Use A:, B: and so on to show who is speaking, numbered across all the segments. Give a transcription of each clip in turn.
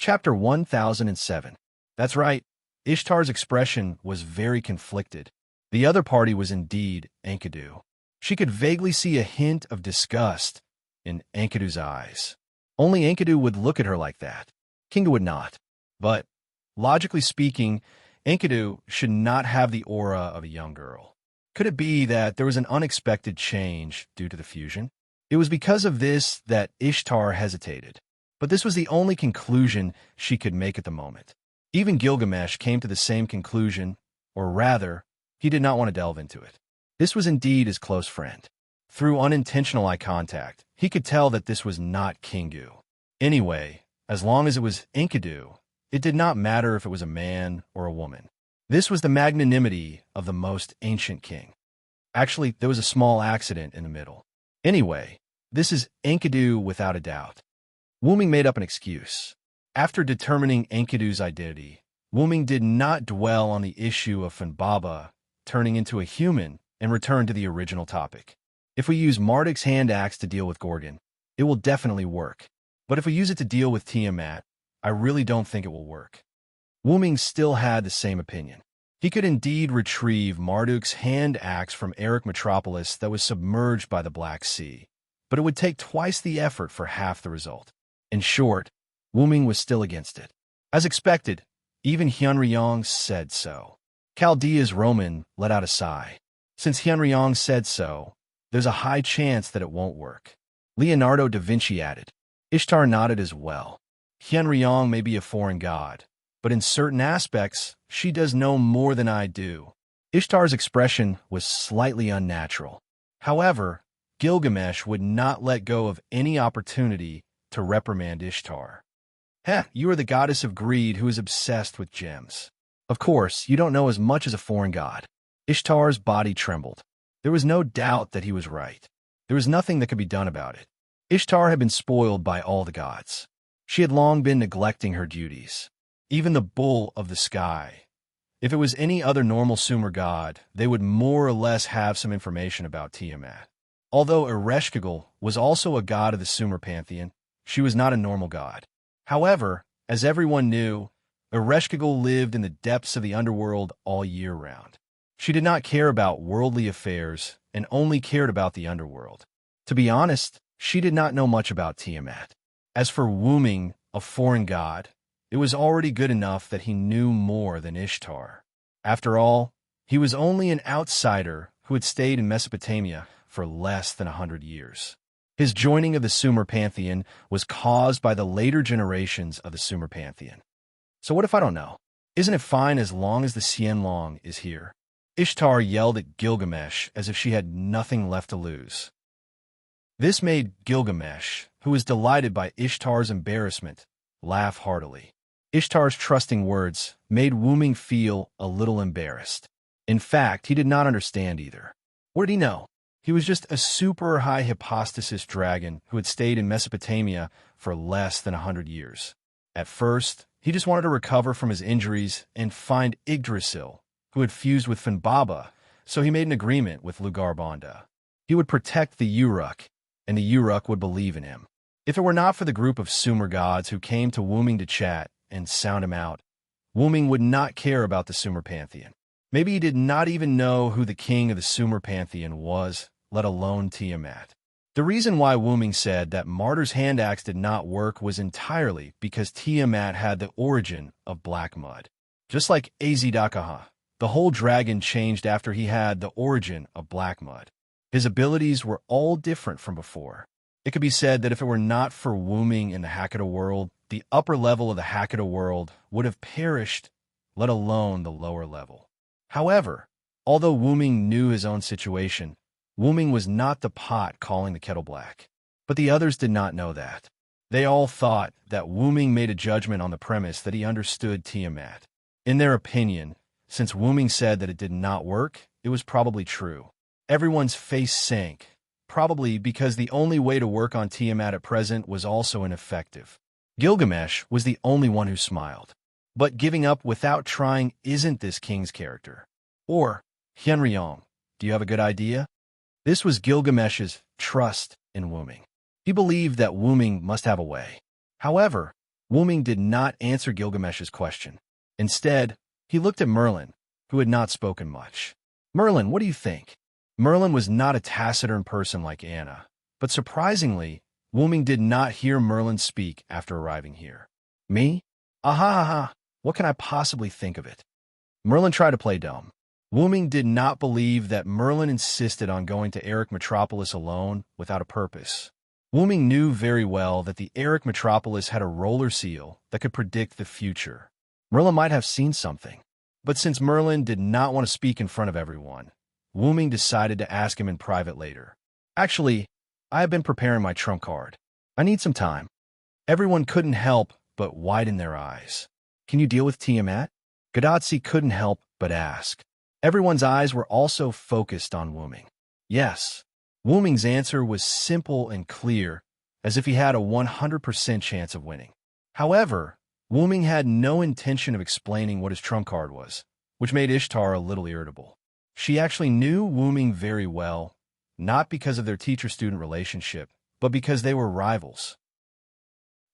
A: Chapter 1007. That's right. Ishtar's expression was very conflicted. The other party was indeed Enkidu. She could vaguely see a hint of disgust in Enkidu's eyes. Only Enkidu would look at her like that. Kinga would not. But, logically speaking, Enkidu should not have the aura of a young girl. Could it be that there was an unexpected change due to the fusion? It was because of this that Ishtar hesitated. But this was the only conclusion she could make at the moment. Even Gilgamesh came to the same conclusion, or rather, he did not want to delve into it. This was indeed his close friend. Through unintentional eye contact, he could tell that this was not Kingu. Anyway, as long as it was Enkidu, it did not matter if it was a man or a woman. This was the magnanimity of the most ancient king. Actually, there was a small accident in the middle. Anyway, this is Enkidu without a doubt. Wuming made up an excuse. After determining Enkidu's identity, Wuming did not dwell on the issue of Funbaba turning into a human and return to the original topic. If we use Marduk's hand axe to deal with Gorgon, it will definitely work. But if we use it to deal with Tiamat, I really don't think it will work. Wuming still had the same opinion. He could indeed retrieve Marduk's hand axe from Eric Metropolis that was submerged by the Black Sea, but it would take twice the effort for half the result. In short, Wuming was still against it. As expected, even Hyunryong said so. Chaldea's Roman let out a sigh. Since Hyunryong said so, there's a high chance that it won't work. Leonardo da Vinci added. Ishtar nodded as well. Hyunryong may be a foreign god, but in certain aspects, she does know more than I do. Ishtar's expression was slightly unnatural. However, Gilgamesh would not let go of any opportunity to reprimand Ishtar. You are the goddess of greed who is obsessed with gems. Of course, you don't know as much as a foreign god. Ishtar's body trembled. There was no doubt that he was right. There was nothing that could be done about it. Ishtar had been spoiled by all the gods. She had long been neglecting her duties. Even the bull of the sky. If it was any other normal Sumer god, they would more or less have some information about Tiamat. Although Ereshkigal was also a god of the Sumer pantheon, she was not a normal god. However, as everyone knew, Ereshkigal lived in the depths of the underworld all year round. She did not care about worldly affairs and only cared about the underworld. To be honest, she did not know much about Tiamat. As for Wuming, a foreign god, it was already good enough that he knew more than Ishtar. After all, he was only an outsider who had stayed in Mesopotamia for less than 100 years. His joining of the Sumer pantheon was caused by the later generations of the Sumer pantheon. So what if I don't know? Isn't it fine as long as the Xianlong is here? Ishtar yelled at Gilgamesh as if she had nothing left to lose. This made Gilgamesh, who was delighted by Ishtar's embarrassment, laugh heartily. Ishtar's trusting words made Wuming feel a little embarrassed. In fact, he did not understand either. What did he know? He was just a super high hypostasis dragon who had stayed in Mesopotamia for less than 100 years. At first, he just wanted to recover from his injuries and find Yggdrasil, who had fused with Funbaba, so he made an agreement with Lugar-Bonda. He would protect the Uruk, and the Uruk would believe in him. If it were not for the group of Sumer gods who came to Wuming to chat and sound him out, Wuming would not care about the Sumer pantheon. Maybe he did not even know who the king of the Sumer pantheon was, let alone Tiamat. The reason why Wuming said that Martyr's hand axe did not work was entirely because Tiamat had the origin of black mud. Just like Azidakaha, the whole dragon changed after he had the origin of black mud. His abilities were all different from before. It could be said that if it were not for Wuming in the Hakata world, the upper level of the Hakata world would have perished, let alone the lower level. However, although Wuming knew his own situation, Wuming was not the pot calling the kettle black. But the others did not know that. They all thought that Wuming made a judgment on the premise that he understood Tiamat. In their opinion, since Wuming said that it did not work, it was probably true. Everyone's face sank, probably because the only way to work on Tiamat at present was also ineffective. Gilgamesh was the only one who smiled. But giving up without trying isn't this king's character. Or, Hyunryong, do you have a good idea? This was Gilgamesh's trust in Wuming. He believed that Wuming must have a way. However, Wu-Ming did not answer Gilgamesh's question. Instead, he looked at Merlin, who had not spoken much. Merlin, what do you think? Merlin was not a taciturn person like Anna, but surprisingly, Wu-Ming did not hear Merlin speak after arriving here. Me? Aha, aha, what can I possibly think of it? Merlin tried to play dumb. Wu-Ming did not believe that Merlin insisted on going to Eric Metropolis alone without a purpose. Wu-Ming knew very well that the Eric Metropolis had a roller seal that could predict the future. Merlin might have seen something. But since Merlin did not want to speak in front of everyone, Wu-Ming decided to ask him in private later. Actually, I have been preparing my trump card. I need some time. Everyone couldn't help but widen their eyes. Can you deal with Tiamat? Gadotsi couldn't help but ask. Everyone's eyes were also focused on Wu-Ming. Yes. Wu-Ming's answer was simple and clear, as if he had a 100% chance of winning. However, Wu-Ming had no intention of explaining what his trump card was, which made Ishtar a little irritable. She actually knew Wu-Ming very well, not because of their teacher-student relationship, but because they were rivals.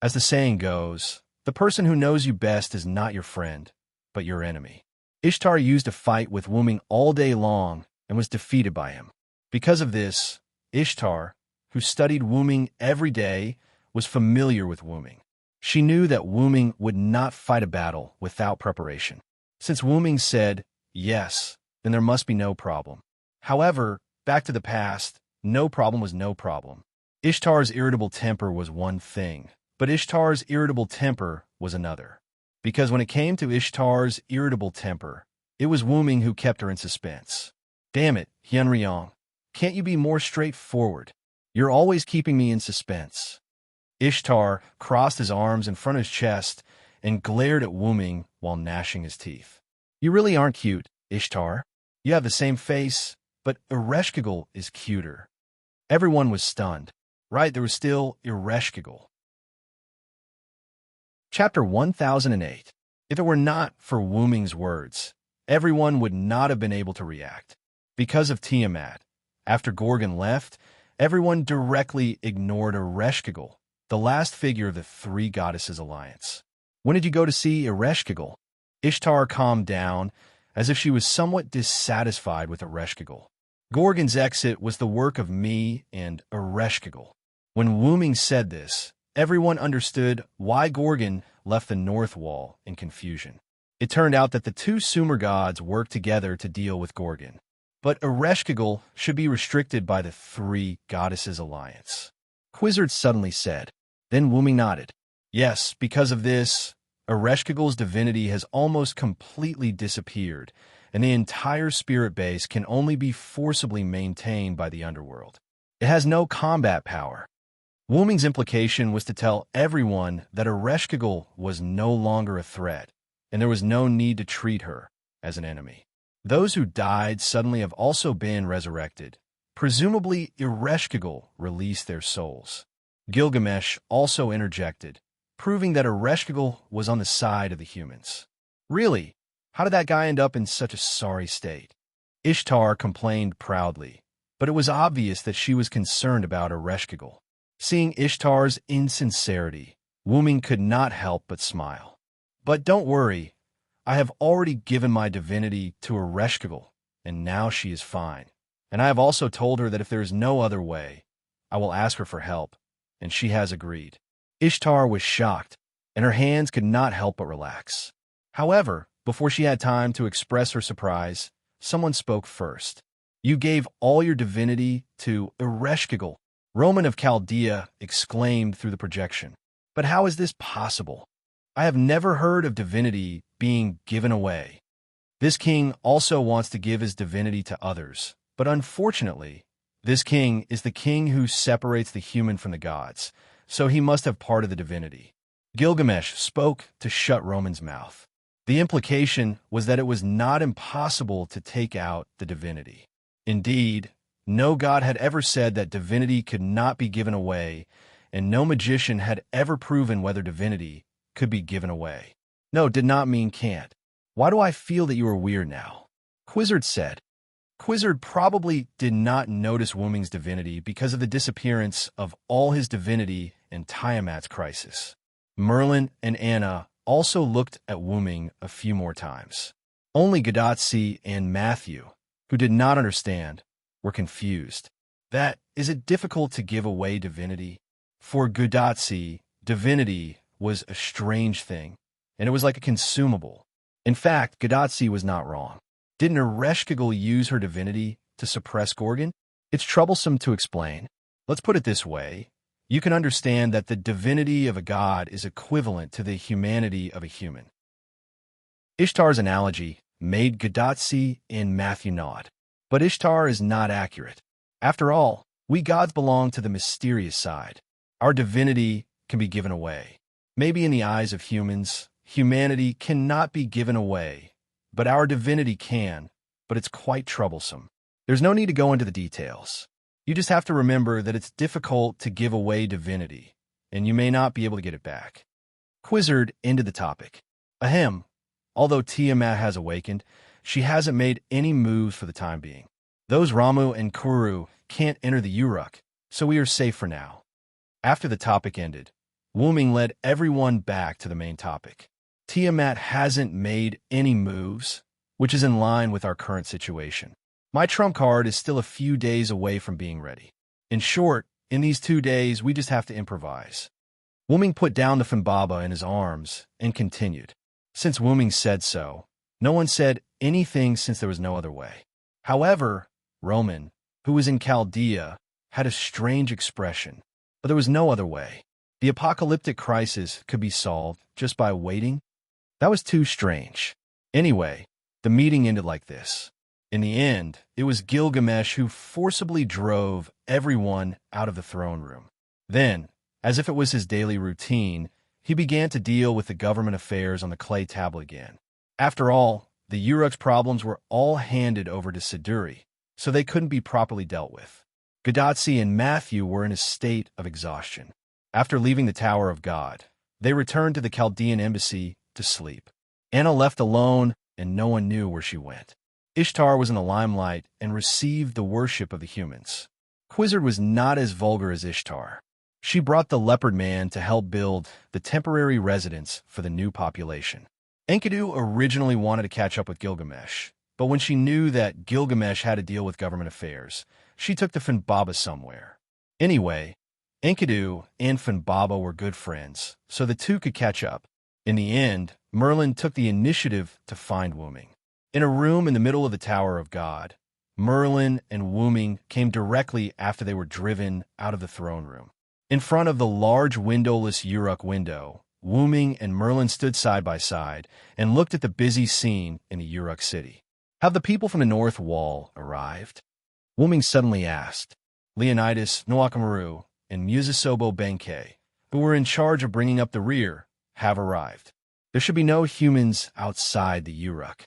A: As the saying goes, the person who knows you best is not your friend, but your enemy. Ishtar used a fight with Wu-Ming all day long and was defeated by him. Because of this, Ishtar, who studied Wu-Ming every day, was familiar with Wu-Ming. She knew that Wu-Ming would not fight a battle without preparation. Since Wu-Ming said, yes, then there must be no problem. However, back to the past, no problem was no problem. Ishtar's irritable temper was one thing, but Ishtar's irritable temper was another. Because when it came to Ishtar's irritable temper, it was Wu-Ming who kept her in suspense. Damn it, Hyunryong. Can't you be more straightforward? You're always keeping me in suspense. Ishtar crossed his arms in front of his chest and glared at Wu-Ming while gnashing his teeth. You really aren't cute, Ishtar. You have the same face, but Ereshkigal is cuter. Everyone was stunned. Right, there was still Ereshkigal. Chapter 1008. If it were not for Wu-Ming's words, everyone would not have been able to react. Because of Tiamat, after Gorgon left, everyone directly ignored Ereshkigal, the last figure of the three goddesses' alliance. When did you go to see Ereshkigal? Ishtar calmed down, as if she was somewhat dissatisfied with Ereshkigal. Gorgon's exit was the work of me and Ereshkigal. When Wu-Ming said this, everyone understood why Gorgon left the North Wall in confusion. It turned out that the two Sumer gods worked together to deal with Gorgon. But Ereshkigal should be restricted by the three goddesses' alliance. Quizzard suddenly said. Then Wu-Ming nodded. Yes, because of this, Ereshkigal's divinity has almost completely disappeared, and the entire spirit base can only be forcibly maintained by the underworld. It has no combat power. Wu-Ming's implication was to tell everyone that Ereshkigal was no longer a threat, and there was no need to treat her as an enemy. Those who died suddenly have also been resurrected. Presumably, Ereshkigal released their souls. Gilgamesh also interjected, proving that Ereshkigal was on the side of the humans. Really? How did that guy end up in such a sorry state? Ishtar complained proudly, but it was obvious that she was concerned about Ereshkigal. Seeing Ishtar's insincerity, Wu-Ming could not help but smile. But don't worry, I have already given my divinity to Ereshkigal, and now she is fine. And I have also told her that if there is no other way, I will ask her for help, and she has agreed. Ishtar was shocked, and her hands could not help but relax. However, before she had time to express her surprise, someone spoke first. You gave all your divinity to Ereshkigal, Roman of Chaldea exclaimed through the projection. But how is this possible? I have never heard of divinity being given away. This king also wants to give his divinity to others, but unfortunately, this king is the king who separates the human from the gods, so he must have part of the divinity. Gilgamesh spoke to shut Roman's mouth. The implication was that it was not impossible to take out the divinity. Indeed, no god had ever said that divinity could not be given away, and no magician had ever proven whether divinity could be given away. No, did not mean can't. Why do I feel that you are weird now? Quizzard said. Quizzard probably did not notice Wu-Ming's divinity because of the disappearance of all his divinity in Tiamat's crisis. Merlin and Anna also looked at Wooming a few more times. Only Gadotsi and Matthew, who did not understand, were confused. That is it difficult to give away divinity? For Gadotsi, divinity was a strange thing, and it was like a consumable. In fact, Gadotsi was not wrong. Didn't Ereshkigal use her divinity to suppress Gorgon? It's troublesome to explain. Let's put it this way. You can understand that the divinity of a god is equivalent to the humanity of a human. Ishtar's analogy made Gadotsi and Matthew nod. But Ishtar is not accurate. After all, we gods belong to the mysterious side. Our divinity can be given away. Maybe in the eyes of humans, humanity cannot be given away, but our divinity can, but it's quite troublesome. There's no need to go into the details. You just have to remember that it's difficult to give away divinity, and you may not be able to get it back. Quizzard ended the topic. Ahem. Although Tiamat has awakened, she hasn't made any moves for the time being. Those Ramu and Kuru can't enter the Uruk, so we are safe for now. After the topic ended, Wooming led everyone back to the main topic. Tiamat hasn't made any moves, which is in line with our current situation. My trump card is still a few days away from being ready. In short, in these 2 days, we just have to improvise. Wooming put down the Fimbaba in his arms and continued. Since Wooming said so, no one said anything since there was no other way. However, Roman, who was in Chaldea, had a strange expression, but there was no other way. The apocalyptic crisis could be solved just by waiting? That was too strange. Anyway, the meeting ended like this. In the end, it was Gilgamesh who forcibly drove everyone out of the throne room. Then, as if it was his daily routine, he began to deal with the government affairs on the clay tablet again. After all, the Uruk's problems were all handed over to Siduri, so they couldn't be properly dealt with. Gadotsi and Matthew were in a state of exhaustion. After leaving the Tower of God, they returned to the Chaldean embassy to sleep. Anna left alone, and no one knew where she went. Ishtar was in the limelight and received the worship of the humans. Quizzard was not as vulgar as Ishtar. She brought the leopard man to help build the temporary residence for the new population. Enkidu originally wanted to catch up with Gilgamesh, but when she knew that Gilgamesh had to deal with government affairs, she took the Fimbaba somewhere. Anyway, Enkidu and Fimbaba were good friends, so the two could catch up. In the end, Merlin took the initiative to find Wooming. In a room in the middle of the Tower of God, Merlin and Wooming came directly after they were driven out of the throne room. In front of the large windowless Uruk window, Wooming and Merlin stood side by side and looked at the busy scene in the Uruk city. Have the people from the North Wall arrived? Wooming suddenly asked. Leonidas, Nwakamaru, and Musasobo Benkei, who were in charge of bringing up the rear, have arrived. There should be no humans outside the Uruk.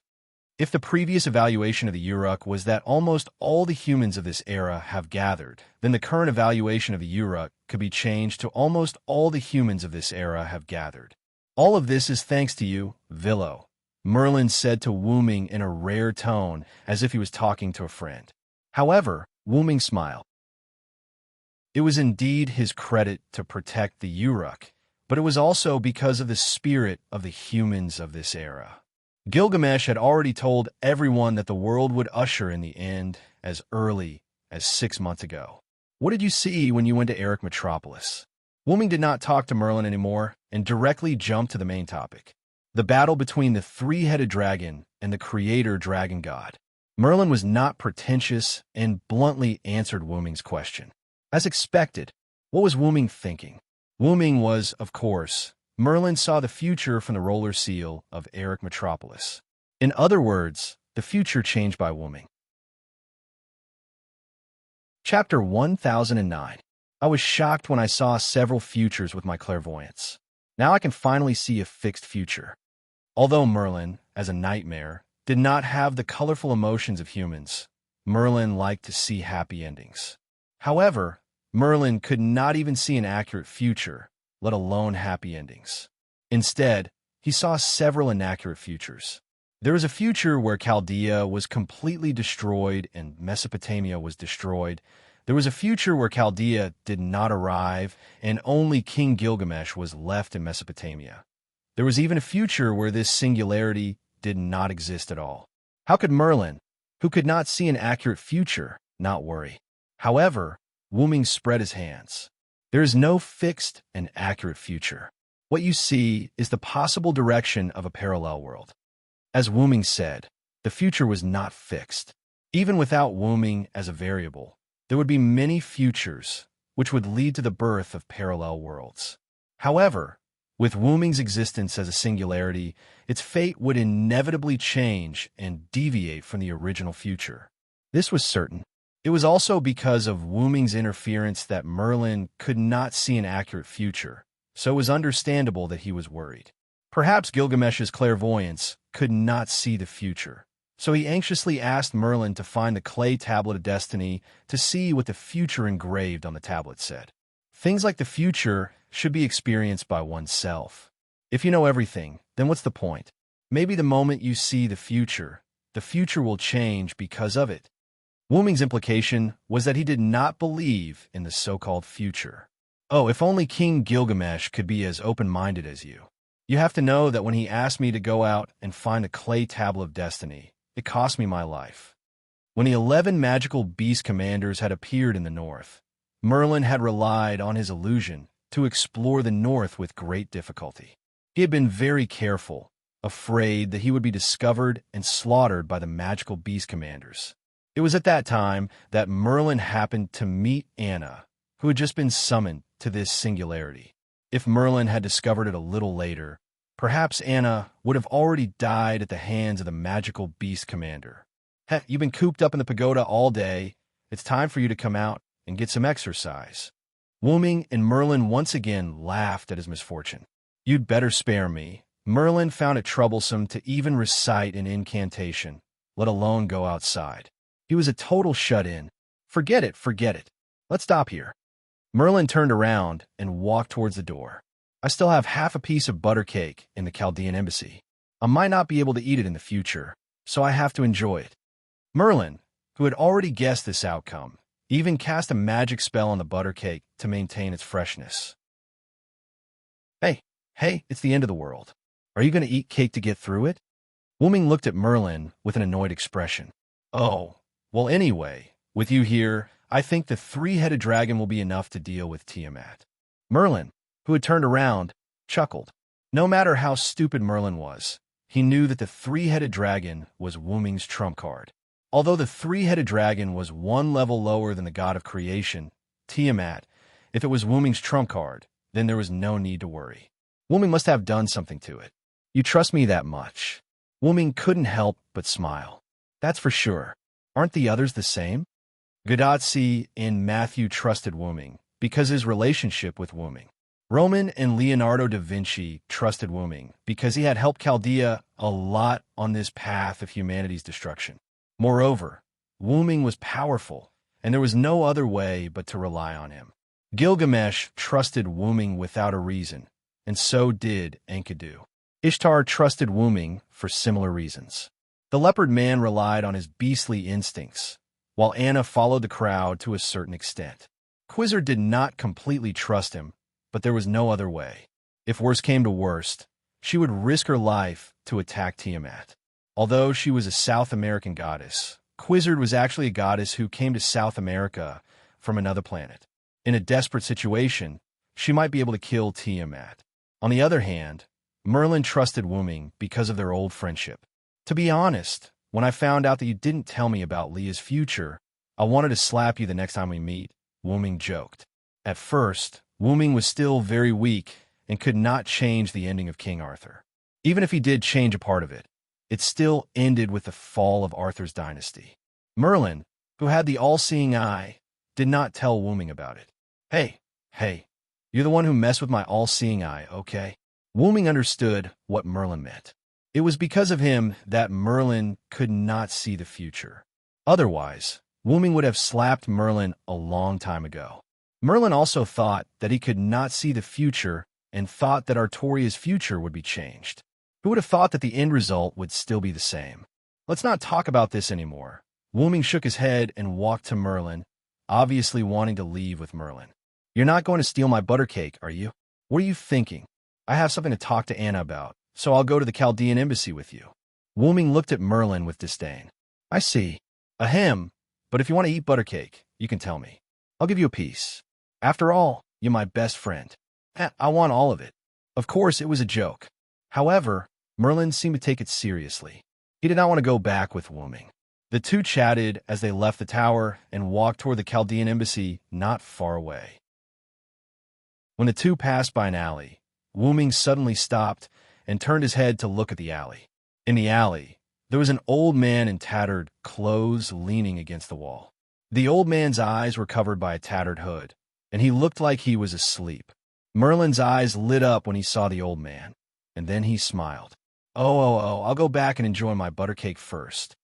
A: If the previous evaluation of the Uruk was that almost all the humans of this era have gathered, then the current evaluation of the Uruk could be changed to almost all the humans of this era have gathered. All of this is thanks to you, Villo, Merlin said to Wooming in a rare tone, as if he was talking to a friend. However, Wooming smiled. It was indeed his credit to protect the Uruk, but it was also because of the spirit of the humans of this era. Gilgamesh had already told everyone that the world would usher in the end as early as 6 months ago. What did you see when you went to Eric Metropolis? Wooming did not talk to Merlin anymore and directly jumped to the main topic. The battle between the three-headed dragon and the creator dragon god. Merlin was not pretentious and bluntly answered Wooming's question. As expected, what was Wooming thinking? Wooming was, of course, Merlin saw the future from the roller seal of Eric Metropolis. In other words, the future changed by Wooming. Chapter 1009. I was shocked when I saw several futures with my clairvoyance. Now I can finally see a fixed future. Although Merlin, as a nightmare, did not have the colorful emotions of humans, Merlin liked to see happy endings. However, Merlin could not even see an accurate future, let alone happy endings. Instead, he saw several inaccurate futures. There was a future where Chaldea was completely destroyed and Mesopotamia was destroyed, There was a future where Chaldea did not arrive, and only King Gilgamesh was left in Mesopotamia. There was even a future where this singularity did not exist at all. How could Merlin, who could not see an accurate future, not worry? However, Wuming spread his hands. There is no fixed and accurate future. What you see is the possible direction of a parallel world. As Wuming said, the future was not fixed. Even without Wuming as a variable, there would be many futures, which would lead to the birth of parallel worlds. However, with Wuming's existence as a singularity, its fate would inevitably change and deviate from the original future. This was certain. It was also because of Wuming's interference that Merlin could not see an accurate future, so it was understandable that he was worried. Perhaps Gilgamesh's clairvoyance could not see the future, so he anxiously asked Merlin to find the clay tablet of destiny to see what the future engraved on the tablet said. Things like the future should be experienced by oneself. If you know everything, then what's the point? Maybe the moment you see the future will change because of it. Wuming's implication was that he did not believe in the so-called future. Oh, if only King Gilgamesh could be as open-minded as you. You have to know that when he asked me to go out and find the clay tablet of destiny, it cost me my life. When the 11 magical beast commanders had appeared in the north, Merlin had relied on his illusion to explore the north with great difficulty. He had been very careful, afraid that he would be discovered and slaughtered by the magical beast commanders. It was at that time that Merlin happened to meet Anna, who had just been summoned to this singularity. If Merlin had discovered it a little later, perhaps Anna would have already died at the hands of the magical beast commander. Heck, you've been cooped up in the pagoda all day. It's time for you to come out and get some exercise. Wuming and Merlin once again laughed at his misfortune. You'd better spare me. Merlin found it troublesome to even recite an incantation, let alone go outside. He was a total shut-in. Forget it. Let's stop here. Merlin turned around and walked towards the door. I still have half a piece of butter cake in the Chaldean embassy. I might not be able to eat it in the future, so I have to enjoy it. Merlin, who had already guessed this outcome, even cast a magic spell on the butter cake to maintain its freshness. Hey, it's the end of the world. Are you going to eat cake to get through it? Wuming looked at Merlin with an annoyed expression. Oh, well anyway, with you here, I think the three-headed dragon will be enough to deal with Tiamat. Merlin, who had turned around, chuckled. No matter how stupid Merlin was, he knew that the three-headed dragon was Wuming's trump card. Although the three-headed dragon was one level lower than the god of creation, Tiamat, if it was Wuming's trump card, then there was no need to worry. Wuming must have done something to it. You trust me that much? Wuming couldn't help but smile. That's for sure. Aren't the others the same? Gadotsi and Matthew trusted Wuming because his relationship with Wuming. Roman and Leonardo da Vinci trusted Wuming because he had helped Chaldea a lot on this path of humanity's destruction. Moreover, Wuming was powerful, and there was no other way but to rely on him. Gilgamesh trusted Wuming without a reason, and so did Enkidu. Ishtar trusted Wuming for similar reasons. The leopard man relied on his beastly instincts, while Anna followed the crowd to a certain extent. Quizzer did not completely trust him, but there was no other way. If worst came to worst, she would risk her life to attack Tiamat. Although she was a South American goddess, Quizzard was actually a goddess who came to South America from another planet. In a desperate situation, she might be able to kill Tiamat. On the other hand, Merlin trusted Wuming because of their old friendship. To be honest, when I found out that you didn't tell me about Leah's future, I wanted to slap you the next time we meet, Wuming joked. At first, Wuming was still very weak and could not change the ending of King Arthur. Even if he did change a part of it, it still ended with the fall of Arthur's dynasty. Merlin, who had the all-seeing eye, did not tell Wuming about it. Hey, you're the one who messed with my all-seeing eye, okay? Wuming understood what Merlin meant. It was because of him that Merlin could not see the future. Otherwise, Wuming would have slapped Merlin a long time ago. Merlin also thought that he could not see the future and thought that Artoria's future would be changed. Who would have thought that the end result would still be the same? Let's not talk about this anymore. Wuming shook his head and walked to Merlin, obviously wanting to leave with Merlin. "You're not going to steal my butter cake, are you? What are you thinking? I have something to talk to Anna about, so I'll go to the Chaldean embassy with you." Wu Ming looked at Merlin with disdain. "I see. Ahem, but if you want to eat butter cake, you can tell me. I'll give you a piece. After all, you're my best friend. I want all of it." Of course, it was a joke. However, Merlin seemed to take it seriously. He did not want to go back with Wu Ming. The two chatted as they left the tower and walked toward the Chaldean embassy not far away. When the two passed by an alley, Wu Ming suddenly stopped and turned his head to look at the alley. In the alley, there was an old man in tattered clothes leaning against the wall. The old man's eyes were covered by a tattered hood, and he looked like he was asleep. Merlin's eyes lit up when he saw the old man, and then he smiled. Oh, I'll go back and enjoy my butter cake first."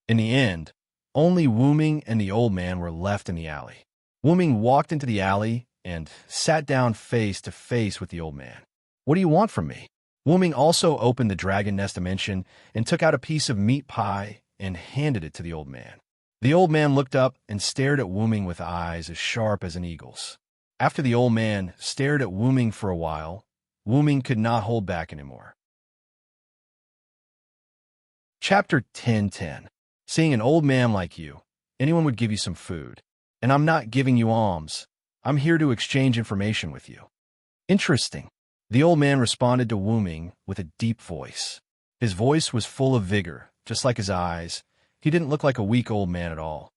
A: In the end, only Wu Ming and the old man were left in the alley. Wu Ming walked into the alley and sat down face to face with the old man. "What do you want from me?" Wu Ming also opened the dragon nest dimension and took out a piece of meat pie and handed it to the old man. The old man looked up and stared at Wu Ming with eyes as sharp as an eagle's. After the old man stared at Wu Ming for a while, Wu Ming could not hold back anymore. Chapter 10:10. Seeing an old man like you, anyone would give you some food. And I'm not giving you alms. I'm here to exchange information with you. Interesting. The old man responded to Wu Ming with a deep voice. His voice was full of vigor, just like his eyes. He didn't look like a weak old man at all.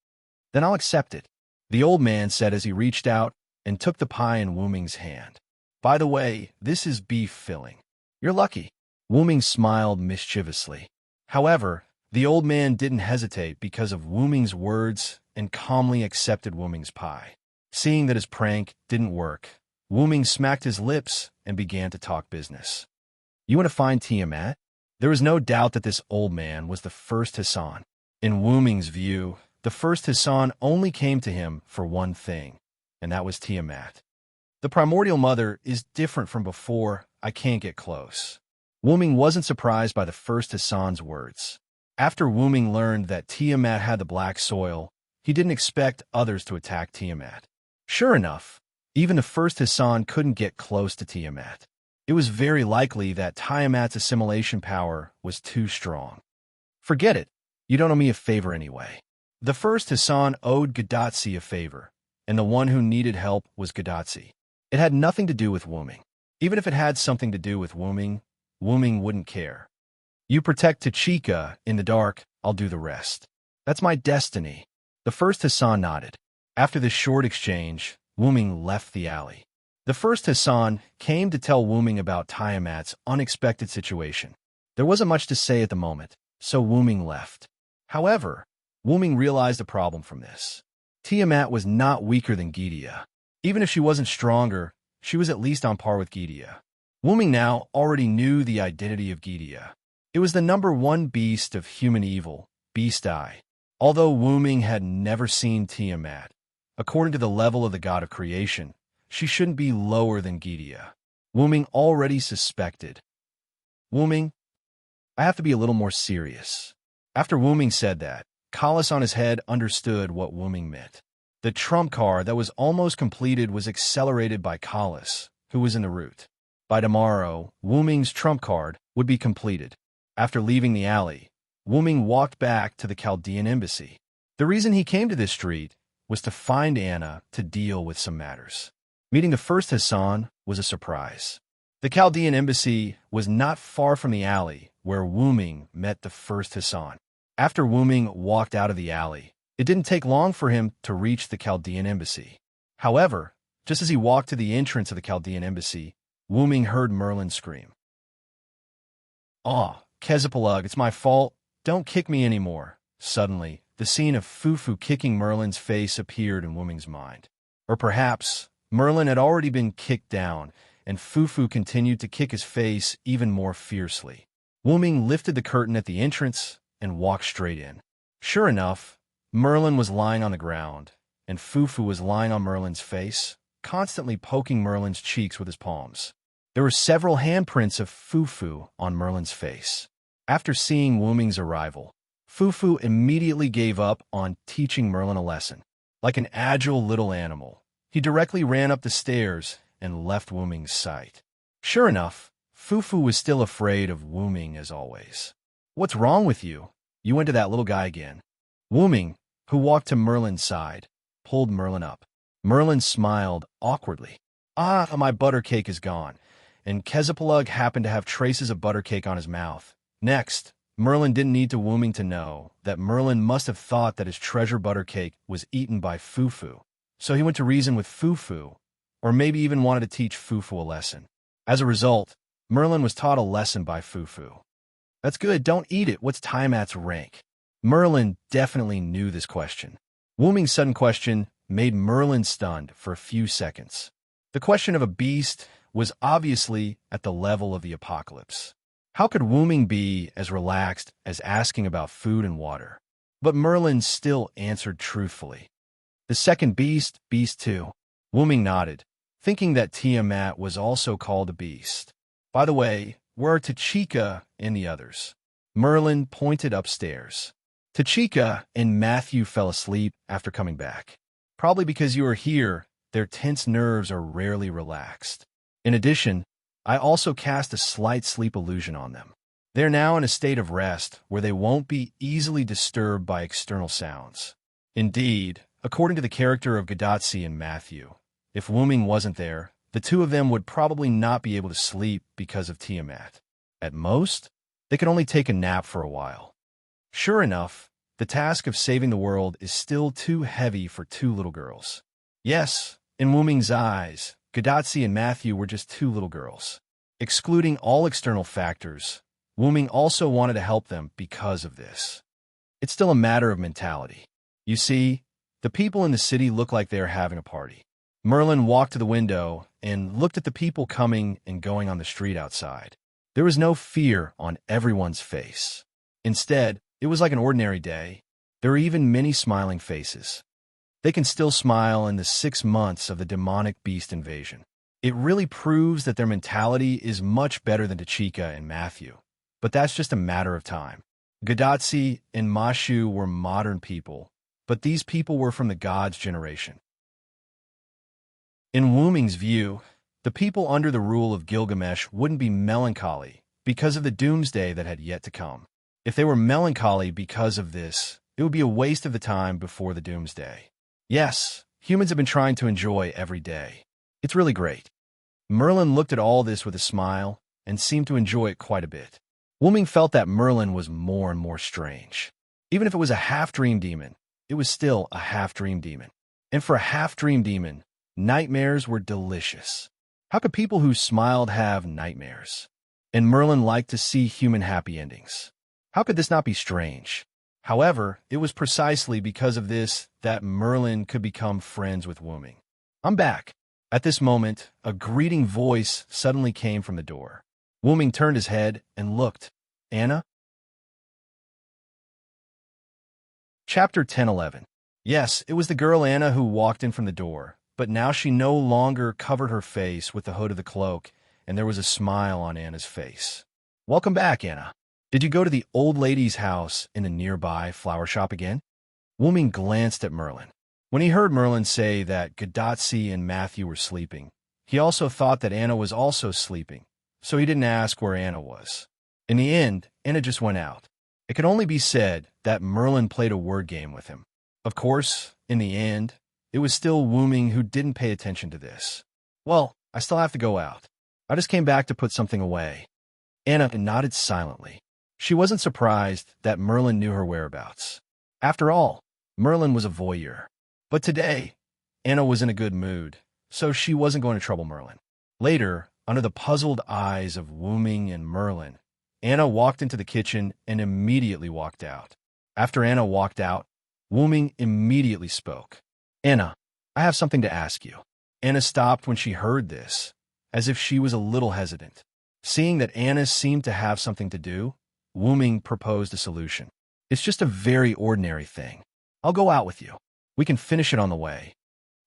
A: "Then I'll accept it," the old man said as he reached out and took the pie in Wu Ming's hand. "By the way, this is beef filling. You're lucky." Wu Ming smiled mischievously. However, the old man didn't hesitate because of Wu Ming's words and calmly accepted Wu Ming's pie. Seeing that his prank didn't work, Wu Ming smacked his lips and began to talk business. "You want to find Tiamat?" There was no doubt that this old man was the first Hassan. In Wu Ming's view, the first Hassan only came to him for one thing, and that was Tiamat. "The primordial mother is different from before. I can't get close." Wu Ming wasn't surprised by the first Hassan's words. After Wu Ming learned that Tiamat had the black soil, he didn't expect others to attack Tiamat. Sure enough, even the first Hassan couldn't get close to Tiamat. It was very likely that Tiamat's assimilation power was too strong. "Forget it. You don't owe me a favor anyway." The first Hassan owed Gadatsi a favor, and the one who needed help was Gadatsi. It had nothing to do with Wu Ming. Even if it had something to do with Wu Ming wouldn't care. "You protect Tachika in the dark, I'll do the rest. That's my destiny." The first Hassan nodded. After this short exchange, Wu Ming left the alley. The first Hassan came to tell Wu Ming about Tiamat's unexpected situation. There wasn't much to say at the moment, so Wu Ming left. However, Wu Ming realized a problem from this. Tiamat was not weaker than Gidia. Even if she wasn't stronger, she was at least on par with Gidia. Wu Ming now already knew the identity of Gidia. It was the #1 beast of human evil, Beast Eye. Although Wu Ming had never seen Tiamat, according to the level of the god of creation, she shouldn't be lower than Gidia. Wu Ming already suspected. "Wu Ming, I have to be a little more serious." After Wu Ming said that, Kalas on his head understood what Wu Ming meant. The trump card that was almost completed was accelerated by Kalas, who was in the route. By tomorrow, Wu Ming's trump card would be completed. After leaving the alley, Wu Ming walked back to the Chaldean embassy. The reason he came to this street was to find Anna to deal with some matters. Meeting the first Hassan was a surprise. The Chaldean embassy was not far from the alley where Wu Ming met the first Hassan. After Wu Ming walked out of the alley, it didn't take long for him to reach the Chaldean embassy. However, just as he walked to the entrance of the Chaldean embassy, Wu Ming heard Merlin scream. "Aw, Kezapalug, it's my fault. Don't kick me anymore." Suddenly, the scene of Fufu kicking Merlin's face appeared in Wu Ming's mind. Or perhaps Merlin had already been kicked down, and Fufu continued to kick his face even more fiercely. Wu Ming lifted the curtain at the entrance and walked straight in. Sure enough, Merlin was lying on the ground, and Fufu was lying on Merlin's face, constantly poking Merlin's cheeks with his palms. There were several handprints of Fufu on Merlin's face. After seeing Wu Ming's arrival, Fufu immediately gave up on teaching Merlin a lesson. Like an agile little animal, he directly ran up the stairs and left Wu Ming's sight. Sure enough, Fufu was still afraid of Wu Ming as always. "What's wrong with you? You went to that little guy again." Wu Ming, who walked to Merlin's side, pulled Merlin up. Merlin smiled awkwardly. "Ah, my butter cake is gone." And Kezapalug happened to have traces of butter cake on his mouth. Next, Merlin didn't need to Wu Ming to know that Merlin must have thought that his treasure butter cake was eaten by Fufu. So he went to reason with Fufu, or maybe even wanted to teach Fufu a lesson. As a result, Merlin was taught a lesson by Fufu. "That's good, don't eat it. What's Tiamat's rank?" Merlin definitely knew this question. Wu Ming's sudden question made Merlin stunned for a few seconds. The question of a beast was obviously at the level of the apocalypse. How could Wu Ming be as relaxed as asking about food and water? But Merlin still answered truthfully. "The second beast, Beast 2. Wu Ming nodded, thinking that Tiamat was also called a beast. "By the way, where are Tachika and the others?" Merlin pointed upstairs. "Tachika and Matthew fell asleep after coming back. Probably because you are here, their tense nerves are rarely relaxed. In addition, I also cast a slight sleep illusion on them. They're now in a state of rest where they won't be easily disturbed by external sounds." Indeed, according to the character of Gadatsi and Matthew, if Wu Ming wasn't there, the two of them would probably not be able to sleep because of Tiamat. At most, they could only take a nap for a while. Sure enough, the task of saving the world is still too heavy for two little girls. Yes, in Wu Ming's eyes, Gadatsi and Matthew were just two little girls. Excluding all external factors, Wu Ming also wanted to help them because of this. It's still a matter of mentality. You see, the people in the city look like they are having a party. Merlin walked to the window and looked at the people coming and going on the street outside. There was no fear on everyone's face. Instead, it was like an ordinary day. There were even many smiling faces. They can still smile in the 6 months of the demonic beast invasion. It really proves that their mentality is much better than Tachika and Matthew. But that's just a matter of time. Gadatsi and Mashu were modern people, but these people were from the gods' generation. In Wu Ming's view, the people under the rule of Gilgamesh wouldn't be melancholy because of the doomsday that had yet to come. If they were melancholy because of this, it would be a waste of the time before the doomsday. Yes, humans have been trying to enjoy every day. It's really great. Merlin looked at all this with a smile and seemed to enjoy it quite a bit. Wu Ming felt that Merlin was more and more strange. Even if it was a half-dream demon, it was still a half-dream demon. And for a half-dream demon, nightmares were delicious. How could people who smiled have nightmares? And Merlin liked to see human happy endings. How could this not be strange? However, it was precisely because of this that Merlin could become friends with Wu Ming. "I'm back." At this moment, a greeting voice suddenly came from the door. Wu Ming turned his head and looked. "Anna?" Chapter 10:11. Yes, it was the girl Anna who walked in from the door, but now she no longer covered her face with the hood of the cloak, and there was a smile on Anna's face. "Welcome back, Anna. Did you go to the old lady's house in the nearby flower shop again?" Wu Ming glanced at Merlin. When he heard Merlin say that Gadatsi and Matthew were sleeping, he also thought that Anna was also sleeping, so he didn't ask where Anna was. In the end, Anna just went out. It could only be said that Merlin played a word game with him. Of course, in the end, it was still Wu Ming who didn't pay attention to this. "Well, I still have to go out. I just came back to put something away." Anna nodded silently. She wasn't surprised that Merlin knew her whereabouts. After all, Merlin was a voyeur. But today, Anna was in a good mood, so she wasn't going to trouble Merlin. Later, under the puzzled eyes of Wu Ming and Merlin, Anna walked into the kitchen and immediately walked out. After Anna walked out, Wu Ming immediately spoke. "Anna, I have something to ask you." Anna stopped when she heard this, as if she was a little hesitant. Seeing that Anna seemed to have something to do, Wu Ming proposed a solution. "It's just a very ordinary thing. I'll go out with you. We can finish it on the way."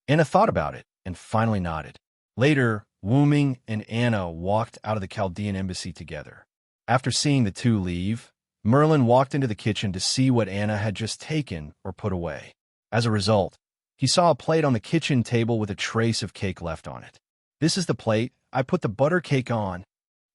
A: Anna thought about it and finally nodded. Later, Wu Ming and Anna walked out of the Chaldean embassy together. After seeing the two leave, Merlin walked into the kitchen to see what Anna had just taken or put away. As a result, He saw a plate on the kitchen table with a trace of cake left on it. "This is the plate. I put the butter cake on."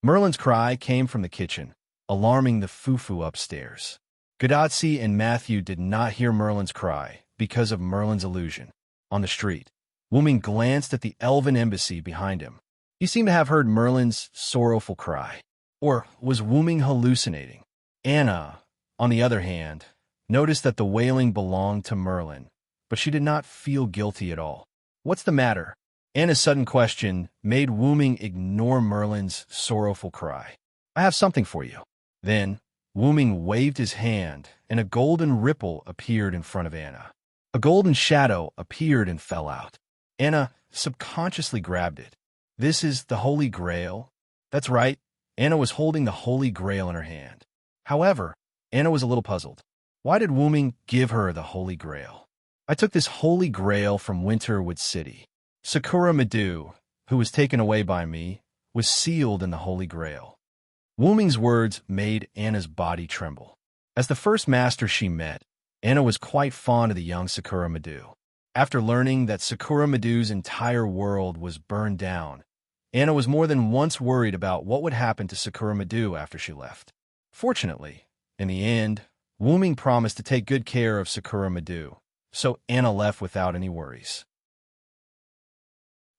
A: Merlin's cry came from the kitchen, alarming the foo-foo upstairs. Gadotsi and Matthew did not hear Merlin's cry because of Merlin's illusion. On the street, Wooming glanced at the elven embassy behind him. He seemed to have heard Merlin's sorrowful cry. Or was Wooming hallucinating? Anna, on the other hand, noticed that the wailing belonged to Merlin, but she did not feel guilty at all. "What's the matter?" Anna's sudden question made Wooming ignore Merlin's sorrowful cry. "I have something for you." Then, Wooming waved his hand, and a golden ripple appeared in front of Anna. A golden shadow appeared and fell out. Anna subconsciously grabbed it. "This is the Holy Grail?" That's right. Anna was holding the Holy Grail in her hand. However, Anna was a little puzzled. Why did Wooming give her the Holy Grail? "I took this Holy Grail from Winterwood City. Sakura Madu, who was taken away by me, was sealed in the Holy Grail." Wooming's words made Anna's body tremble. As the first master she met, Anna was quite fond of the young Sakura Madu. After learning that Sakura Madu's entire world was burned down, Anna was more than once worried about what would happen to Sakura Madu after she left. Fortunately, in the end, Wooming promised to take good care of Sakura Madu, so Anna left without any worries.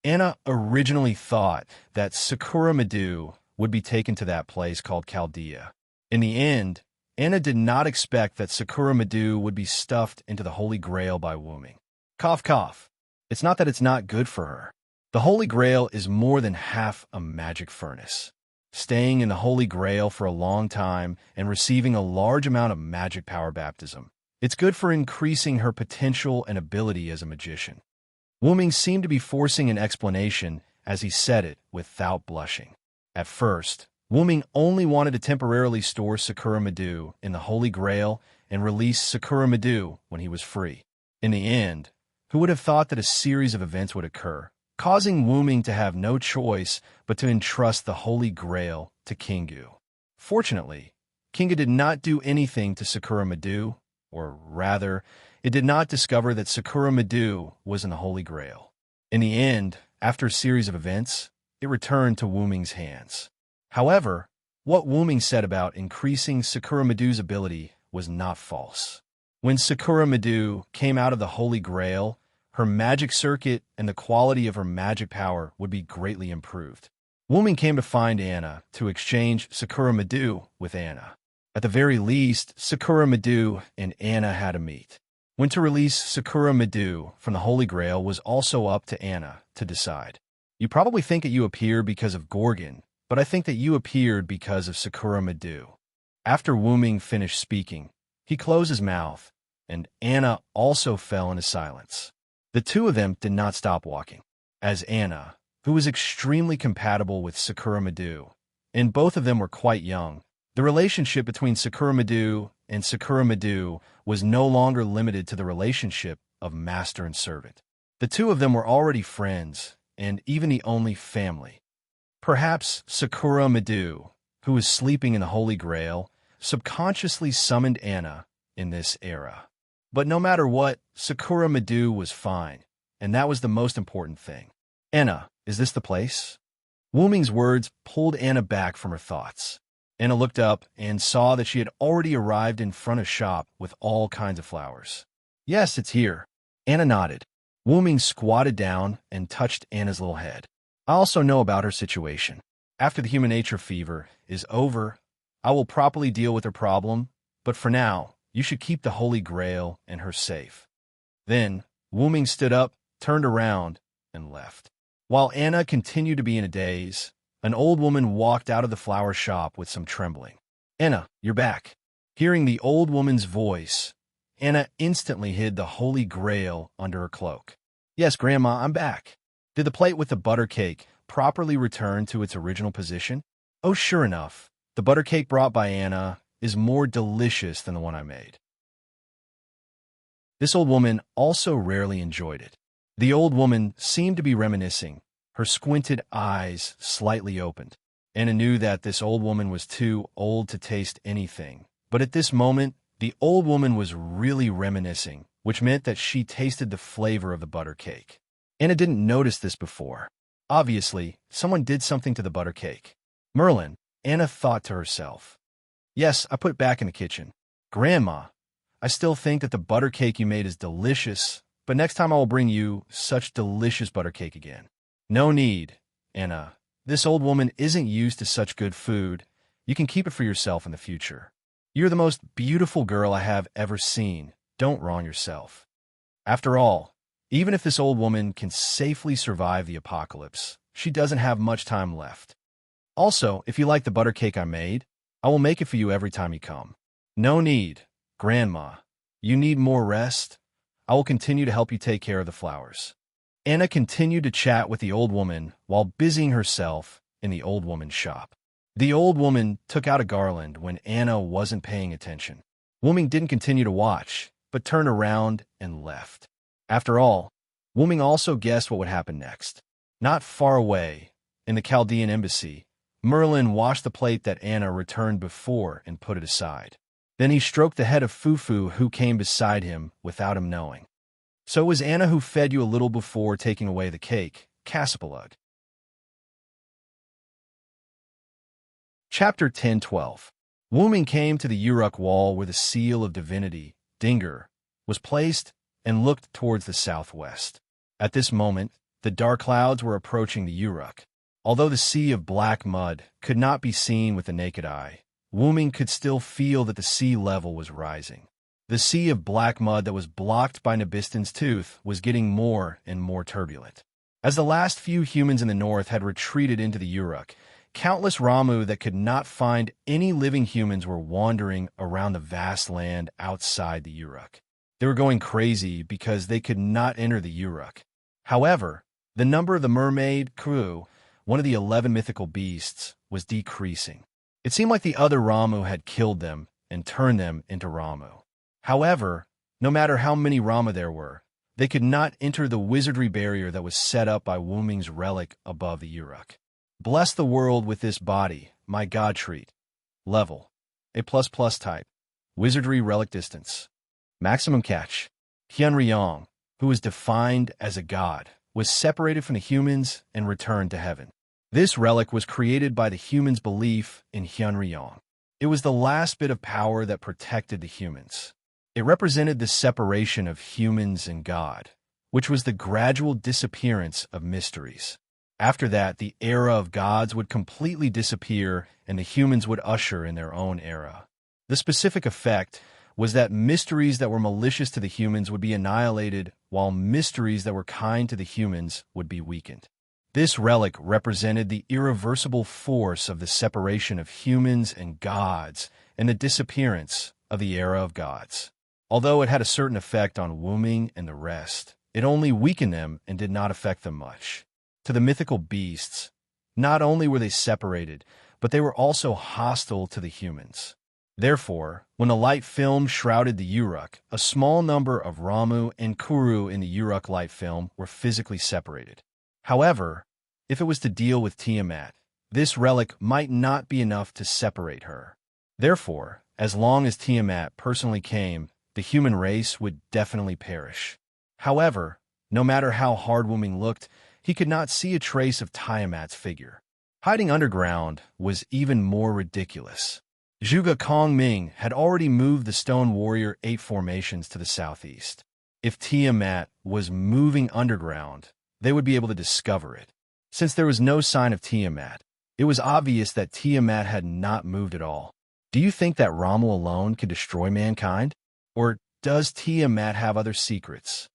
A: Anna originally thought that Sakura Madu would be taken to that place called Chaldea. In the end, Anna did not expect that Sakura Madu would be stuffed into the Holy Grail by Wooming. Cough, cough. It's not that it's not good for her. The Holy Grail is more than half a magic furnace. Staying in the Holy Grail for a long time and receiving a large amount of magic power baptism. It's good for increasing her potential and ability as a magician. Wooming seemed to be forcing an explanation as he said it without blushing. At first, Wooming only wanted to temporarily store Sakura Madu in the Holy Grail and release Sakura Madu when he was free. In the end, who would have thought that a series of events would occur, causing Wooming to have no choice but to entrust the Holy Grail to Kingu. Fortunately, Kingu did not do anything to Sakura Madu, or rather, it did not discover that Sakura Madu was in the Holy Grail. In the end, after a series of events, it returned to Wooming's hands. However, what Wooming said about increasing Sakura Madu's ability was not false. When Sakura Madu came out of the Holy Grail, her magic circuit and the quality of her magic power would be greatly improved. Wooming came to find Anna to exchange Sakura Madu with Anna. At the very least, Sakura Madu and Anna had a meet. When to release Sakura Madu from the Holy Grail was also up to Anna to decide. You probably think that you appeared because of Gorgon, but I think that you appeared because of Sakura Madu. After Wooming finished speaking, he closed his mouth, and Anna also fell into silence. The two of them did not stop walking. As Anna, who was extremely compatible with Sakura Madu, and both of them were quite young, the relationship between Sakura Madu and Sakura Madu was no longer limited to the relationship of master and servant. The two of them were already friends, and even the only family. Perhaps Sakura Madu, who was sleeping in the Holy Grail, subconsciously summoned Anna in this era. But no matter what, Sakura Madu was fine, and that was the most important thing. "Anna, is this the place?" Wooming's words pulled Anna back from her thoughts. Anna looked up and saw that she had already arrived in front of shop with all kinds of flowers. "Yes, it's here." Anna nodded. Wooming squatted down and touched Anna's little head. "I also know about her situation. After the human nature fever is over, I will properly deal with her problem, but for now, you should keep the Holy Grail and her safe." Then, Wooming stood up, turned around, and left. While Anna continued to be in a daze, an old woman walked out of the flower shop with some trembling. "Anna, you're back." Hearing the old woman's voice, Anna instantly hid the Holy Grail under her cloak. "Yes, Grandma, I'm back. Did the plate with the butter cake properly return to its original position?" "Oh, sure enough. The butter cake brought by Anna is more delicious than the one I made." This old woman also rarely enjoyed it. The old woman seemed to be reminiscing, her squinted eyes slightly opened. Anna knew that this old woman was too old to taste anything, but at this moment, the old woman was really reminiscing which meant that she tasted the flavor of the butter cake. Anna didn't notice this before. Obviously, someone did something to the butter cake. Merlin, Anna thought to herself. Yes, I put it back in the kitchen. Grandma, I still think that the butter cake you made is delicious, but next time I will bring you such delicious butter cake again. No need, Anna. This old woman isn't used to such good food. You can keep it for yourself in the future. You're the most beautiful girl I have ever seen. Don't wrong yourself. After all, even if this old woman can safely survive the apocalypse, she doesn't have much time left. Also, if you like the butter cake I made, I will make it for you every time you come. No need, Grandma. You need more rest. I will continue to help you take care of the flowers. Anna continued to chat with the old woman while busying herself in the old woman's shop. The old woman took out a garland when Anna wasn't paying attention. Woman didn't continue to watch, but turned around and left. After all, Woman also guessed what would happen next. Not far away, in the Chaldean embassy, Merlin washed the plate that Anna returned before and put it aside. Then he stroked the head of Fufu who came beside him without him knowing. So it was Anna who fed you a little before taking away the cake, Caspalug. Chapter 10-12. Woman came to the Uruk wall where the seal of divinity, Dinger, was placed and looked towards the southwest. At this moment, the dark clouds were approaching the Uruk. Although the sea of black mud could not be seen with the naked eye, Woman could still feel that the sea level was rising. The sea of black mud that was blocked by Nabiston's tooth was getting more and more turbulent. As the last few humans in the north had retreated into the Uruk, countless Ramu that could not find any living humans were wandering around the vast land outside the Uruk. They were going crazy because they could not enter the Uruk. However, the number of the mermaid crew, one of the 11 mythical beasts, was decreasing. It seemed like the other Ramu had killed them and turned them into Ramu. However, no matter how many Ramu there were, they could not enter the wizardry barrier that was set up by Wuming's relic above the Uruk. Bless the world with this body, my god treat. Level. A++ type. Wizardry relic distance. Maximum catch. Hyunryong, who was defined as a god, was separated from the humans and returned to heaven. This relic was created by the humans' belief in Hyunryong. It was the last bit of power that protected the humans. It represented the separation of humans and God, which was the gradual disappearance of mysteries. After that, the era of gods would completely disappear and the humans would usher in their own era. The specific effect was that mysteries that were malicious to the humans would be annihilated, while mysteries that were kind to the humans would be weakened. This relic represented the irreversible force of the separation of humans and gods and the disappearance of the era of gods. Although it had a certain effect on Wuming and the rest, it only weakened them and did not affect them much. To the mythical beasts, not only were they separated, but they were also hostile to the humans. Therefore, when the light film shrouded the Uruk, a small number of Ramu and Kuru in the Uruk light film were physically separated. However, if it was to deal with Tiamat, this relic might not be enough to separate her. Therefore, as long as Tiamat personally came, the human race would definitely perish. However, no matter how hard Wuming looked, he could not see a trace of Tiamat's figure. Hiding underground was even more ridiculous. Zhuge Kongming had already moved the Stone Warrior 8 formations to the southeast. If Tiamat was moving underground, they would be able to discover it. Since there was no sign of Tiamat, it was obvious that Tiamat had not moved at all. Do you think that Ramu alone could destroy mankind? Or does Tiamat have other secrets?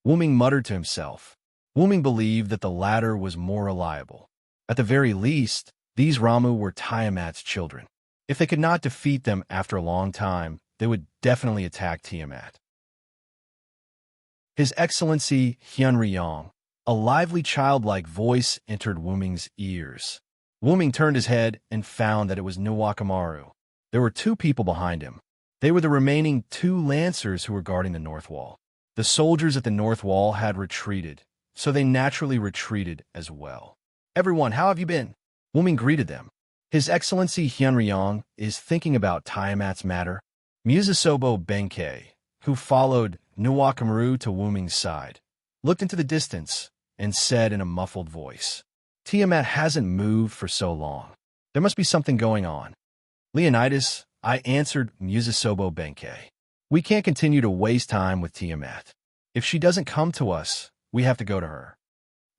A: Wuming muttered to himself. Wuming believed that the latter was more reliable. At the very least, these Ramu were Tiamat's children. If they could not defeat them after a long time, they would definitely attack Tiamat. His Excellency Hyunryong. A lively childlike voice entered Wuming's ears. Wuming turned his head and found that it was Nwakamaru. There were 2 people behind him. They were the remaining 2 lancers who were guarding the north wall. The soldiers at the north wall had retreated, so they naturally retreated as well. Everyone, how have you been? Wuming greeted them. His Excellency Hyunryong is thinking about Tiamat's matter. Musasobo Benkei, who followed Nuwakamaru to Wuming's side, looked into the distance, and said in a muffled voice, "Tiamat hasn't moved for so long. There must be something going on." "Leonidas," I answered Musasobo Benkei. "We can't continue to waste time with Tiamat. If she doesn't come to us, we have to go to her."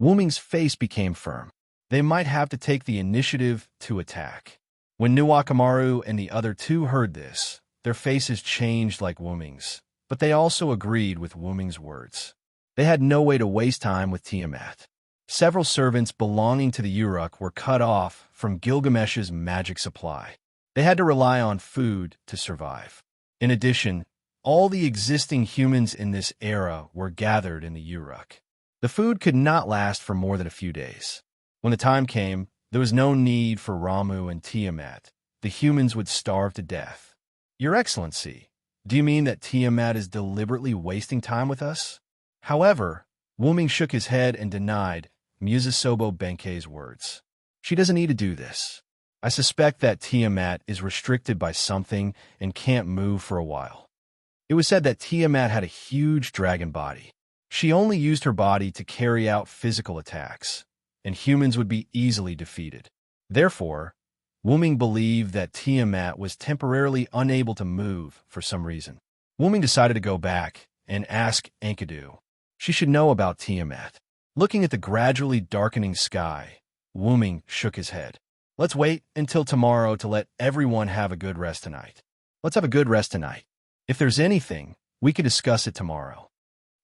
A: Wuming's face became firm. They might have to take the initiative to attack. When Nuwakamaru and the other two heard this, their faces changed like Wuming's, but they also agreed with Wuming's words. They had no way to waste time with Tiamat. Several servants belonging to the Uruk were cut off from Gilgamesh's magic supply. They had to rely on food to survive. In addition, all the existing humans in this era were gathered in the Uruk. The food could not last for more than a few days. When the time came, there was no need for Ramu and Tiamat. The humans would starve to death. "Your Excellency, do you mean that Tiamat is deliberately wasting time with us?" However, Wuming shook his head and denied Musasobo Benkei's words. "She doesn't need to do this. I suspect that Tiamat is restricted by something and can't move for a while." It was said that Tiamat had a huge dragon body. She only used her body to carry out physical attacks, and humans would be easily defeated. Therefore, Wuming believed that Tiamat was temporarily unable to move for some reason. Wuming decided to go back and ask Enkidu. She should know about Tiamat. Looking at the gradually darkening sky, Wuming shook his head. "Let's wait until tomorrow to let everyone have a good rest tonight. Let's have a good rest tonight. If there's anything, we can discuss it tomorrow."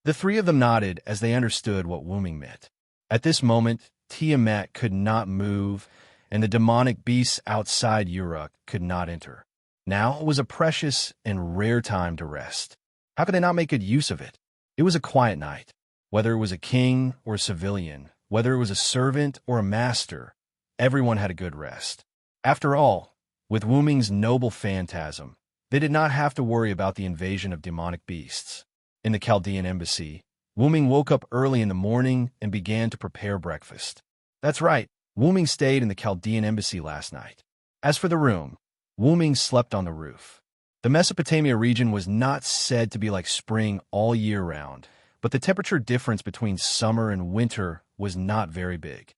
A: The three of them nodded as they understood what Wuming meant. At this moment, Tiamat could not move, and the demonic beasts outside Uruk could not enter. Now was a precious and rare time to rest. How could they not make good use of it? It was a quiet night. Whether it was a king or a civilian, whether it was a servant or a master, everyone had a good rest. After all, with Wuming's noble phantasm, they did not have to worry about the invasion of demonic beasts. In the Chaldean embassy, Wuming woke up early in the morning and began to prepare breakfast. That's right, Wuming stayed in the Chaldean embassy last night. As for the room, Wuming slept on the roof. The Mesopotamia region was not said to be like spring all year round, but the temperature difference between summer and winter was not very big.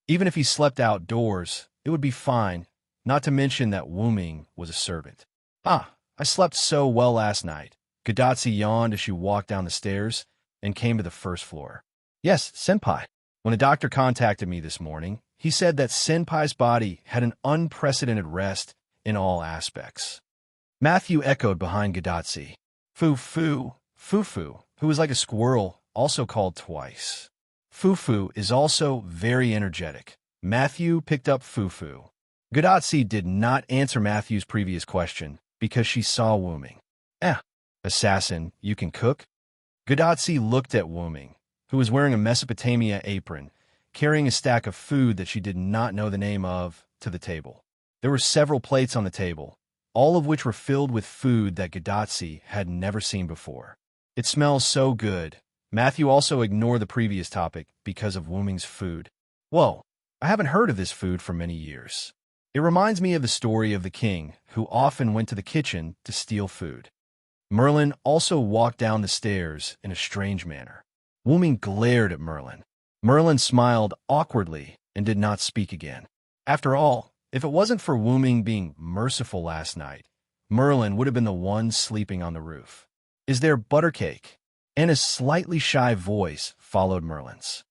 A: Even if he slept outdoors, it would be fine, not to mention that Wuming was a servant. I slept so well last night." Gadatsi yawned as she walked down the stairs and came to the first floor. "Yes, Senpai. When a doctor contacted me this morning, he said that Senpai's body had an unprecedented rest in all aspects." Matthew echoed behind Gadatsi. Fufu, who was like a squirrel, also called twice. Fufu is also very energetic. Matthew picked up Fufu. Gadatsi did not answer Matthew's previous question because she saw Wuming. Assassin, you can cook?" Gadatsi looked at Wuming, who was wearing a Mesopotamia apron, carrying a stack of food that she did not know the name of, to the table. There were several plates on the table, all of which were filled with food that Gadatsi had never seen before. "It smells so good." Matthew also ignored the previous topic because of Wuming's food. "Whoa, I haven't heard of this food for many years. It reminds me of the story of the king who often went to the kitchen to steal food." Merlin also walked down the stairs in a strange manner. Wuming glared at Merlin. Merlin smiled awkwardly and did not speak again. After all, if it wasn't for Wuming being merciful last night, Merlin would have been the one sleeping on the roof. "Is there butter cake?" Anna's slightly shy voice followed Merlin's.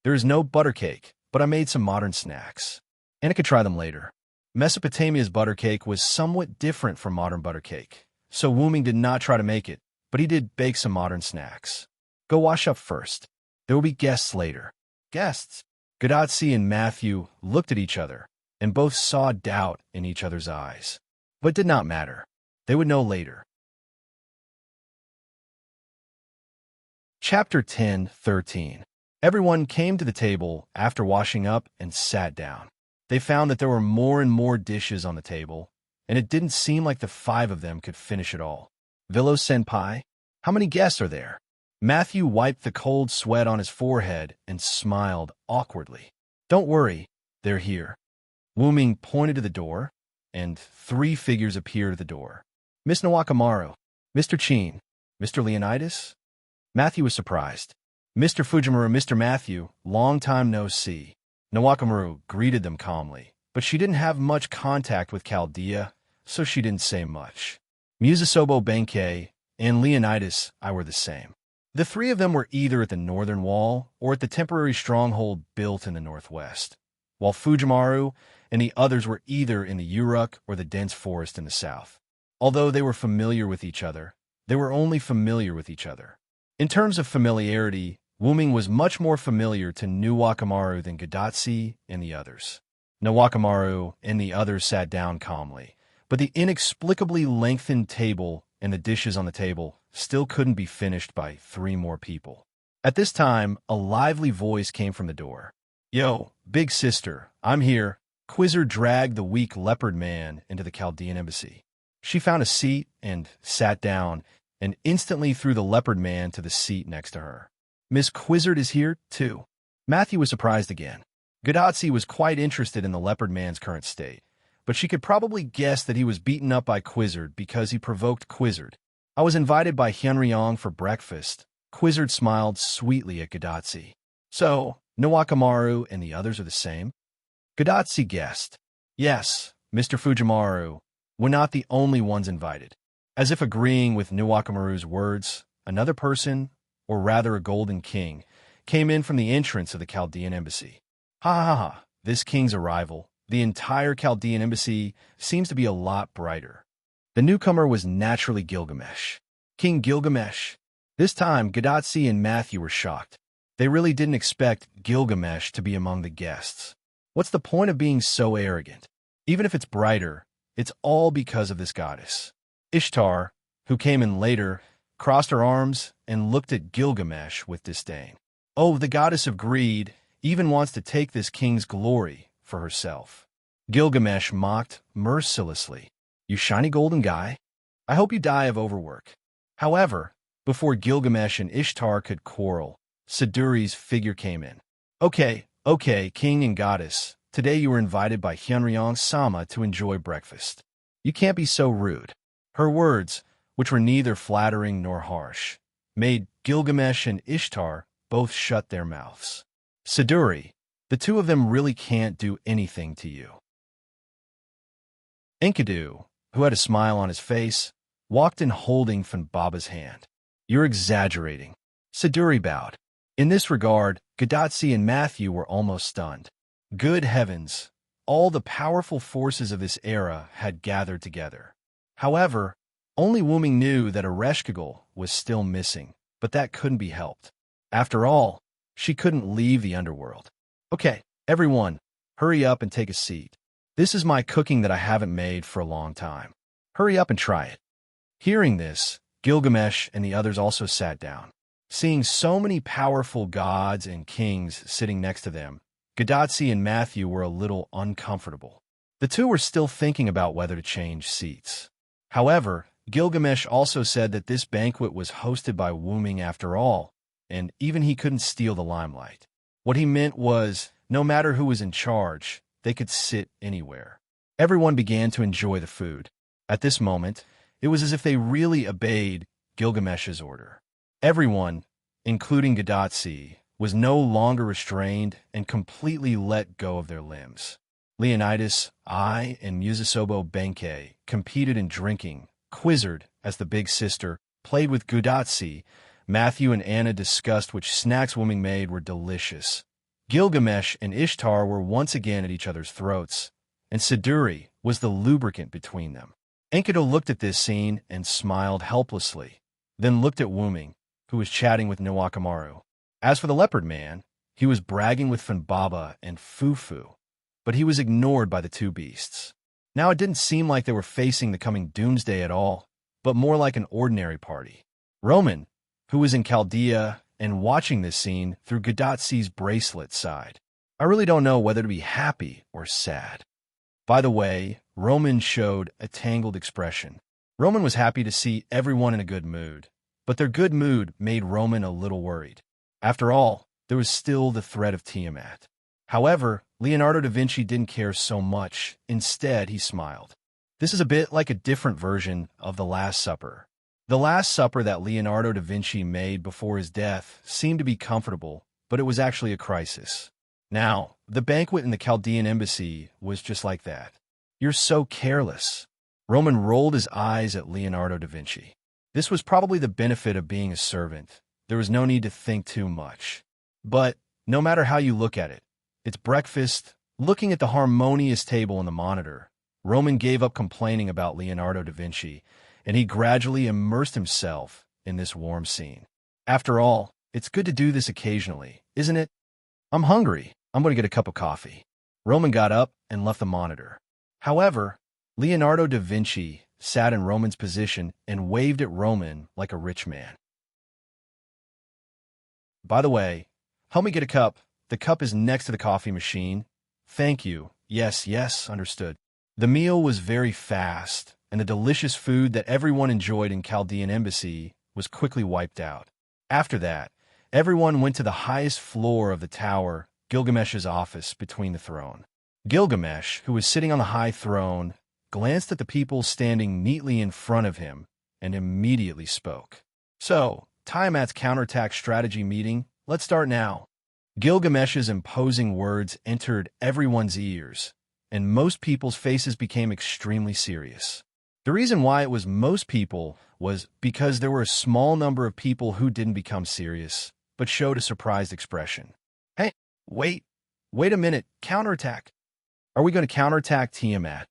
A: "There is no butter cake, but I made some modern snacks. Anna could try them later." Mesopotamia's butter cake was somewhat different from modern butter cake, so Wuming did not try to make it, but he did bake some modern snacks. "Go wash up first. There will be guests later." "Guests?" Gadatsi and Matthew looked at each other, and both saw doubt in each other's eyes. But it did not matter. They would know later. Chapter 10:13. Everyone came to the table after washing up and sat down. They found that there were more and more dishes on the table, and it didn't seem like the five of them could finish it all. "Vilo Senpai, how many guests are there?" Matthew wiped the cold sweat on his forehead and smiled awkwardly. "Don't worry, they're here." Wuming pointed to the door, and three figures appeared at the door. "Miss Nawakamaru, Mr. Chin, Mr. Leonidas? Matthew was surprised. Mr. Fujimaru, Mr. Matthew, long time no see. Nawakamaru greeted them calmly, but she didn't have much contact with Chaldea, so she didn't say much. Musasobo Benkei and Leonidas, I were the same. The three of them were either at the northern wall or at the temporary stronghold built in the northwest, while Fujimaru and the others were either in the Uruk or the dense forest in the south. Although they were familiar with each other, they were only familiar with each other. In terms of familiarity, Wuming was much more familiar to Nuwakamaru than Gadatsi and the others. Nuwakamaru and the others sat down calmly, but the inexplicably lengthened table and the dishes on the table still couldn't be finished by 3 more people. At this time, a lively voice came from the door. "Yo, big sister, I'm here." Quizzer dragged the weak leopard man into the Chaldean embassy. She found a seat and sat down, and instantly threw the leopard man to the seat next to her. "Miss Quizzard is here, too." Matthew was surprised again. Gadatsi was quite interested in the leopard man's current state, but she could probably guess that he was beaten up by Quizzard because he provoked Quizzard. "I was invited by Hyunryong for breakfast." Quizzard smiled sweetly at Gadatsi. "So, Nuwakamaru and the others are the same?" Gadatsi guessed. "Yes, Mr. Fujimaru, we're not the only ones invited." As if agreeing with Nuwakamaru's words, another person, or rather a golden king, came in from the entrance of the Chaldean embassy. "Ha ha ha, this king's arrival. The entire Chaldean embassy seems to be a lot brighter." The newcomer was naturally Gilgamesh. King Gilgamesh. This time, Gadatsi and Matthew were shocked. They really didn't expect Gilgamesh to be among the guests. What's the point of being so arrogant? Even if it's brighter, it's all because of this goddess. Ishtar, who came in later, crossed her arms and looked at Gilgamesh with disdain. Oh, the goddess of greed even wants to take this king's glory for herself. Gilgamesh mocked mercilessly. "You shiny golden guy, I hope you die of overwork." However, before Gilgamesh and Ishtar could quarrel, Siduri's figure came in. Okay, king and goddess, today you were invited by Hyunryong-sama to enjoy breakfast. You can't be so rude." Her words, which were neither flattering nor harsh, made Gilgamesh and Ishtar both shut their mouths. "Siduri, the two of them really can't do anything to you." Enkidu, who had a smile on his face, walked in holding Funbaba's hand. "You're exaggerating." Siduri bowed. In this regard, Gadatsi and Matthew were almost stunned. Good heavens, all the powerful forces of this era had gathered together. However, only Wuming knew that Ereshkigal was still missing, but that couldn't be helped. After all, she couldn't leave the underworld. "Okay, everyone, hurry up and take a seat. This is my cooking that I haven't made for a long time. Hurry up and try it." Hearing this, Gilgamesh and the others also sat down. Seeing so many powerful gods and kings sitting next to them, Gadatsi and Matthew were a little uncomfortable. The two were still thinking about whether to change seats. However, Gilgamesh also said that this banquet was hosted by Wuming after all, and even he couldn't steal the limelight. What he meant was, no matter who was in charge, they could sit anywhere. Everyone began to enjoy the food. At this moment, it was as if they really obeyed Gilgamesh's order. Everyone, including Gadatsi, was no longer restrained and completely let go of their limbs. Leonidas, I, and Musasobo Benkei competed in drinking. Quizzard, as the big sister, played with Gadatsi. Matthew and Anna discussed which snacks Wuming made were delicious. Gilgamesh and Ishtar were once again at each other's throats, and Siduri was the lubricant between them. Enkidu looked at this scene and smiled helplessly, then looked at Wuming, who was chatting with Nuwakamaru. As for the leopard man, he was bragging with Funbaba and Fufu, but he was ignored by the two beasts. Now it didn't seem like they were facing the coming doomsday at all, but more like an ordinary party. Roman, who was in Chaldea and watching this scene through Gadatsi's bracelet, sighed. "I really don't know whether to be happy or sad." By the way, Roman showed a tangled expression. Roman was happy to see everyone in a good mood, but their good mood made Roman a little worried. After all, there was still the threat of Tiamat. However, Leonardo da Vinci didn't care so much. Instead, he smiled. This is a bit like a different version of the Last Supper. The Last Supper that Leonardo da Vinci made before his death seemed to be comfortable, but it was actually a crisis. Now, the banquet in the Chaldean embassy was just like that. You're so careless. Roman rolled his eyes at Leonardo da Vinci. This was probably the benefit of being a servant. There was no need to think too much. But no matter how you look at it, it's breakfast. Looking at the harmonious table on the monitor, Roman gave up complaining about Leonardo da Vinci, and he gradually immersed himself in this warm scene. After all, it's good to do this occasionally, isn't it? I'm hungry. I'm going to get a cup of coffee. Roman got up and left the monitor. However, Leonardo da Vinci sat in Roman's position and waved at Roman like a rich man. By the way, help me get a cup. The cup is next to the coffee machine. Thank you. Yes, yes, understood. The meal was very fast, and the delicious food that everyone enjoyed in Chaldean embassy was quickly wiped out. After that, everyone went to the highest floor of the tower, Gilgamesh's office between the throne. Gilgamesh, who was sitting on the high throne, glanced at the people standing neatly in front of him and immediately spoke. So, Tiamat's counterattack strategy meeting, let's start now. Gilgamesh's imposing words entered everyone's ears, and most people's faces became extremely serious. The reason why it was most people was because there were a small number of people who didn't become serious, but showed a surprised expression. Hey, wait a minute, counterattack. Are we going to counterattack Tiamat?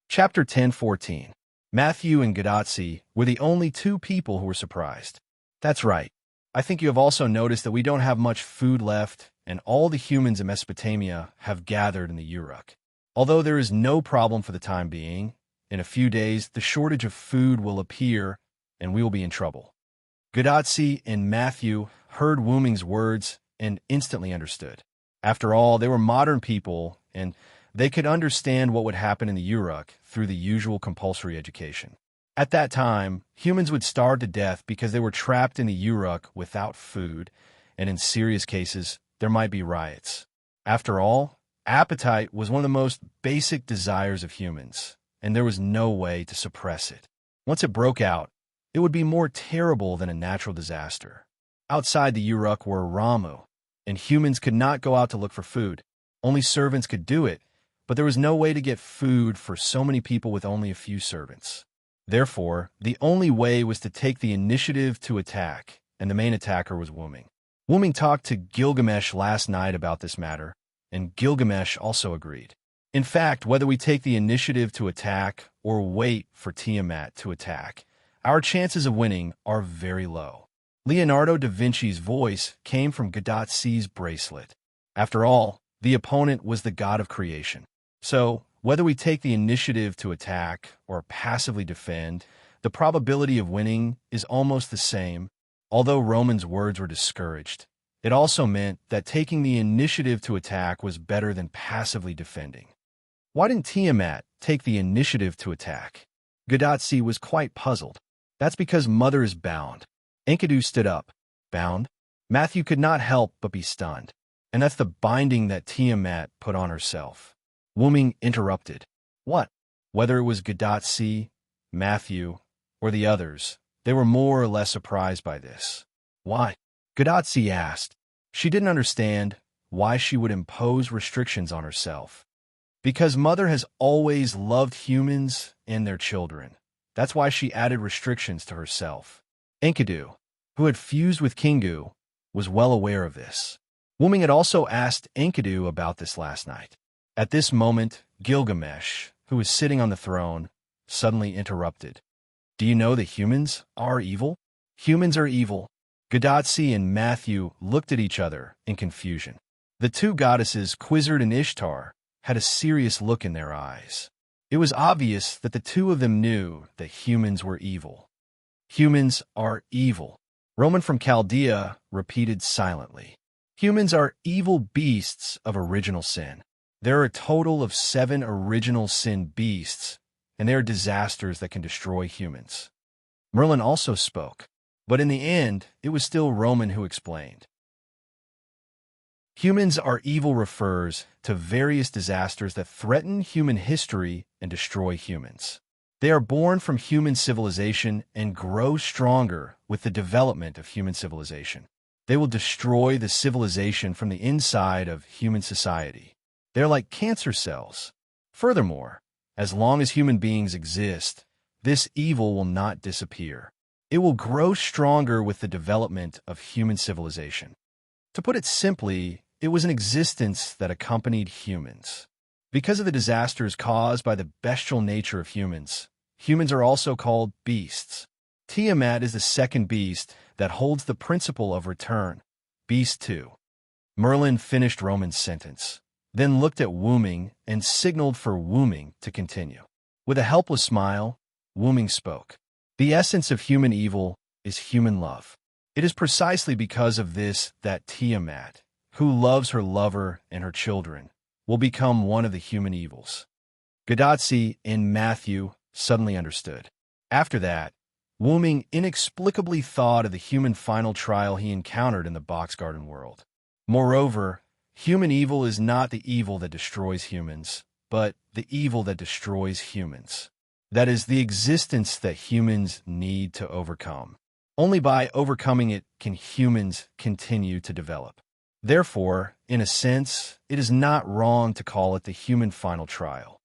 A: Chapter 10:14. Matthew and Gadotsi were the only two people who were surprised. That's right. I think you have also noticed that we don't have much food left, and all the humans in Mesopotamia have gathered in the Uruk. Although there is no problem for the time being, in a few days the shortage of food will appear, and we will be in trouble. Gadotsi and Matthew heard Wuming's words and instantly understood. After all, they were modern people, and they could understand what would happen in the Uruk through the usual compulsory education. At that time, humans would starve to death because they were trapped in the Uruk without food, and in serious cases, there might be riots. After all, appetite was one of the most basic desires of humans, and there was no way to suppress it. Once it broke out, it would be more terrible than a natural disaster. Outside the Uruk were Ramu, and humans could not go out to look for food. Only servants could do it, but there was no way to get food for so many people with only a few servants. Therefore, the only way was to take the initiative to attack, and the main attacker was Wuming. Wuming talked to Gilgamesh last night about this matter, and Gilgamesh also agreed. In fact, whether we take the initiative to attack or wait for Tiamat to attack, our chances of winning are very low. Leonardo da Vinci's voice came from Gadotsi's bracelet. After all, the opponent was the god of creation. So, whether we take the initiative to attack or passively defend, the probability of winning is almost the same. Although Roman's words were discouraged, it also meant that taking the initiative to attack was better than passively defending. Why didn't Tiamat take the initiative to attack? Gadotsi was quite puzzled. That's because Mother is bound. Enkidu stood up. Bound? Matthew could not help but be stunned. And that's the binding that Tiamat put on herself. Wuming interrupted. What? Whether it was Gadotsi, Matthew, or the others, they were more or less surprised by this. Why? Gadotsi asked. She didn't understand why she would impose restrictions on herself. Because Mother has always loved humans and their children. That's why she added restrictions to herself. Enkidu, who had fused with Kingu, was well aware of this. Wuming had also asked Enkidu about this last night. At this moment, Gilgamesh, who was sitting on the throne, suddenly interrupted. Do you know that humans are evil? Humans are evil. Gadotsi and Matthew looked at each other in confusion. The two goddesses, Quizzard and Ishtar, had a serious look in their eyes. It was obvious that the two of them knew that humans were evil. Humans are evil. Roman from Chaldea repeated silently. Humans are evil beasts of original sin. There are a total of 7 original sin beasts, and they are disasters that can destroy humans. Merlin also spoke, but in the end, it was still Roman who explained. Humans are evil refers to various disasters that threaten human history and destroy humans. They are born from human civilization and grow stronger with the development of human civilization. They will destroy the civilization from the inside of human society. They're like cancer cells. Furthermore, as long as human beings exist, this evil will not disappear. It will grow stronger with the development of human civilization. To put it simply, it was an existence that accompanied humans. Because of the disasters caused by the bestial nature of humans, humans are also called beasts. Tiamat is the second beast that holds the principle of return. Beast 2. Merlin finished Roman's sentence, then looked at Wuming and signaled for Wuming to continue. With a helpless smile, Wuming spoke. The essence of human evil is human love. It is precisely because of this that Tiamat, who loves her lover and her children, will become one of the human evils. Gadotsi and Matthew suddenly understood. After that, Wuming inexplicably thought of the human final trial he encountered in the box garden world. Moreover, human evil is not the evil that destroys humans, but the evil that destroys humans. That is the existence that humans need to overcome. Only by overcoming it can humans continue to develop. Therefore, in a sense, it is not wrong to call it the human final trial.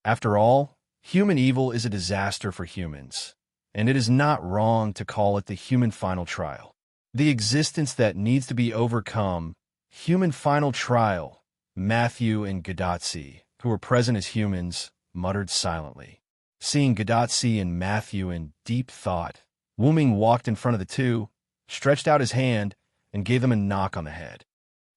A: After all, human evil is a disaster for humans, and it is not wrong to call it the human final trial. The existence that needs to be overcome, human final trial. Matthew and Gadotsi, who were present as humans, muttered silently. Seeing Gadotsi and Matthew in deep thought, Wuming walked in front of the two, stretched out his hand, and gave them a knock on the head.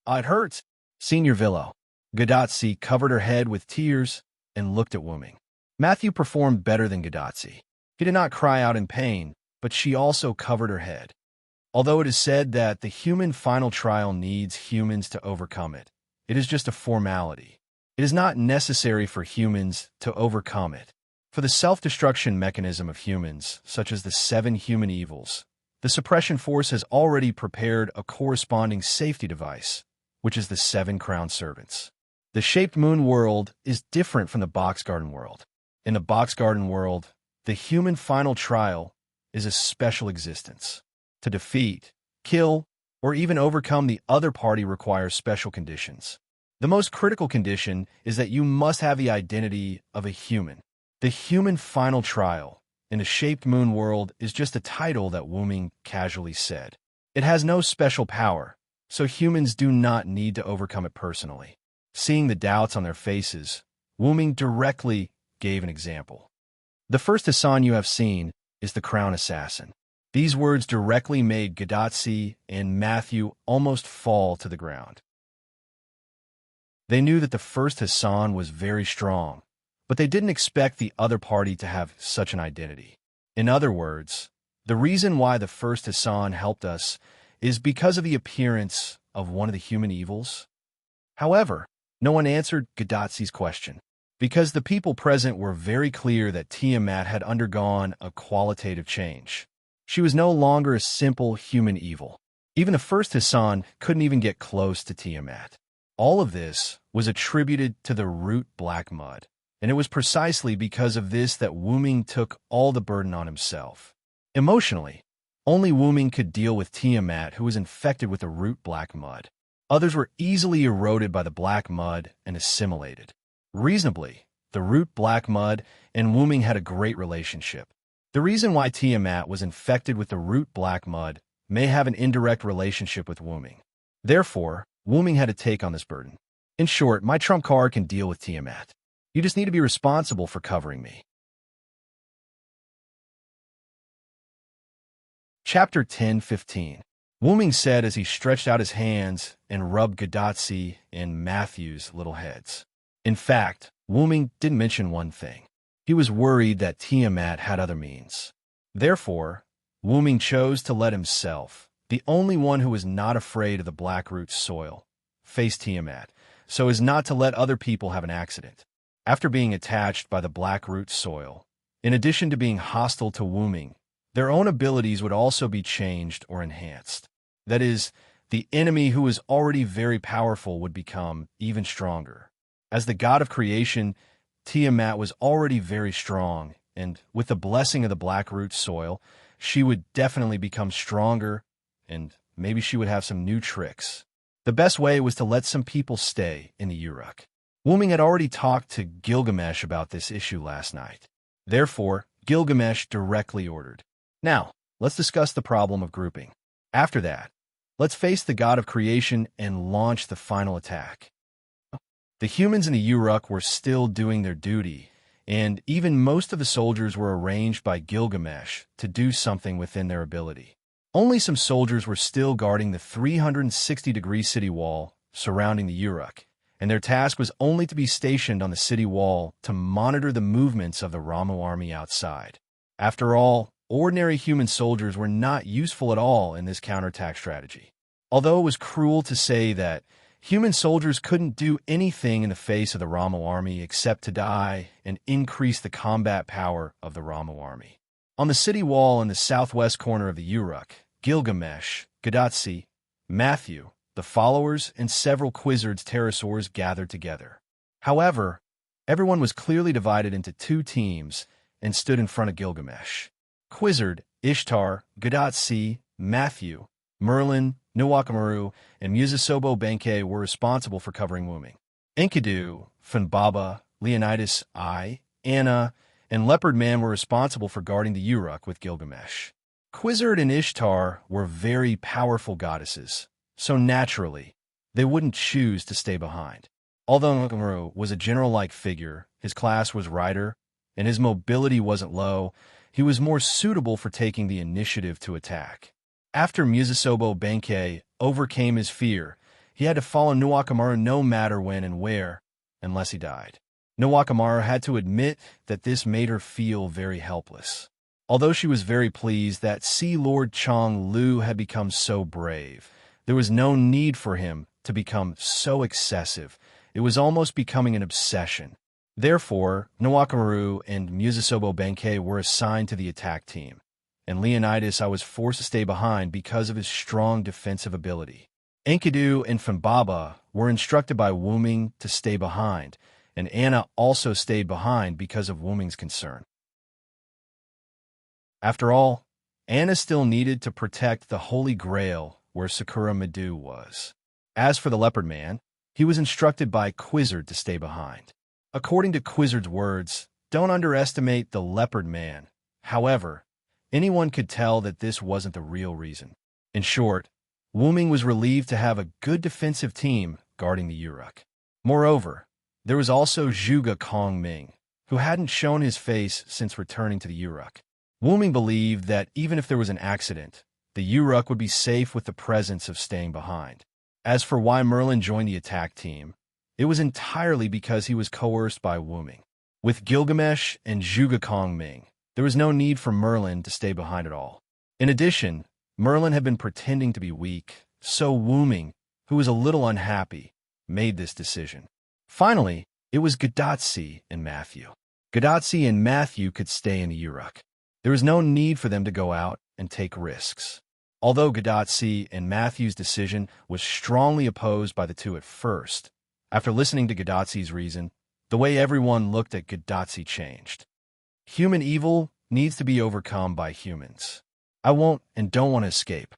A: It hurts, Senior Villo. Gadotsi covered her head with tears and looked at Wuming. Matthew performed better than Gadotsi. He did not cry out in pain, but she also covered her head. Although it is said that the human final trial needs humans to overcome it, it is just a formality. It is not necessary for humans to overcome it. For the self-destruction mechanism of humans, such as the 7 human evils, the suppression force has already prepared a corresponding safety device, which is the 7 crowned servants. The shaped moon world is different from the box garden world. In the box garden world, the human final trial is a special existence. To defeat, kill, or even overcome the other party requires special conditions. The most critical condition is that you must have the identity of a human. The human final trial in the shaped moon world is just a title that Wuming casually said. It has no special power, so humans do not need to overcome it personally. Seeing the doubts on their faces, Wuming directly gave an example. The first Hassan you have seen is the crown assassin. These words directly made Gadotsi and Matthew almost fall to the ground. They knew that the first Hassan was very strong, but they didn't expect the other party to have such an identity. In other words, the reason why the first Hassan helped us is because of the appearance of one of the human evils. However, no one answered Gadotsi's question, because the people present were very clear that Tiamat had undergone a qualitative change. She was no longer a simple human evil. Even the first Hassan couldn't even get close to Tiamat. All of this was attributed to the root black mud. And it was precisely because of this that Wuming took all the burden on himself. Emotionally, only Wuming could deal with Tiamat, who was infected with the root black mud. Others were easily eroded by the black mud and assimilated. Reasonably, the root black mud and Wuming had a great relationship. The reason why Tiamat was infected with the root black mud may have an indirect relationship with Wuming. Therefore, Wuming had to take on this burden. In short, my trump card can deal with Tiamat. You just need to be responsible for covering me. Chapter 10:15. Wuming said as he stretched out his hands and rubbed Gadotsi and Matthew's little heads. In fact, Wuming didn't mention one thing. He was worried that Tiamat had other means. Therefore, Wuming chose to let himself, the only one who was not afraid of the blackroot soil, face Tiamat, so as not to let other people have an accident. After being attached by the blackroot soil, in addition to being hostile to Wuming, their own abilities would also be changed or enhanced. That is, the enemy who was already very powerful would become even stronger. As the god of creation, Tiamat was already very strong, and with the blessing of the Blackroot soil, she would definitely become stronger, and maybe she would have some new tricks. The best way was to let some people stay in the Uruk. Wuming had already talked to Gilgamesh about this issue last night. Therefore, Gilgamesh directly ordered, "Now, let's discuss the problem of grouping. After that, let's face the god of creation and launch the final attack." The humans in the Uruk were still doing their duty, and even most of the soldiers were arranged by Gilgamesh to do something within their ability. Only some soldiers were still guarding the 360-degree city wall surrounding the Uruk, and their task was only to be stationed on the city wall to monitor the movements of the Ramu army outside. After all, ordinary human soldiers were not useful at all in this counterattack strategy. Although it was cruel to say that human soldiers couldn't do anything in the face of the Ramu army except to die and increase the combat power of the Ramu army. On the city wall in the southwest corner of the Uruk, Gilgamesh, Gadotsi, Matthew, the followers, and several Quizzards pterosaurs gathered together. However, everyone was clearly divided into two teams and stood in front of Gilgamesh. Quizzard, Ishtar, Gadotsi, Matthew, Merlin, Nuwakamaru, and Musasobo Benkei were responsible for covering Wuming. Enkidu, Funbaba, Leonidas I, Anna, and Leopard Man were responsible for guarding the Uruk with Gilgamesh. Quizzard and Ishtar were very powerful goddesses, so naturally, they wouldn't choose to stay behind. Although Nuwakamaru was a general-like figure, his class was rider, and his mobility wasn't low, he was more suitable for taking the initiative to attack. After Musasobo Benkei overcame his fear, he had to follow Nuwakamaru no matter when and where, unless he died. Nuwakamaru had to admit that this made her feel very helpless. Although she was very pleased that Sea Lord Chong Lu had become so brave, there was no need for him to become so excessive. It was almost becoming an obsession. Therefore, Nuwakamaru and Musasobo Benkei were assigned to the attack team, and Leonidas I was forced to stay behind because of his strong defensive ability. Enkidu and Funbaba were instructed by Wuming to stay behind, and Anna also stayed behind because of Wuming's concern. After all, Anna still needed to protect the Holy Grail where Sakura Madu was. As for the Leopard Man, he was instructed by Quizzard to stay behind. According to Quizzard's words, don't underestimate the Leopard Man. However, anyone could tell that this wasn't the real reason. In short, Wuming was relieved to have a good defensive team guarding the Uruk. Moreover, there was also Zhuge Kongming, who hadn't shown his face since returning to the Uruk. Wuming believed that even if there was an accident, the Uruk would be safe with the presence of staying behind. As for why Merlin joined the attack team, it was entirely because he was coerced by Wuming. With Gilgamesh and Zhuge Kongming, there was no need for Merlin to stay behind at all. In addition, Merlin had been pretending to be weak, so Wuming, who was a little unhappy, made this decision. Finally, it was Gadotsi and Matthew. Gadotsi and Matthew could stay in the Uruk. There was no need for them to go out and take risks. Although Gadotsi and Matthew's decision was strongly opposed by the two at first, after listening to Gadotsi's reason, the way everyone looked at Gadotsi changed. Human evil needs to be overcome by humans. I won't and don't want to escape.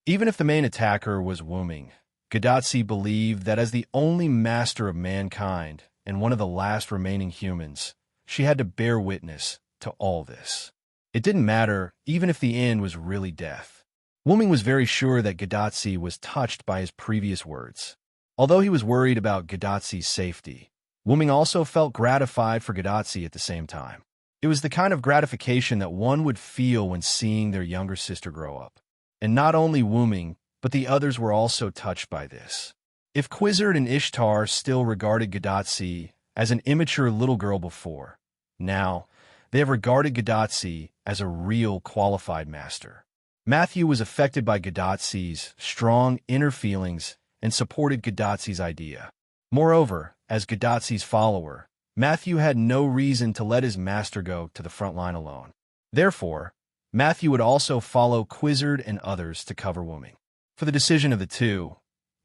A: Even if the main attacker was Wuming, Gadotsi believed that as the only master of mankind and one of the last remaining humans, she had to bear witness to all this. It didn't matter even if the end was really death. Wuming was very sure that Gadotsi was touched by his previous words. Although he was worried about Gadotsi's safety, Wuming also felt gratified for Gadotsi at the same time. It was the kind of gratification that one would feel when seeing their younger sister grow up. And not only Wuming, but the others were also touched by this. If Quizzard and Ishtar still regarded Gadotsi as an immature little girl before, now they have regarded Gadotsi as a real qualified master. Matthew was affected by Gadotsi's strong inner feelings and supported Gadotsi's idea. Moreover, as Gadotsi's follower, Matthew had no reason to let his master go to the front line alone. Therefore, Matthew would also follow Quizzard and others to cover Wuming. For the decision of the two,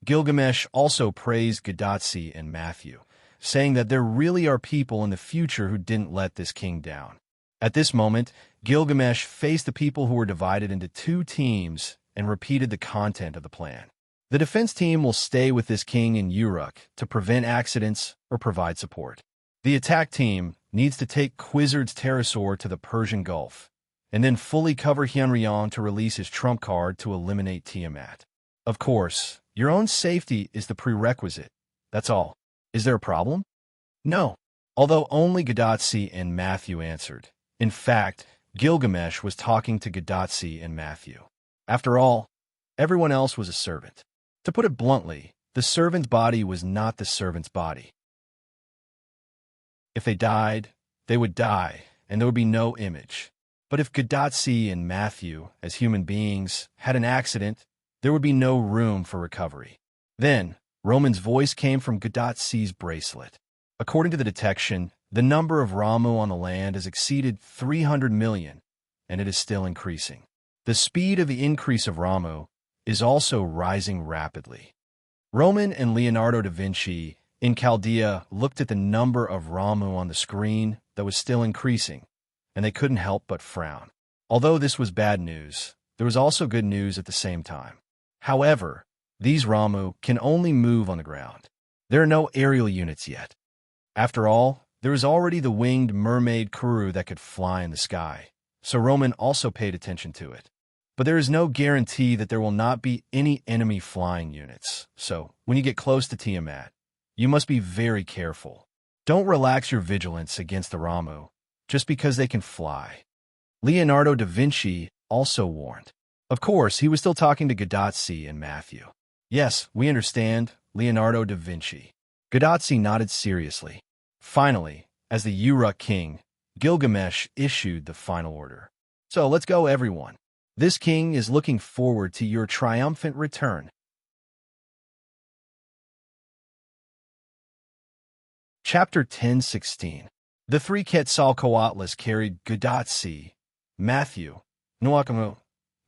A: Gilgamesh also praised Gadotsi and Matthew, saying that there really are people in the future who didn't let this king down. At this moment, Gilgamesh faced the people who were divided into two teams and repeated the content of the plan. The defense team will stay with this king in Uruk to prevent accidents or provide support. The attack team needs to take Quizzard's pterosaur to the Persian Gulf, and then fully cover Hyunryeong to release his trump card to eliminate Tiamat. Of course, your own safety is the prerequisite. That's all. Is there a problem? No. Although only Gadatsi and Matthew answered. In fact, Gilgamesh was talking to Gadatsi and Matthew. After all, everyone else was a servant. To put it bluntly, the servant's body was not the servant's body. If they died, they would die, and there would be no image. But if Gadatsi and Matthew, as human beings, had an accident, there would be no room for recovery. Then, Roman's voice came from Gadatsi's bracelet. According to the detection, the number of Ramu on the land has exceeded 300 million, and it is still increasing. The speed of the increase of Ramu is also rising rapidly. Roman and Leonardo da Vinci in Chaldea looked at the number of Ramu on the screen that was still increasing, and they couldn't help but frown. Although this was bad news, there was also good news at the same time. However, these Ramu can only move on the ground. There are no aerial units yet. After all, there is already the winged mermaid Kuru that could fly in the sky, so Roman also paid attention to it. But there is no guarantee that there will not be any enemy flying units, so when you get close to Tiamat, you must be very careful. Don't relax your vigilance against the Ramu just because they can fly. Leonardo da Vinci also warned. Of course, he was still talking to Gadatsi and Matthew. Yes, we understand, Leonardo da Vinci. Gadatsi nodded seriously. Finally, as the Uruk king, Gilgamesh issued the final order. So let's go, everyone. This king is looking forward to your triumphant return. Chapter 10:16. The three Quetzalcoatlus carried Gadatsi, Matthew, Nuakamu,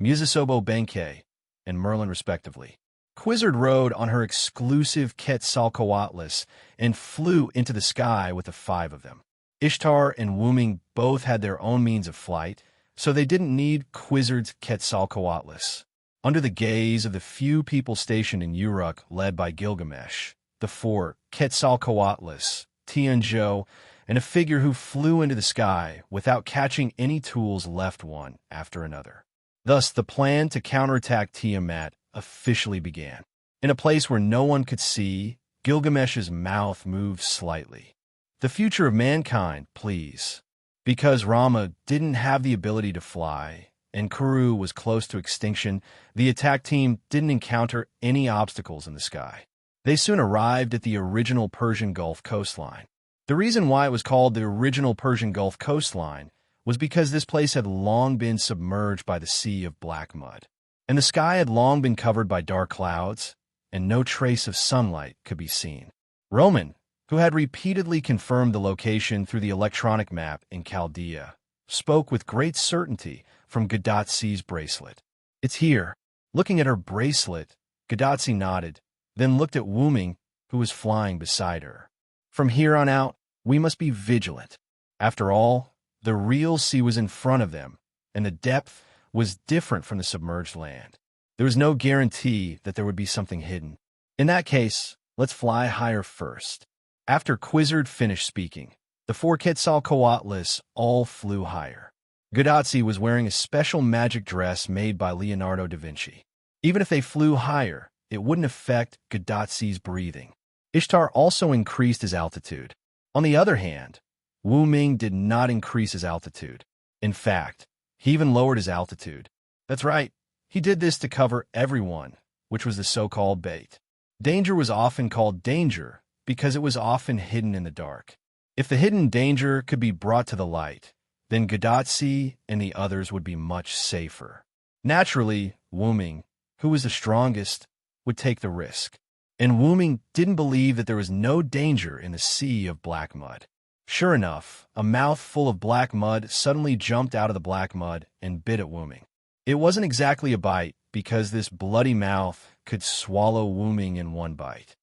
A: Musasobo Benkei, and Merlin respectively. Quizzard rode on her exclusive Quetzalcoatlus and flew into the sky with the five of them. Ishtar and Wuming both had their own means of flight, so they didn't need Quizzard's Quetzalcoatlus. Under the gaze of the few people stationed in Uruk led by Gilgamesh, the four Quetzalcoatlus, Tianzhou, and a figure who flew into the sky without catching any tools left one after another. Thus, the plan to counterattack Tiamat officially began. In a place where no one could see, Gilgamesh's mouth moved slightly. The future of mankind, please. Because Rama didn't have the ability to fly, and Kuru was close to extinction, the attack team didn't encounter any obstacles in the sky. They soon arrived at the original Persian Gulf coastline. The reason why it was called the original Persian Gulf coastline was because this place had long been submerged by the sea of black mud, and the sky had long been covered by dark clouds, and no trace of sunlight could be seen. Roman, who had repeatedly confirmed the location through the electronic map in Chaldea, spoke with great certainty from Gadatsi's bracelet. It's here. Looking at her bracelet, Gadatsi nodded, then looked at Wuming, who was flying beside her. From here on out, we must be vigilant. After all, the real sea was in front of them, and the depth was different from the submerged land. There was no guarantee that there would be something hidden. In that case, let's fly higher first. After Quizzard finished speaking, the four Quetzalcoatlus all flew higher. Gadatsi was wearing a special magic dress made by Leonardo da Vinci. Even if they flew higher, it wouldn't affect Gadatsi's breathing. Ishtar also increased his altitude. On the other hand, Wu Ming did not increase his altitude. In fact, he even lowered his altitude. That's right, he did this to cover everyone, which was the so-called bait. Danger was often called danger because it was often hidden in the dark. If the hidden danger could be brought to the light, then Gadatsi and the others would be much safer. Naturally, Wu Ming, who was the strongest, would take the risk. And Wu Ming didn't believe that there was no danger in the sea of black mud. Sure enough, a mouth full of black mud suddenly jumped out of the black mud and bit at Wu Ming. It wasn't exactly a bite, because this bloody mouth could swallow Wu Ming in one bite.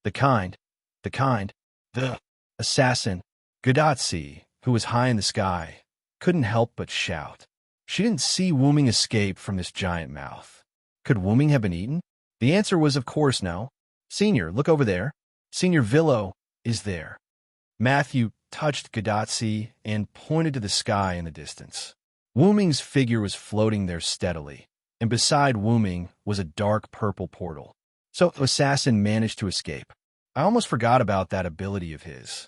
A: The kind The assassin, Gadotsi, who was high in the sky, couldn't help but shout. She didn't see Wooming escape from this giant mouth. Could Wooming have been eaten? The answer was of course no. Senior, look over there. Senior Villo is there. Matthew touched Gadotsi and pointed to the sky in the distance. Wooming's figure was floating there steadily, and beside Wooming was a dark purple portal. So the assassin managed to escape. I almost forgot about that ability of his.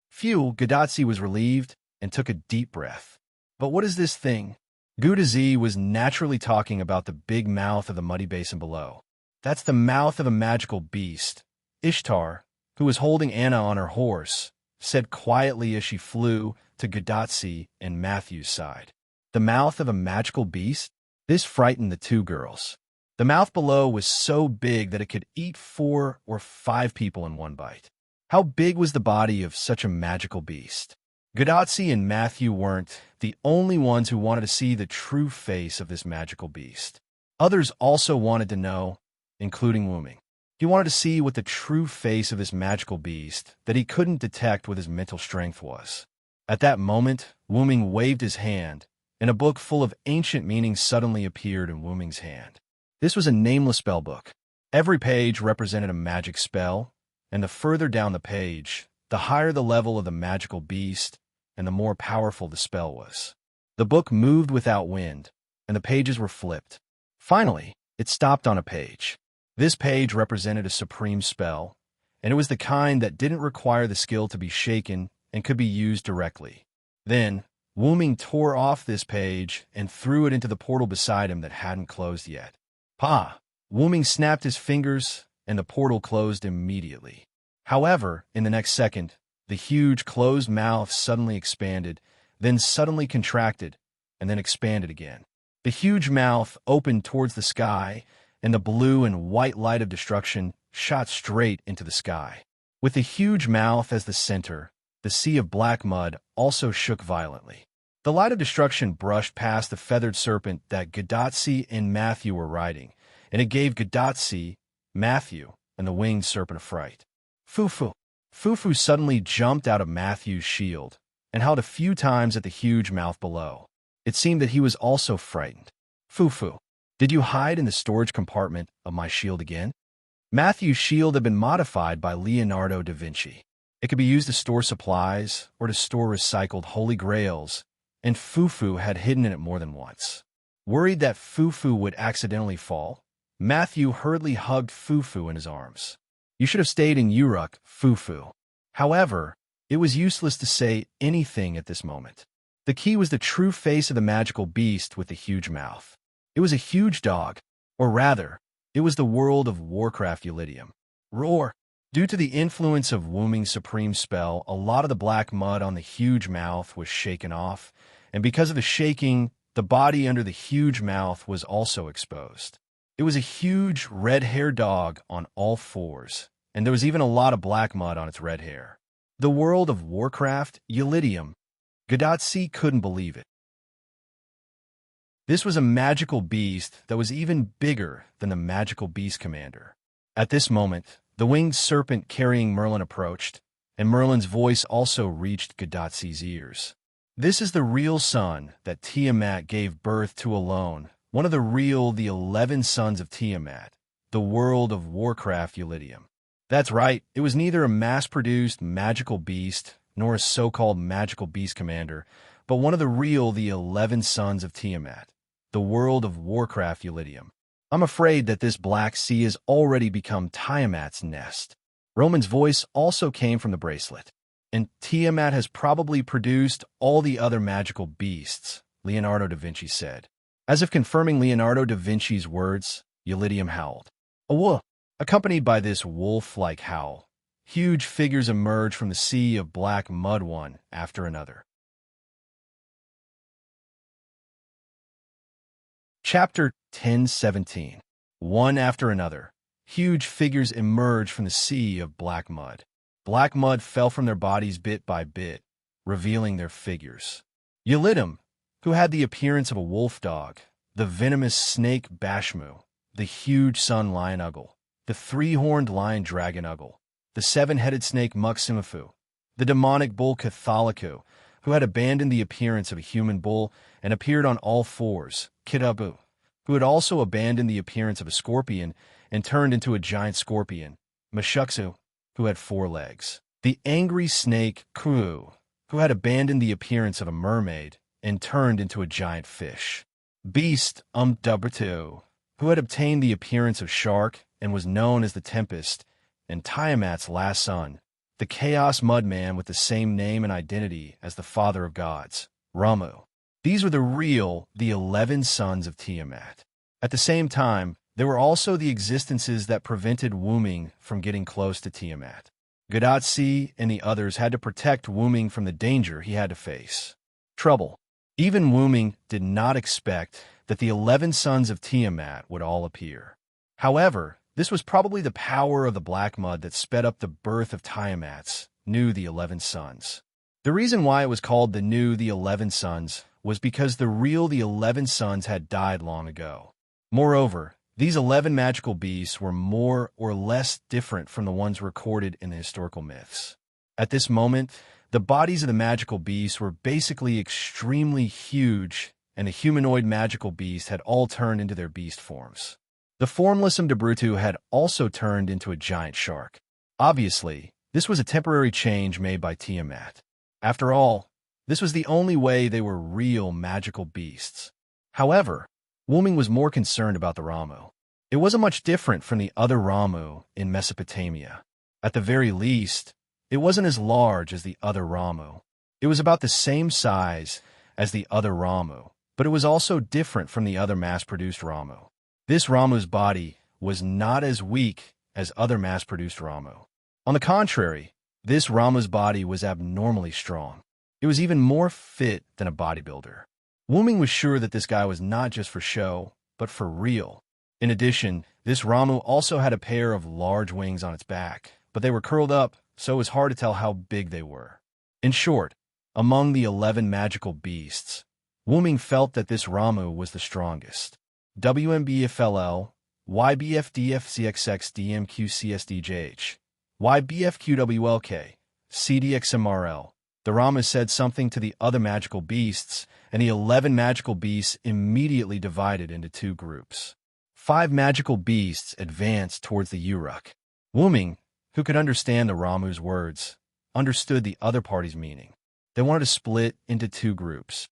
A: Phew, Gadotsi was relieved and took a deep breath. But what is this thing? Gudazi was naturally talking about the big mouth of the muddy basin below. That's the mouth of a magical beast. Ishtar, who was holding Anna on her horse, said quietly as she flew to Gadotsi and Matthew's side. The mouth of a magical beast? This frightened the two girls. The mouth below was so big that it could eat 4 or 5 people in one bite. How big was the body of such a magical beast? Gadotsi and Matthew weren't the only ones who wanted to see the true face of this magical beast. Others also wanted to know, including Wooming. He wanted to see what the true face of this magical beast that he couldn't detect with his mental strength was. At that moment, Wooming waved his hand, and a book full of ancient meanings suddenly appeared in Wooming's hand. This was a nameless spell book. Every page represented a magic spell, and the further down the page, the higher the level of the magical beast, and the more powerful the spell was. The book moved without wind, and the pages were flipped. Finally, it stopped on a page. This page represented a supreme spell, and it was the kind that didn't require the skill to be shaken and could be used directly. Then, Wooming tore off this page and threw it into the portal beside him that hadn't closed yet. Pa! Wooming snapped his fingers, and the portal closed immediately. However, in the next second, the huge closed mouth suddenly expanded, then suddenly contracted, and then expanded again. The huge mouth opened towards the sky, and the blue and white light of destruction shot straight into the sky. With the huge mouth as the center, the sea of black mud also shook violently. The light of destruction brushed past the feathered serpent that Gadotsi and Matthew were riding, and it gave Gadotsi, Matthew, and the winged serpent a fright. Fufu! Fufu suddenly jumped out of Matthew's shield and howled a few times at the huge mouth below. It seemed that he was also frightened. Fufu, did you hide in the storage compartment of my shield again? Matthew's shield had been modified by Leonardo da Vinci. It could be used to store supplies or to store recycled holy grails, and Fufu had hidden in it more than once. Worried that Fufu would accidentally fall, Matthew hurriedly hugged Fufu in his arms. You should have stayed in Uruk, Fufu. However, it was useless to say anything at this moment. The key was the true face of the magical beast with the huge mouth. It was a huge dog, or rather, it was the world of Warcraft Ulidium. Roar! Due to the influence of Wooming's supreme spell, a lot of the black mud on the huge mouth was shaken off, and because of the shaking, the body under the huge mouth was also exposed. It was a huge red-haired dog on all fours, and there was even a lot of black mud on its red hair. The world of Warcraft Ulidium. Gadotsi couldn't believe it. This was a magical beast that was even bigger than the magical beast commander. At this moment, the winged serpent carrying Merlin approached, and Merlin's voice also reached Gadotsi's ears. This is the real son that Tiamat gave birth to alone, one of the 11 sons of Tiamat, the world of Warcraft Ulidium. That's right, it was neither a mass-produced magical beast nor a so-called magical beast commander, but one of the 11 sons of Tiamat, the world of Warcraft Ulidium. I'm afraid that this Black Sea has already become Tiamat's nest. Roman's voice also came from the bracelet. And Tiamat has probably produced all the other magical beasts, Leonardo da Vinci said. As if confirming Leonardo da Vinci's words, Ulidium howled. A wolf, accompanied by this wolf-like howl. Huge figures emerged from the sea of black mud one after another. Chapter 10:17. One after another, huge figures emerged from the sea of black mud. Black mud fell from their bodies bit by bit, revealing their figures. Ulidim, who had the appearance of a wolf dog, the venomous snake Bashmu, the huge sun lion Uggle, the 3-horned lion dragon Uggle, the seven-headed snake Muximafu, the demonic bull Catholico, who had abandoned the appearance of a human bull and appeared on all fours, Kitabu, who had also abandoned the appearance of a scorpion and turned into a giant scorpion, Mashuksu, who had 4 legs, the angry snake Kru, who had abandoned the appearance of a mermaid and turned into a giant fish, Beast Dubratu, who had obtained the appearance of shark and was known as the Tempest, and Tiamat's last son, the Chaos Mudman with the same name and identity as the father of gods, Ramu. These were the 11 sons of Tiamat. At the same time, there were also the existences that prevented Wuming from getting close to Tiamat. Gadatsi and the others had to protect Wuming from the danger he had to face. Trouble. Even Wuming did not expect that the 11 sons of Tiamat would all appear. However, this was probably the power of the black mud that sped up the birth of Tiamat's the 11 sons. The reason why it was called the 11 sons was because the 11 sons had died long ago. Moreover, these 11 magical beasts were more or less different from the ones recorded in the historical myths. At this moment, the bodies of the magical beasts were basically extremely huge, and the humanoid magical beasts had all turned into their beast forms. The formless Mdabrutu had also turned into a giant shark. Obviously, this was a temporary change made by Tiamat. After all, this was the only way they were real magical beasts. However, Wuming was more concerned about the Ramu. It wasn't much different from the other Ramu in Mesopotamia. At the very least, it wasn't as large as the other Ramu. It was about the same size as the other Ramu, but it was also different from the other mass-produced Ramu. This Ramu's body was not as weak as other mass-produced Ramu. On the contrary, this Ramu's body was abnormally strong. It was even more fit than a bodybuilder. Wuming was sure that this guy was not just for show, but for real. In addition, this Ramu also had a pair of large wings on its back, but they were curled up, so it was hard to tell how big they were. In short, among the 11 magical beasts, Wuming felt that this Ramu was the strongest. WMBFLL, YBFDFCXXDMQCSDJH, YBFQWLK, CDXMRL. The Ramu said something to the other magical beasts, and the 11 magical beasts immediately divided into 2 groups. 5 magical beasts advanced towards the Uruk. Wuming, who could understand the Ramu's words, understood the other party's meaning. They wanted to split into 2 groups.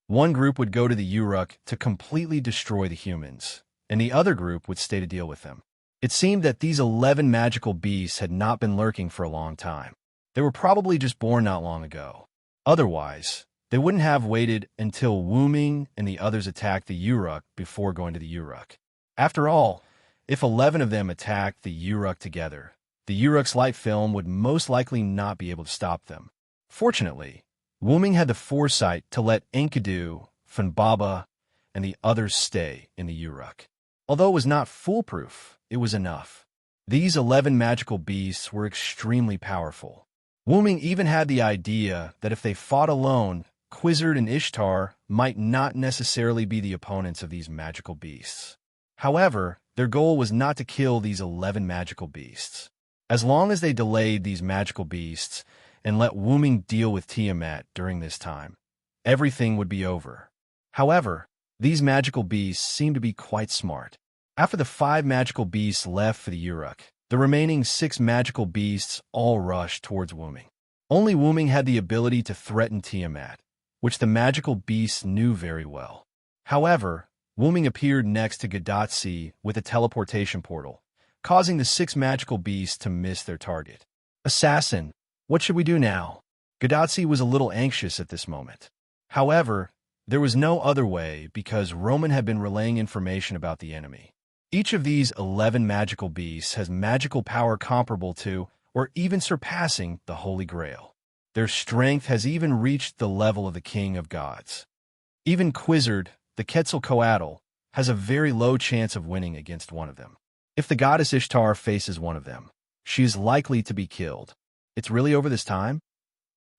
A: One group would go to the Uruk to completely destroy the humans, and the other group would stay to deal with them. It seemed that these 11 magical beasts had not been lurking for a long time. They were probably just born not long ago. Otherwise, they wouldn't have waited until Wuming and the others attacked the Uruk before going to the Uruk. After all, if 11 of them attacked the Uruk together, the Uruk's light film would most likely not be able to stop them. Fortunately, Wuming had the foresight to let Enkidu, Funbaba, and the others stay in the Uruk. Although it was not foolproof, it was enough. These 11 magical beasts were extremely powerful. Wuming even had the idea that if they fought alone, Quizzard and Ishtar might not necessarily be the opponents of these magical beasts. However, their goal was not to kill these 11 magical beasts. As long as they delayed these magical beasts and let Wuming deal with Tiamat during this time, everything would be over. However, these magical beasts seemed to be quite smart. After the 5 magical beasts left for the Uruk, the remaining 6 magical beasts all rushed towards Wuming. Only Wuming had the ability to threaten Tiamat, which the magical beasts knew very well. However, Wuming appeared next to Gadatsi with a teleportation portal, causing the 6 magical beasts to miss their target. Assassin, what should we do now? Gadatsi was a little anxious at this moment. However, there was no other way because Roman had been relaying information about the enemy. Each of these 11 magical beasts has magical power comparable to, or even surpassing, the Holy Grail. Their strength has even reached the level of the King of Gods. Even Quizzard, the Quetzalcoatl, has a very low chance of winning against one of them. If the goddess Ishtar faces one of them, she is likely to be killed. It's really over this time?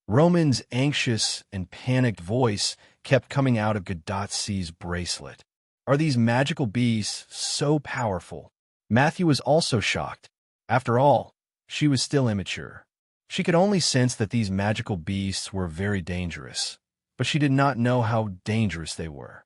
A: Roman's anxious and panicked voice kept coming out of Gadatsi's bracelet. Are these magical beasts so powerful? Matthew was also shocked. After all, she was still immature. She could only sense that these magical beasts were very dangerous, but she did not know how dangerous they were.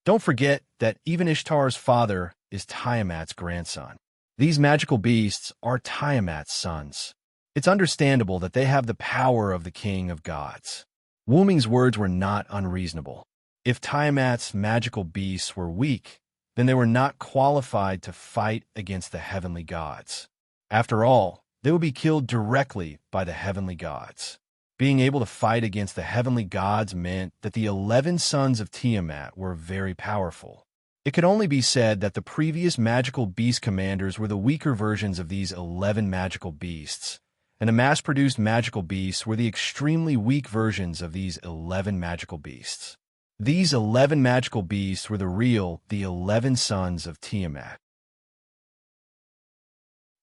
A: Don't forget that even Ishtar's father is Tiamat's grandson. These magical beasts are Tiamat's sons. It's understandable that they have the power of the king of gods. Wu Ming's words were not unreasonable. If Tiamat's magical beasts were weak, then they were not qualified to fight against the heavenly gods. After all, they would be killed directly by the heavenly gods. Being able to fight against the heavenly gods meant that the 11 sons of Tiamat were very powerful. It could only be said that the previous magical beast commanders were the weaker versions of these 11 magical beasts, and the mass-produced magical beasts were the extremely weak versions of these 11 magical beasts. These 11 magical beasts were the 11 sons of Tiamat.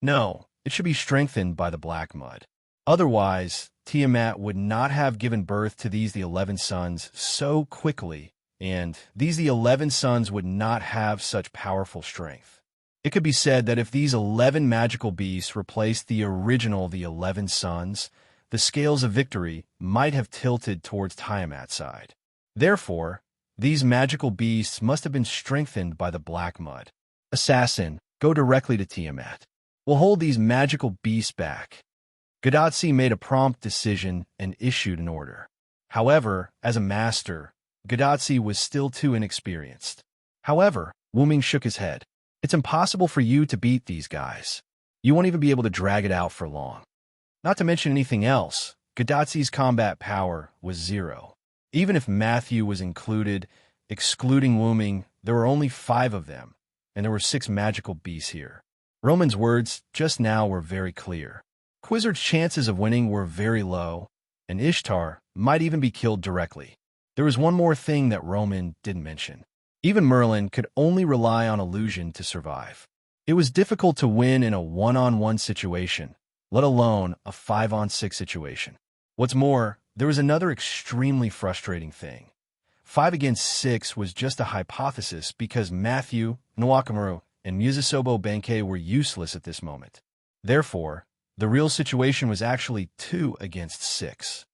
A: No, it should be strengthened by the black mud. Otherwise, Tiamat would not have given birth to the 11 sons so quickly, and the 11 sons would not have such powerful strength. It could be said that if these 11 magical beasts replaced the 11 sons, the scales of victory might have tilted towards Tiamat's side. Therefore, these magical beasts must have been strengthened by the black mud. Assassin, go directly to Tiamat. We'll hold these magical beasts back. Gadotsi made a prompt decision and issued an order. However, as a master, Gadotsi was still too inexperienced. However, Wu Ming shook his head. It's impossible for you to beat these guys. You won't even be able to drag it out for long. Not to mention anything else, Gadotsi's combat power was 0. Even if Matthew was included, excluding Wu Ming, there were only 5 of them, and there were 6 magical beasts here. Roman's words just now were very clear. Quizzard's chances of winning were very low, and Ishtar might even be killed directly. There was one more thing that Roman didn't mention. Even Merlin could only rely on illusion to survive. It was difficult to win in a 1-on-1 situation, let alone a 5-on-6 situation. What's more, there was another extremely frustrating thing. 5 against 6 was just a hypothesis because Matthew, Nwakamaru, and Musasobo Benkei were useless at this moment. Therefore, the real situation was actually 2 against 6.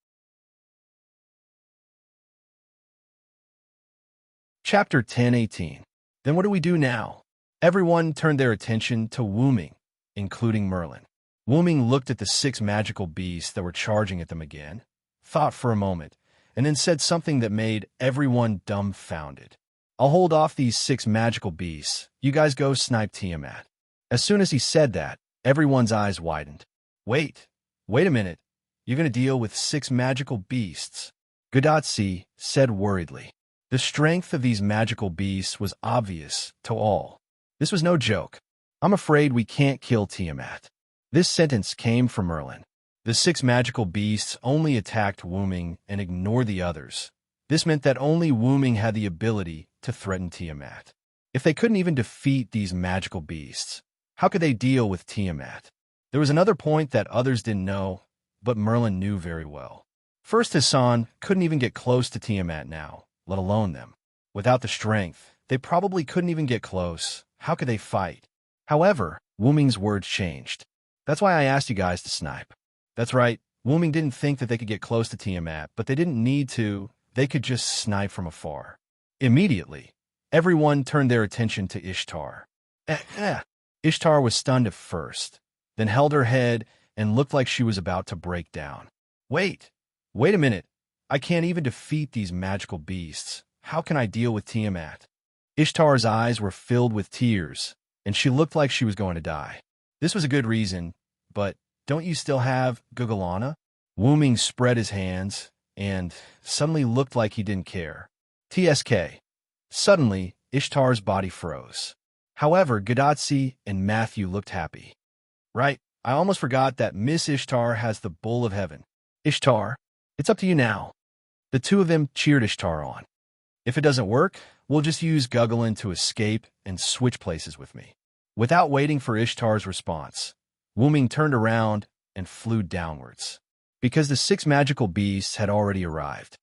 A: Chapter 10:18. Then what do we do now? Everyone turned their attention to Wu Ming, including Merlin. Wu Ming looked at the 6 magical beasts that were charging at them again, thought for a moment, and then said something that made everyone dumbfounded. I'll hold off these 6 magical beasts. You guys go snipe Tiamat. As soon as he said that, everyone's eyes widened. Wait a minute. You're going to deal with 6 magical beasts? Gadotsi said worriedly. The strength of these magical beasts was obvious to all. This was no joke. I'm afraid we can't kill Tiamat. This sentence came from Merlin. The 6 magical beasts only attacked Wu Ming and ignored the others. This meant that only Wu Ming had the ability to threaten Tiamat. If they couldn't even defeat these magical beasts, how could they deal with Tiamat? There was another point that others didn't know, but Merlin knew very well. First, Hassan couldn't even get close to Tiamat now, let alone them. Without the strength, they probably couldn't even get close. How could they fight? However, Wu Ming's words changed. That's why I asked you guys to snipe. That's right, Wu Ming didn't think that they could get close to Tiamat, but they didn't need to. They could just snipe from afar. Immediately, everyone turned their attention to Ishtar. Ishtar was stunned at first, then held her head and looked like she was about to break down. Wait a minute. I can't even defeat these magical beasts. How can I deal with Tiamat? Ishtar's eyes were filled with tears, and she looked like she was going to die. This was a good reason, but don't you still have Gugalana? Wu Ming spread his hands and suddenly looked like he didn't care. TSK. Suddenly, Ishtar's body froze. However, Gadotsi and Matthew looked happy. Right, I almost forgot that Miss Ishtar has the Bull of Heaven. Ishtar, it's up to you now. The 2 of them cheered Ishtar on. If it doesn't work, we'll just use Gugalin to escape and switch places with me. Without waiting for Ishtar's response, Wu Ming turned around and flew downwards, because the 6 magical beasts had already arrived.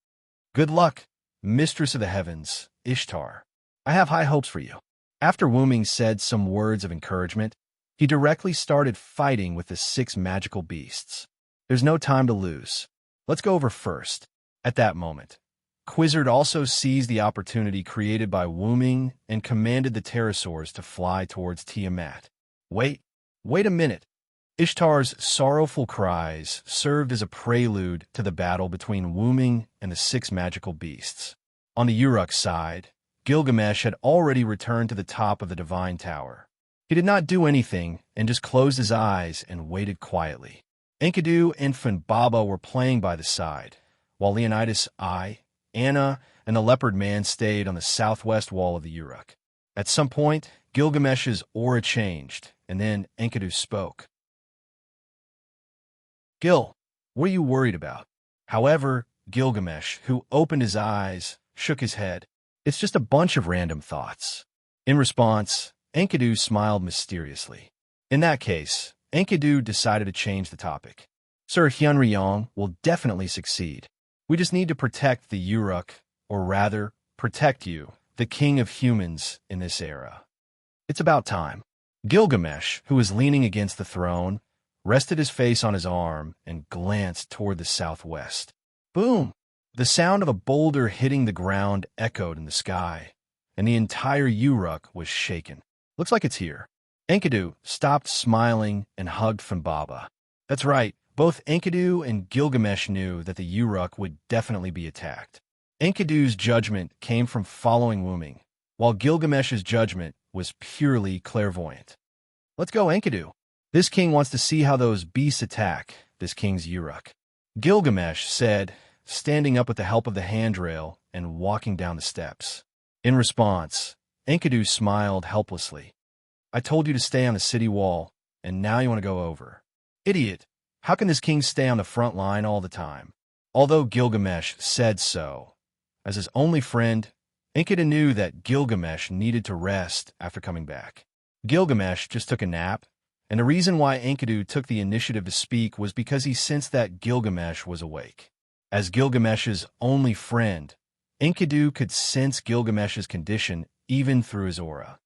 A: Good luck, Mistress of the Heavens, Ishtar. I have high hopes for you. After Wu Ming said some words of encouragement, He directly started fighting with the 6 magical beasts. There's no time to lose. Let's go over first. At that moment, Quizzard also seized the opportunity created by Wooming and commanded the pterosaurs to fly towards Tiamat. Wait a minute. Ishtar's sorrowful cries served as a prelude to the battle between Wooming and the 6 magical beasts. On the Uruk side, Gilgamesh had already returned to the top of the divine tower. He did not do anything and just closed his eyes and waited quietly. Enkidu and Funbaba were playing by the side, while Leonidas I, Anna, and the leopard man stayed on the southwest wall of the Uruk. At some point, Gilgamesh's aura changed, and then Enkidu spoke. Gil, what are you worried about? However, Gilgamesh, who opened his eyes, shook his head. It's just a bunch of random thoughts. In response, Enkidu smiled mysteriously. In that case, Enkidu decided to change the topic. Sir Hyunryong will definitely succeed. We just need to protect the Uruk, or rather, protect you, the king of humans, in this era. It's about time. Gilgamesh, who was leaning against the throne, rested his face on his arm and glanced toward the southwest. Boom! The sound of a boulder hitting the ground echoed in the sky, and the entire Uruk was shaken. Looks like it's here. Enkidu stopped smiling and hugged Funbaba. That's right. Both Enkidu and Gilgamesh knew that the Uruk would definitely be attacked. Enkidu's judgment came from following Wooming, while Gilgamesh's judgment was purely clairvoyant. Let's go, Enkidu. This king wants to see how those beasts attack this king's Uruk. Gilgamesh said, standing up with the help of the handrail and walking down the steps. In response, Enkidu smiled helplessly. I told you to stay on the city wall, and now you want to go over. Idiot! How can this king stay on the front line all the time? Although Gilgamesh said so, as his only friend, Enkidu knew that Gilgamesh needed to rest after coming back. Gilgamesh just took a nap, and the reason why Enkidu took the initiative to speak was because he sensed that Gilgamesh was awake. As Gilgamesh's only friend, Enkidu could sense Gilgamesh's condition even through his aura.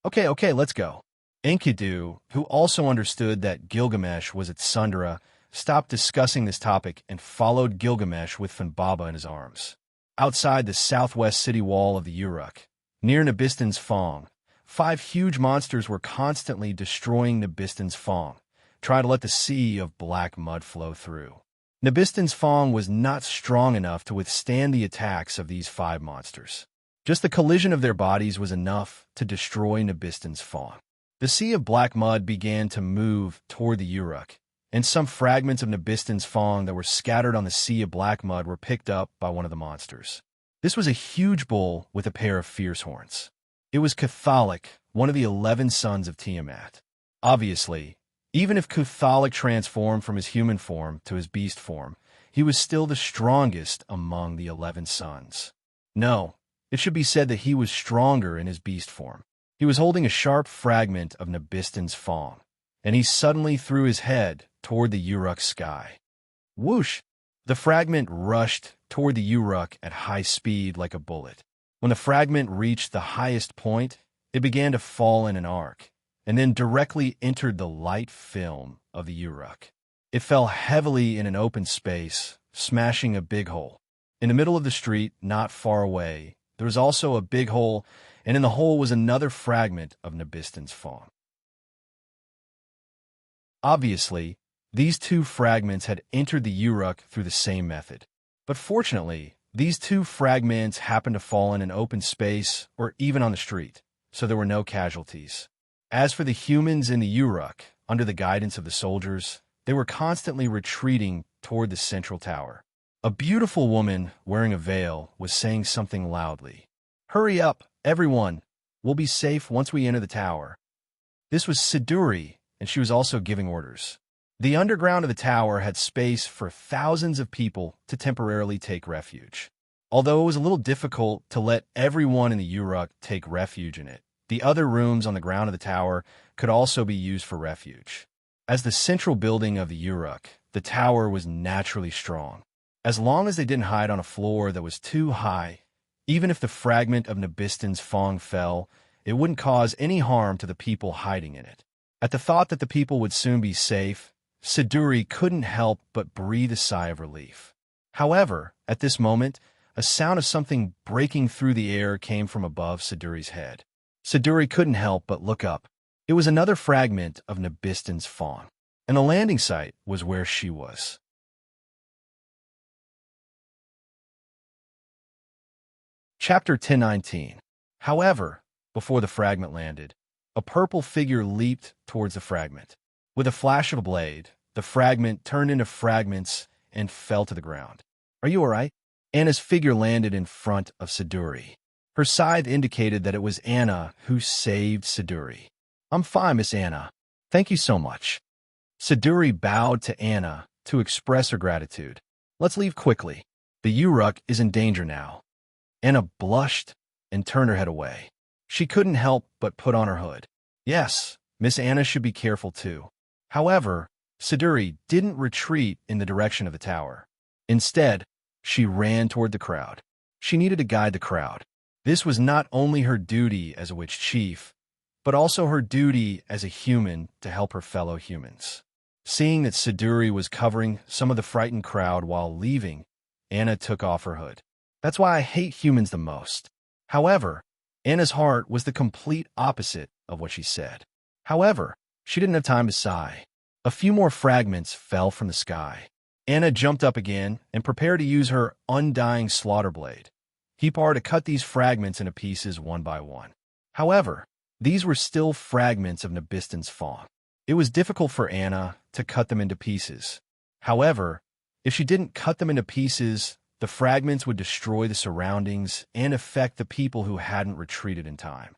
A: Okay, let's go. Enkidu, who also understood that Gilgamesh was at Sundara, stopped discussing this topic and followed Gilgamesh with Funbaba in his arms. Outside the southwest city wall of the Uruk, near Nabistan's Fong, 5 huge monsters were constantly destroying Nabistan's Fong, trying to let the sea of black mud flow through. Nabistan's Fong was not strong enough to withstand the attacks of these 5 monsters. Just the collision of their bodies was enough to destroy Nabistan's Fong. The sea of black mud began to move toward the Uruk, and some fragments of Nabistan's Fong that were scattered on the sea of black mud were picked up by one of the monsters. This was a huge bull with a pair of fierce horns. It was Kuthalik, one of the 11 sons of Tiamat. Obviously, even if Kuthalik transformed from his human form to his beast form, he was still the strongest among the 11 sons. No, it should be said that he was stronger in his beast form. He was holding a sharp fragment of Nabistan's Fong, and he suddenly threw his head toward the Uruk sky. Whoosh! The fragment rushed toward the Uruk at high speed like a bullet. When the fragment reached the highest point, it began to fall in an arc, and then directly entered the light film of the Uruk. It fell heavily in an open space, smashing a big hole. In the middle of the street, not far away, there was also a big hole, and in the hole was another fragment of Nabistan's Fong. Obviously, these 2 fragments had entered the Uruk through the same method. But fortunately, these 2 fragments happened to fall in an open space or even on the street, so there were no casualties. As for the humans in the Uruk, under the guidance of the soldiers, they were constantly retreating toward the central tower. A beautiful woman wearing a veil was saying something loudly. Hurry up, everyone! We'll be safe once we enter the tower. This was Siduri, and she was also giving orders. The underground of the tower had space for thousands of people to temporarily take refuge. Although it was a little difficult to let everyone in the Uruk take refuge in it, the other rooms on the ground of the tower could also be used for refuge. As the central building of the Uruk, the tower was naturally strong. As long as they didn't hide on a floor that was too high, even if the fragment of Nabistan's Fong fell, it wouldn't cause any harm to the people hiding in it. At the thought that the people would soon be safe, Siduri couldn't help but breathe a sigh of relief. However, at this moment, a sound of something breaking through the air came from above Siduri's head. Siduri couldn't help but look up. It was another fragment of Nabiston's fawn, and the landing site was where she was. Chapter 1019. However, before the fragment landed, a purple figure leaped towards the fragment. With a flash of a blade, the fragment turned into fragments and fell to the ground. "Are you all right?" Anna's figure landed in front of Siduri. Her scythe indicated that it was Anna who saved Siduri. "I'm fine, Miss Anna. Thank you so much." Siduri bowed to Anna to express her gratitude. "Let's leave quickly. The Uruk is in danger now." Anna blushed and turned her head away. She couldn't help but put on her hood. Yes, Miss Anna should be careful too. However, Siduri didn't retreat in the direction of the tower. Instead, she ran toward the crowd. She needed to guide the crowd. This was not only her duty as a witch chief, but also her duty as a human to help her fellow humans. Seeing that Siduri was covering some of the frightened crowd while leaving, Anna took off her hood. That's why I hate humans the most. However, Anna's heart was the complete opposite of what she said. However, she didn't have time to sigh. A few more fragments fell from the sky. Anna jumped up again and prepared to use her undying slaughter blade. Hepar to cut these fragments into pieces one by one. However, these were still fragments of Nabiston's fawn. It was difficult for Anna to cut them into pieces. However, if she didn't cut them into pieces, the fragments would destroy the surroundings and affect the people who hadn't retreated in time.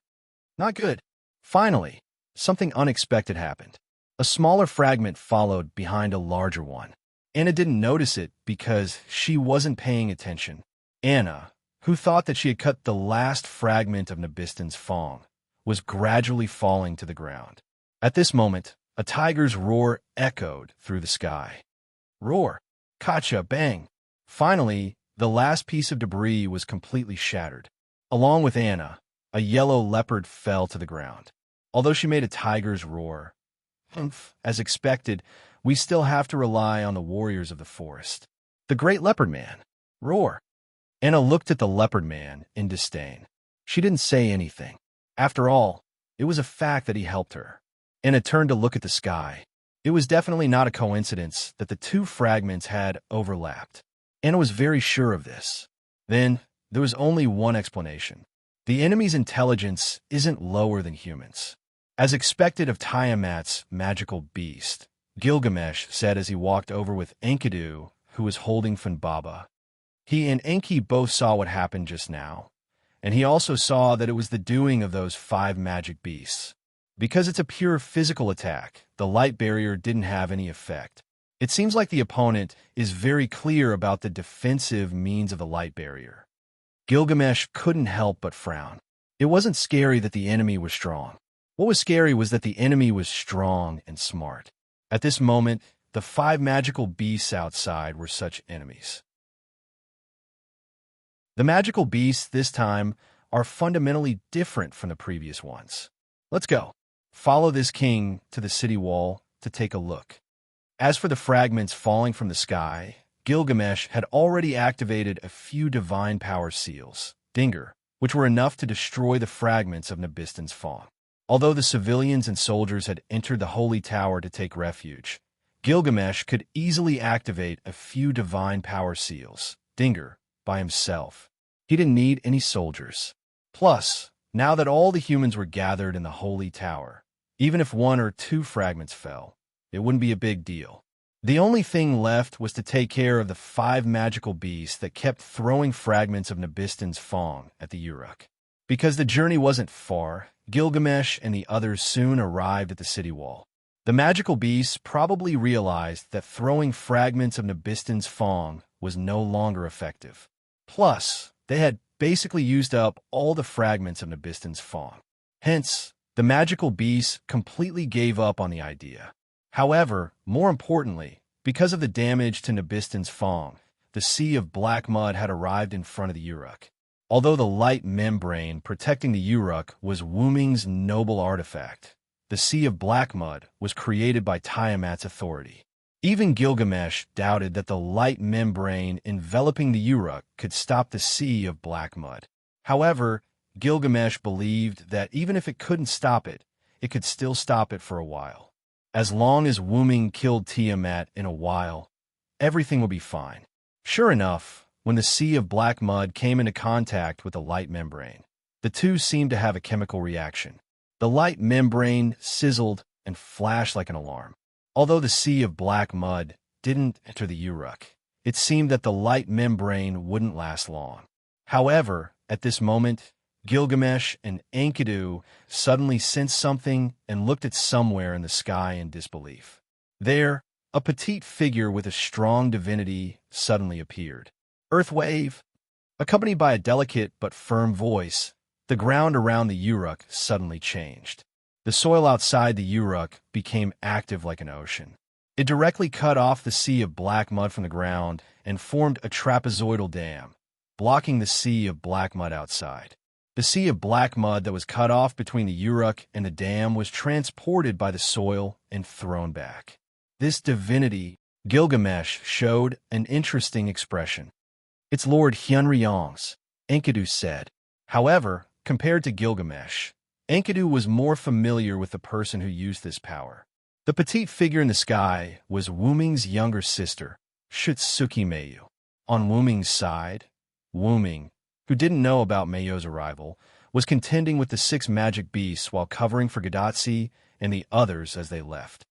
A: Not good. Finally, something unexpected happened. A smaller fragment followed behind a larger one. Anna didn't notice it because she wasn't paying attention. Anna, who thought that she had cut the last fragment of Nabiston's fawn, was gradually falling to the ground. At this moment, a tiger's roar echoed through the sky. Roar, Kacha, bang. Finally, the last piece of debris was completely shattered. Along with Anna, a yellow leopard fell to the ground. Although she made a tiger's roar, as expected, we still have to rely on the warriors of the forest. The great leopard man. Roar. Anna looked at the leopard man in disdain. She didn't say anything. After all, it was a fact that he helped her. Anna turned to look at the sky. It was definitely not a coincidence that the two fragments had overlapped. Anna was very sure of this. Then, there was only one explanation. The enemy's intelligence isn't lower than humans. As expected of Tiamat's magical beast, Gilgamesh said as he walked over with Enkidu, who was holding Funbaba. He and Enki both saw what happened just now, and he also saw that it was the doing of those 5 magic beasts. Because it's a pure physical attack, the light barrier didn't have any effect. It seems like the opponent is very clear about the defensive means of the light barrier. Gilgamesh couldn't help but frown. It wasn't scary that the enemy was strong. What was scary was that the enemy was strong and smart. At this moment, the 5 magical beasts outside were such enemies. The magical beasts this time are fundamentally different from the previous ones. Let's go. Follow this king to the city wall to take a look. As for the fragments falling from the sky, Gilgamesh had already activated a few divine power seals, Dinger, which were enough to destroy the fragments of Nabiston's fawn. Although the civilians and soldiers had entered the holy tower to take refuge, Gilgamesh could easily activate a few divine power seals, Dinger, by himself. He didn't need any soldiers. Plus, now that all the humans were gathered in the holy tower, even if 1 or 2 fragments fell, it wouldn't be a big deal. The only thing left was to take care of the 5 magical beasts that kept throwing fragments of Nabiston's fawn at the Uruk. Because the journey wasn't far, Gilgamesh and the others soon arrived at the city wall. The magical beasts probably realized that throwing fragments of Nabiston's fawn was no longer effective. Plus, they had basically used up all the fragments of Nabiston's fawn. Hence, the magical beasts completely gave up on the idea. However, more importantly, because of the damage to Nabiston's fawn, the sea of black mud had arrived in front of the Uruk. Although the light membrane protecting the Uruk was Wuming's noble artifact, the Sea of Black Mud was created by Tiamat's authority. Even Gilgamesh doubted that the light membrane enveloping the Uruk could stop the Sea of Black Mud. However, Gilgamesh believed that even if it couldn't stop it, it could still stop it for a while. As long as Wu-Ming killed Tiamat in a while, everything would be fine. Sure enough, when the Sea of Black Mud came into contact with the light membrane, the two seemed to have a chemical reaction. The light membrane sizzled and flashed like an alarm. Although the Sea of Black Mud didn't enter the Uruk, it seemed that the light membrane wouldn't last long. However, at this moment, Gilgamesh and Enkidu suddenly sensed something and looked at somewhere in the sky in disbelief. There, a petite figure with a strong divinity suddenly appeared. Earthwave! Accompanied by a delicate but firm voice, the ground around the Uruk suddenly changed. The soil outside the Uruk became active like an ocean. It directly cut off the Sea of Black Mud from the ground and formed a trapezoidal dam, blocking the Sea of Black Mud outside. The Sea of Black Mud that was cut off between the Uruk and the dam was transported by the soil and thrown back. This divinity, Gilgamesh, showed an interesting expression. "It's Lord Hyunryong's," Enkidu said. However, compared to Gilgamesh, Enkidu was more familiar with the person who used this power. The petite figure in the sky was Wu-Ming's younger sister, Shutsuki Mayu. On Wu-Ming's side, Wu-Ming, who didn't know about Mayo's arrival, was contending with the 6 magic beasts while covering for Gadatsi and the others as they left.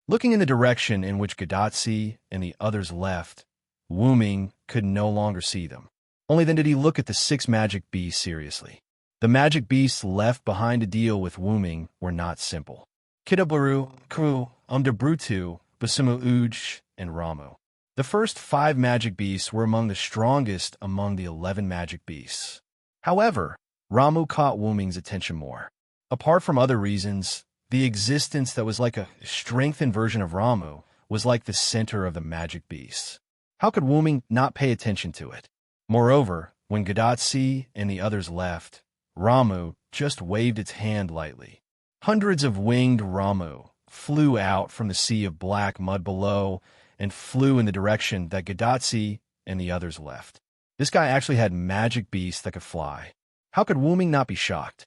A: Looking in the direction in which Gadatsi and the others left, Wu-Ming could no longer see them. Only then did he look at the 6 magic beasts seriously. The magic beasts left behind to deal with Wu-Ming were not simple. Kitabaru, Ku, Umdabrutu, Basumu Uj, and Ramu. The first 5 magic beasts were among the strongest among the 11 magic beasts. However, Ramu caught Wu-Ming's attention more. Apart from other reasons, the existence that was like a strengthened version of Ramu was like the center of the magic beasts. How could Wu-Ming not pay attention to it? Moreover, when Gadatsi and the others left, Ramu just waved its hand lightly. Hundreds of winged Ramu flew out from the Sea of Black Mud below and flew in the direction that Gadatsi and the others left. This guy actually had magic beasts that could fly. How could Wu-Ming not be shocked?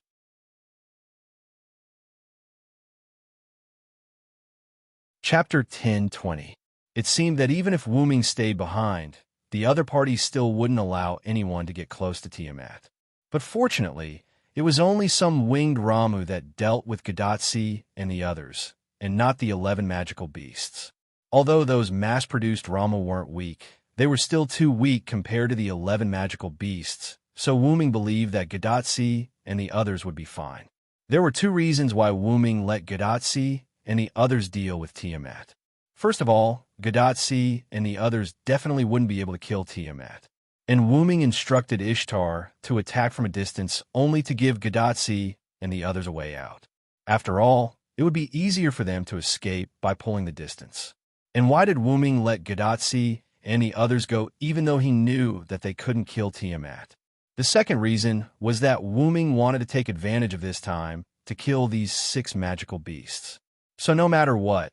A: Chapter 10:20. It seemed that even if Wu-Ming stayed behind, the other party still wouldn't allow anyone to get close to Tiamat. But fortunately, it was only some winged Ramu that dealt with Gadatsi and the others, and not the 11 magical beasts. Although those mass-produced Ramu weren't weak, they were still too weak compared to the 11 magical beasts, so Wu-Ming believed that Gadatsi and the others would be fine. There were 2 reasons why Wu-Ming let Gadatsi and the others deal with Tiamat. First of all, Gadatsi and the others definitely wouldn't be able to kill Tiamat, and Wu-Ming instructed Ishtar to attack from a distance only to give Gadatsi and the others a way out. After all, it would be easier for them to escape by pulling the distance. And why did Wu-Ming let Gadatsi and the others go even though he knew that they couldn't kill Tiamat? The second reason was that Wu-Ming wanted to take advantage of this time to kill these 6 magical beasts. So no matter what,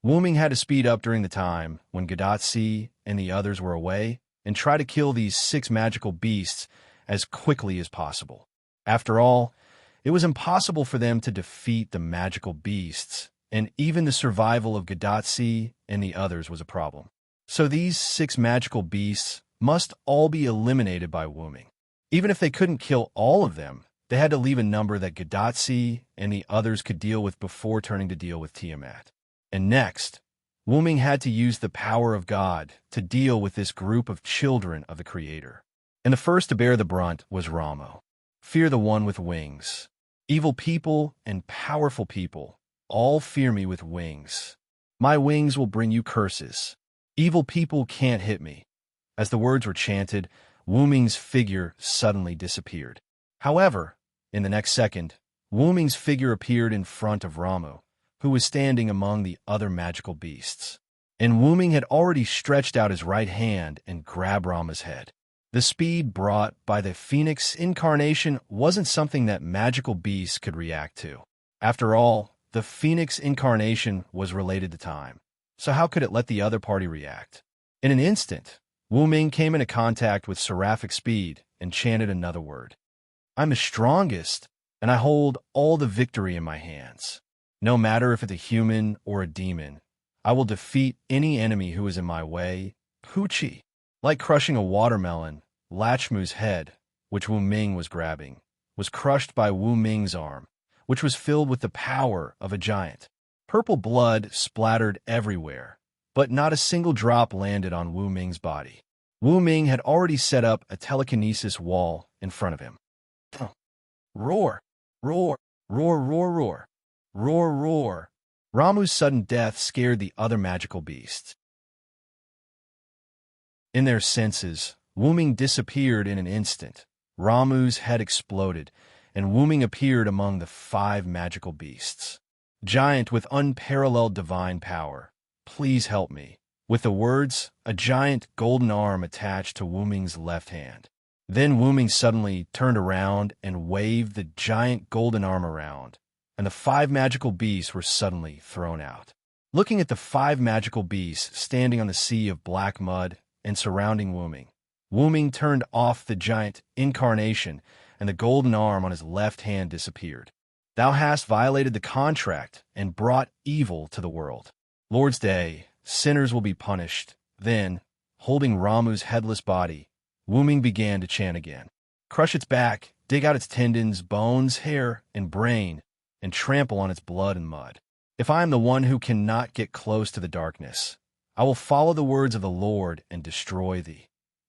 A: Wu-Ming had to speed up during the time when Gadatsi and the others were away and try to kill these 6 magical beasts as quickly as possible. After all, it was impossible for them to defeat the magical beasts, and even the survival of Gadatsi and the others was a problem. So these 6 magical beasts must all be eliminated by Wu-Ming. Even if they couldn't kill all of them, they had to leave a number that Gadatsi and the others could deal with before turning to deal with Tiamat. And next, Wu-Ming had to use the power of God to deal with this group of children of the Creator. And the first to bear the brunt was Ramu. Fear the one with wings. Evil people and powerful people all fear me with wings. My wings will bring you curses. Evil people can't hit me. As the words were chanted, Wu-Ming's figure suddenly disappeared. However, in the next second, Wu-Ming's figure appeared in front of Ramu, who was standing among the other magical beasts. And Wu-Ming had already stretched out his right hand and grabbed Ramu's head. The speed brought by the phoenix incarnation wasn't something that magical beasts could react to. After all, the phoenix incarnation was related to time, so how could it let the other party react? In an instant, Wu Ming came into contact with seraphic speed and chanted another word. I'm the strongest, and I hold all the victory in my hands. No matter if it's a human or a demon, I will defeat any enemy who is in my way. Hoochie. Like crushing a watermelon, Lachmu's head, which Wu Ming was grabbing, was crushed by Wu Ming's arm, which was filled with the power of a giant. Purple blood splattered everywhere, but not a single drop landed on Wu Ming's body. Wu Ming had already set up a telekinesis wall in front of him. Roar, roar, roar, roar, roar, roar, roar. Ramu's sudden death scared the other magical beasts. In their senses, Wu Ming disappeared in an instant. Ramu's head exploded, and Wu Ming appeared among the 5 magical beasts. Giant with unparalleled divine power, please help me. With the words, a giant golden arm attached to Wu Ming's left hand. Then Wu Ming suddenly turned around and waved the giant golden arm around, and the 5 magical beasts were suddenly thrown out. Looking at the 5 magical beasts standing on the sea of black mud and surrounding Wu Ming turned off the giant incarnation, and the golden arm on his left hand disappeared. Thou hast violated the contract and brought evil to the world. Lord's Day, sinners will be punished. Then, holding Ramu's headless body, Wu Ming began to chant again. Crush its back, dig out its tendons, bones, hair, and brain, and trample on its blood and mud. If I am the one who cannot get close to the darkness, I will follow the words of the Lord and destroy thee.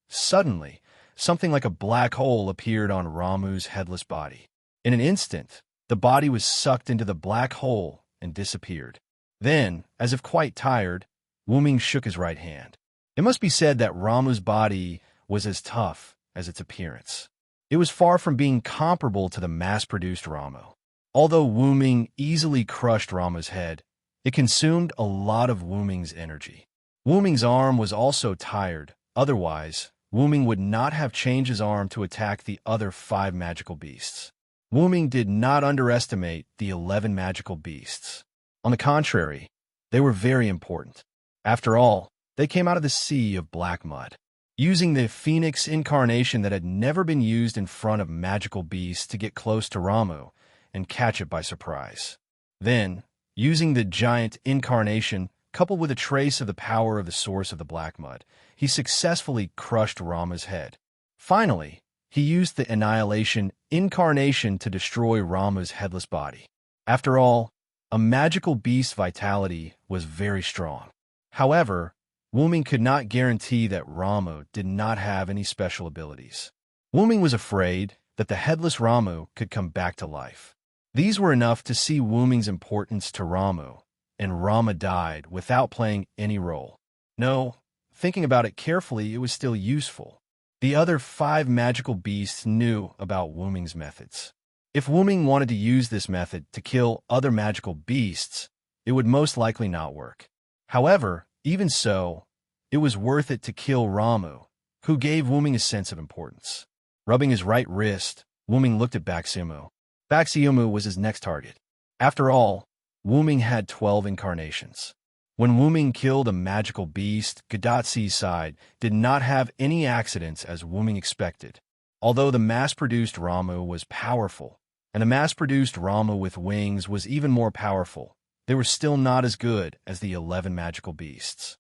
A: Suddenly, something like a black hole appeared on Ramu's headless body. In an instant, the body was sucked into the black hole and disappeared. Then, as if quite tired, Wu Ming shook his right hand. It must be said that Ramu's body was as tough as its appearance. It was far from being comparable to the mass-produced Ramu. Although Wu Ming easily crushed Ramu's head, it consumed a lot of Wu Ming's energy. Wu Ming's arm was also tired. Otherwise, Wu Ming would not have changed his arm to attack the other 5 magical beasts. Wu Ming did not underestimate the 11 magical beasts. On the contrary, they were very important. After all, they came out of the sea of black mud. Using the phoenix incarnation that had never been used in front of magical beasts to get close to Ramu and catch it by surprise. Then, using the giant incarnation, coupled with a trace of the power of the source of the black mud, he successfully crushed Ramu's head. Finally, he used the annihilation incarnation to destroy Ramu's headless body. After all, a magical beast's vitality was very strong. However, Wu Ming could not guarantee that Ramu did not have any special abilities. Wu Ming was afraid that the headless Ramu could come back to life. These were enough to see Wu Ming's importance to Ramu, and Rama died without playing any role. No, thinking about it carefully, it was still useful. The other 5 magical beasts knew about Wu Ming's methods. If Wu Ming wanted to use this method to kill other magical beasts, it would most likely not work. However, even so, it was worth it to kill Ramu, who gave Wu Ming a sense of importance. Rubbing his right wrist, Wu Ming looked at Baxiumu. Baxiumu was his next target. After all, Wu Ming had 12 incarnations. When Wu Ming killed a magical beast, Gadatzi's side did not have any accidents as Wu Ming expected. Although the mass-produced Ramu was powerful, and the mass-produced Ramu with wings was even more powerful, they were still not as good as the 11 magical beasts.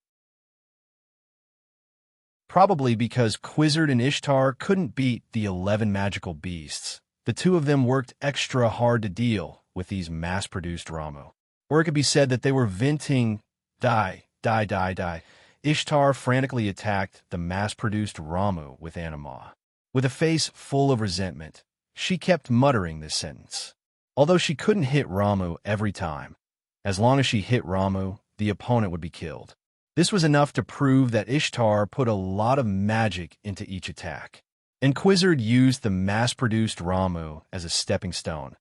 A: Probably because Quizzard and Ishtar couldn't beat the 11 magical beasts, the 2 of them worked extra hard to deal with these mass-produced Ramu. Or it could be said that they were venting, die. Ishtar frantically attacked the mass-produced Ramu with anima. With a face full of resentment, she kept muttering this sentence. Although she couldn't hit Ramu every time, as long as she hit Ramu, the opponent would be killed. This was enough to prove that Ishtar put a lot of magic into each attack. And Quizzard used the mass-produced Ramu as a stepping stone,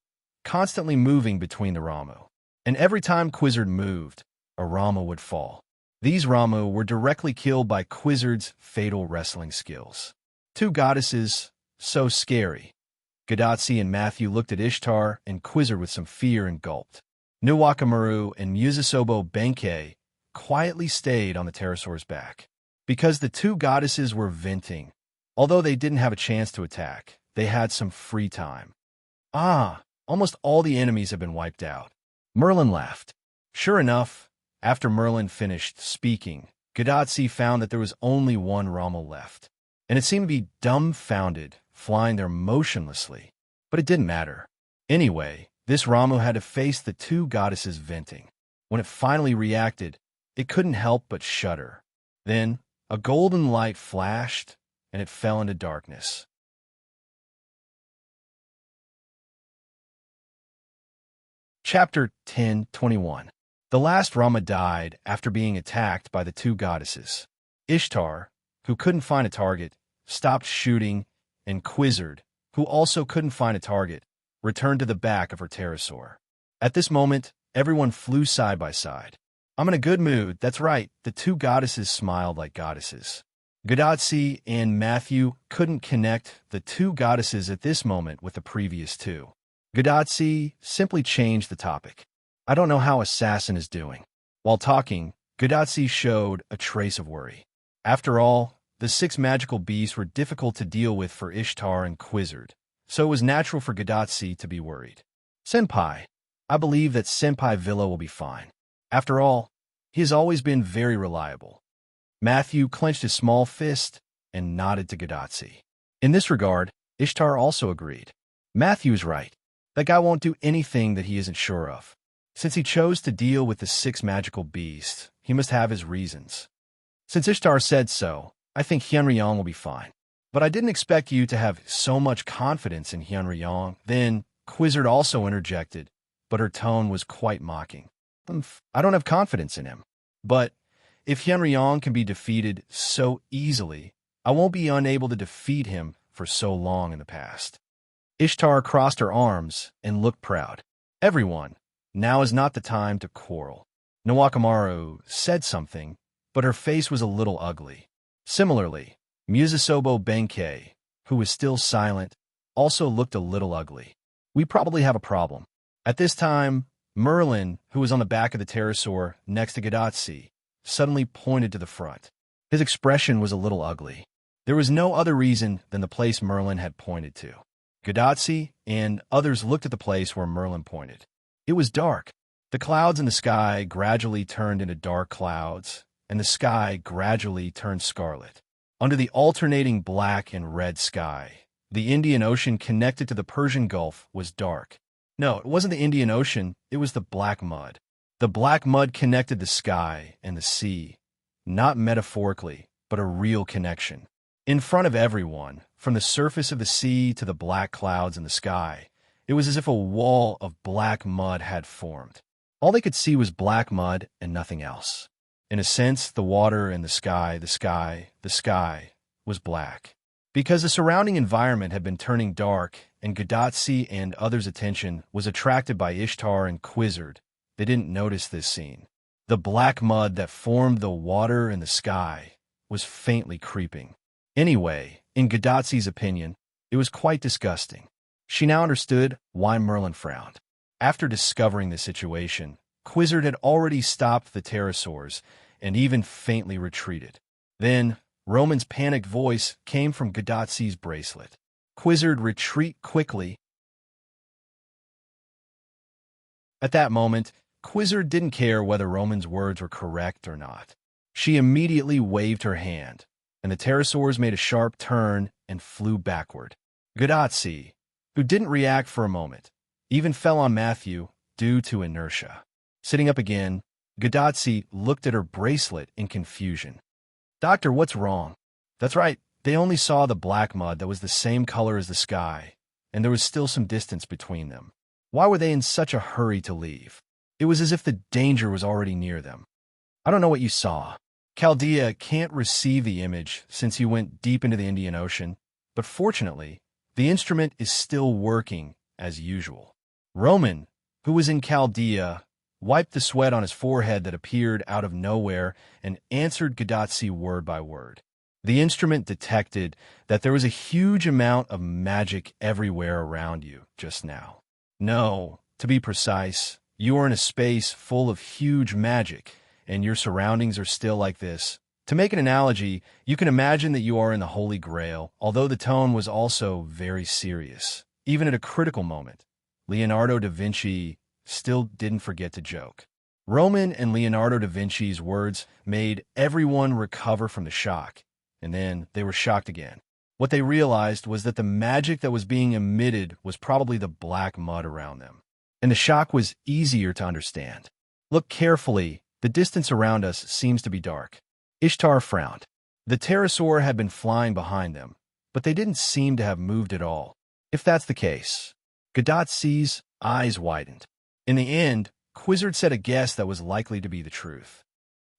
A: constantly moving between the Ramu. And every time Quizzard moved, a Ramu would fall. These Ramu were directly killed by Quizzard's fatal wrestling skills. Two goddesses, so scary. Gadatsi and Matthew looked at Ishtar and quizzed with some fear and gulped. Nuwakamaru and Musasobo Benkei quietly stayed on the pterosaur's back. Because the two goddesses were venting, although they didn't have a chance to attack, they had some free time. Ah, almost all the enemies have been wiped out. Merlin laughed. Sure enough, after Merlin finished speaking, Gadatsi found that there was only one Rommel left, and it seemed to be dumbfounded, flying there motionlessly. But it didn't matter. Anyway, this Ramu had to face the two goddesses venting. When it finally reacted, it couldn't help but shudder. Then, a golden light flashed, and it fell into darkness. Chapter 10:21. The last Rama died after being attacked by the two goddesses. Ishtar, who couldn't find a target, stopped shooting, and Quizzard, who also couldn't find a target, returned to the back of her pterosaur. At this moment, everyone flew side by side. I'm in a good mood, that's right, the two goddesses smiled like goddesses. Gadatsi and Matthew couldn't connect the two goddesses at this moment with the previous two. Gadatsi simply changed the topic. I don't know how Assassin is doing. While talking, Gadatsi showed a trace of worry. After all, the 6 magical beasts were difficult to deal with for Ishtar and Quizzard, so it was natural for Gadatsi to be worried. Senpai, I believe that Senpai Villa will be fine. After all, he has always been very reliable. Matthew clenched his small fist and nodded to Gadatsi. In this regard, Ishtar also agreed. Matthew's right. That guy won't do anything that he isn't sure of. Since he chose to deal with the 6 magical beasts, he must have his reasons. Since Ishtar said so, I think Hyunryong will be fine. But I didn't expect you to have so much confidence in Hyunryong. Then, Quizzard also interjected, but her tone was quite mocking. I don't have confidence in him. But if Hyunryong can be defeated so easily, I won't be unable to defeat him for so long in the past. Ishtar crossed her arms and looked proud. Everyone, now is not the time to quarrel. Nawakamaru said something, but her face was a little ugly. Similarly, Musasobo Benkei, who was still silent, also looked a little ugly. We probably have a problem. At this time, Merlin, who was on the back of the pterosaur next to Gadatsi, suddenly pointed to the front. His expression was a little ugly. There was no other reason than the place Merlin had pointed to. Gadatsi and others looked at the place where Merlin pointed. It was dark. The clouds in the sky gradually turned into dark clouds, and the sky gradually turned scarlet. Under the alternating black and red sky, the Indian Ocean connected to the Persian Gulf was dark. No, it wasn't the Indian Ocean, it was the black mud. The black mud connected the sky and the sea, not metaphorically, but a real connection. In front of everyone, from the surface of the sea to the black clouds in the sky, it was as if a wall of black mud had formed. All they could see was black mud and nothing else. In a sense, the water and the sky was black. Because the surrounding environment had been turning dark and Gadatsi and others' attention was attracted by Ishtar and Quizzard, they didn't notice this scene. The black mud that formed the water and the sky was faintly creeping. Anyway, in Gadatsi's opinion, it was quite disgusting. She now understood why Merlin frowned. After discovering the situation, Quizzard had already stopped the pterosaurs and even faintly retreated. Then, Roman's panicked voice came from Gadatsi's bracelet. Quizzard, retreat quickly. At that moment, Quizzard didn't care whether Roman's words were correct or not. She immediately waved her hand, and the pterosaurs made a sharp turn and flew backward. Gadatsi, who didn't react for a moment, even fell on Matthew due to inertia. Sitting up again, Gadatsi looked at her bracelet in confusion. Doctor, what's wrong? That's right, they only saw the black mud that was the same color as the sky, and there was still some distance between them. Why were they in such a hurry to leave? It was as if the danger was already near them. I don't know what you saw. Chaldea can't receive the image since you went deep into the Indian Ocean, but fortunately, the instrument is still working as usual. Roman, who was in Chaldea, wiped the sweat on his forehead that appeared out of nowhere and answered Gadatsi word by word. The instrument detected that there was a huge amount of magic everywhere around you just now. No, to be precise, you are in a space full of huge magic, and your surroundings are still like this. To make an analogy, you can imagine that you are in the Holy Grail, although the tone was also very serious. Even at a critical moment, Leonardo da Vinci still didn't forget to joke. Roman and Leonardo da Vinci's words made everyone recover from the shock, and then they were shocked again. What they realized was that the magic that was being emitted was probably the black mud around them, and the shock was easier to understand. Look carefully, the distance around us seems to be dark. Ishtar frowned. The pterosaur had been flying behind them, but they didn't seem to have moved at all. If that's the case, Gadotzi's eyes widened. In the end, Quizzard said a guess that was likely to be the truth.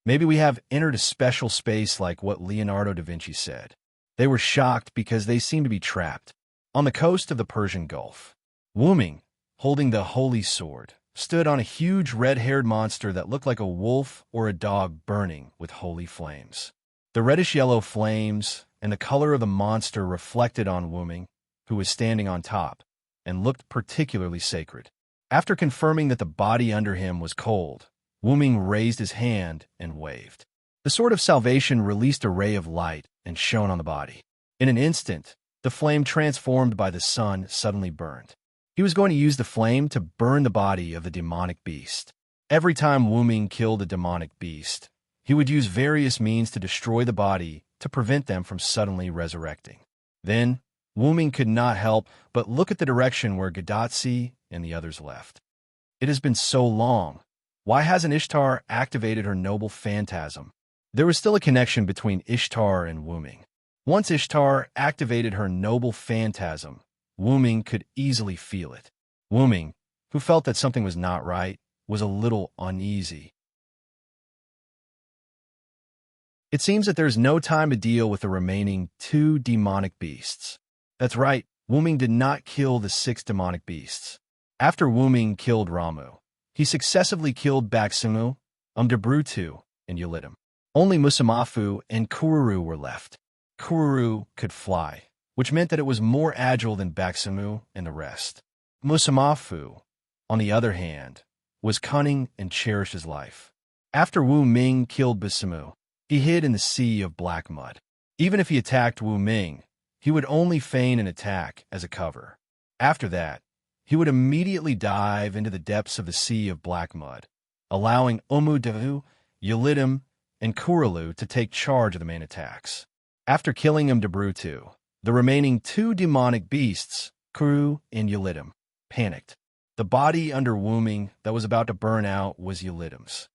A: Maybe we have entered a special space like what Leonardo da Vinci said. They were shocked because they seemed to be trapped. On the coast of the Persian Gulf, Wu Ming, holding the holy sword, stood on a huge red-haired monster that looked like a wolf or a dog burning with holy flames. The reddish-yellow flames and the color of the monster reflected on Wu Ming, who was standing on top, and looked particularly sacred. After confirming that the body under him was cold, Wu Ming raised his hand and waved. The sword of salvation released a ray of light and shone on the body. In an instant, the flame transformed by the sun suddenly burned. He was going to use the flame to burn the body of the demonic beast. Every time Wu Ming killed a demonic beast, he would use various means to destroy the body to prevent them from suddenly resurrecting. Then, Wu Ming could not help but look at the direction where Gadotzi and the others left. It has been so long. Why hasn't Ishtar activated her noble phantasm? There was still a connection between Ishtar and Wu Ming. Once Ishtar activated her noble phantasm, Wu Ming could easily feel it. Wu Ming, who felt that something was not right, was a little uneasy. It seems that there's no time to deal with the remaining 2 demonic beasts. That's right, Wu Ming did not kill the 6 demonic beasts. After Wu Ming killed Ramu, he successively killed Baksumu, Umdabrutu, and Ulitum. Only Musamafu and Kururu were left. Kururu could fly, which meant that it was more agile than Baksumu and the rest. Musamafu, on the other hand, was cunning and cherished his life. After Wu Ming killed Baksumu, he hid in the sea of black mud. Even if he attacked Wu Ming, he would only feign an attack as a cover. After that, he would immediately dive into the depths of the sea of black mud, allowing Umudavu, Ulitum, and Kurulu to take charge of the main attacks. After killing Umdabrutu, the remaining 2 demonic beasts, Kuru and Ulitum, panicked. The body under Wu Ming that was about to burn out was Ulitum's.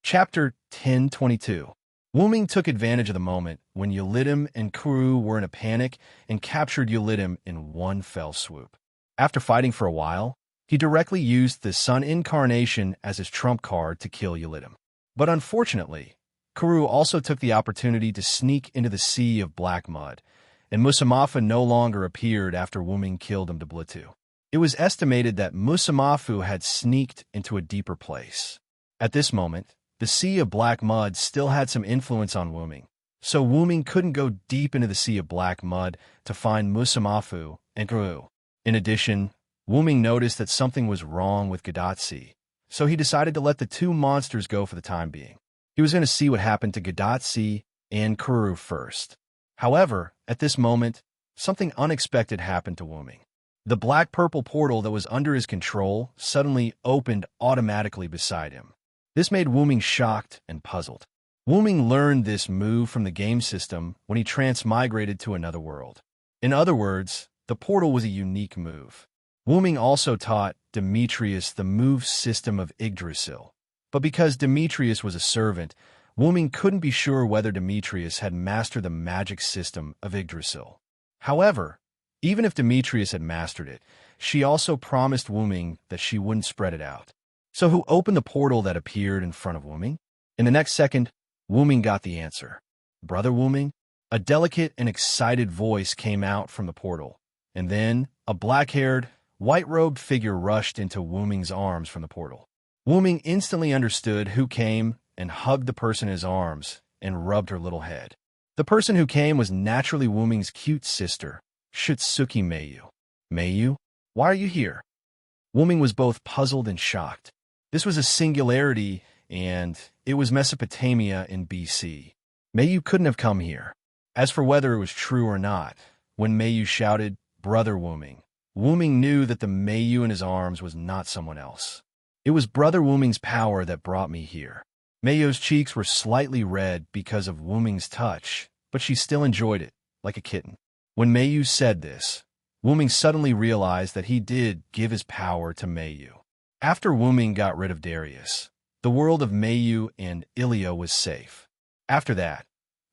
A: Chapter 1022. Wu Ming took advantage of the moment when Ulitum and Kuru were in a panic and captured Ulitum in one fell swoop. After fighting for a while, he directly used the Sun Incarnation as his trump card to kill Ulitum. But unfortunately, Kuru also took the opportunity to sneak into the sea of black mud, and Musamafu no longer appeared after Wu Ming killed Umdablutu. It was estimated that Musamafu had sneaked into a deeper place. At this moment, the sea of black mud still had some influence on Wu Ming, so Wu Ming couldn't go deep into the sea of black mud to find Musamafu and Kuru. In addition, Wu Ming noticed that something was wrong with Gadotzi, so he decided to let the 2 monsters go for the time being. He was going to see what happened to Gadotzi and Kuru first. However, at this moment, something unexpected happened to Wu Ming. The black-purple portal that was under his control suddenly opened automatically beside him. This made Wu Ming shocked and puzzled. Wu Ming learned this move from the game system when he transmigrated to another world. In other words, the portal was a unique move. Wu Ming also taught Demetrius the move system of Yggdrasil. But because Demetrius was a servant, Wu Ming couldn't be sure whether Demetrius had mastered the magic system of Yggdrasil. However, even if Demetrius had mastered it, she also promised Wu Ming that she wouldn't spread it out. So who opened the portal that appeared in front of Wu Ming? In the next second, Wu Ming got the answer. Brother Wu Ming? A delicate and excited voice came out from the portal, and then a black-haired, white-robed figure rushed into Wu Ming's arms from the portal. Wuming instantly understood who came and hugged the person in his arms and rubbed her little head. The person who came was naturally Wuming's cute sister, Shitsuki Meiyu. Meiyu, why are you here? Wuming was both puzzled and shocked. This was a singularity, and it was Mesopotamia in BC. Meiyu couldn't have come here. As for whether it was true or not, when Meiyu shouted, "Brother Wuming," Wuming knew that the Meiyu in his arms was not someone else. It was Brother Wuming's power that brought me here. Meiyu's cheeks were slightly red because of Wuming's touch, but she still enjoyed it, like a kitten. When Meiyu said this, Wuming suddenly realized that he did give his power to Meiyu. After Wuming got rid of Darius, the world of Meiyu and Ilya was safe. After that,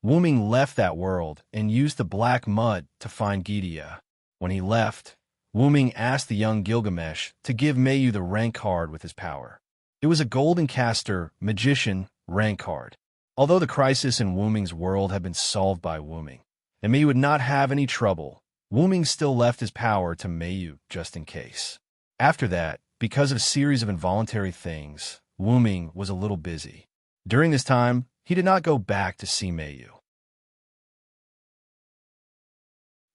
A: Wuming left that world and used the black mud to find Gydia. When he left, Wuming asked the young Gilgamesh to give Meiyu the rank card with his power. It was a golden caster, magician, rank card. Although the crisis in Wuming's world had been solved by Wuming, and Meiyu would not have any trouble, Wuming still left his power to Meiyu just in case. After that, because of a series of involuntary things, Wuming was a little busy. During this time, he did not go back to see Meiyu.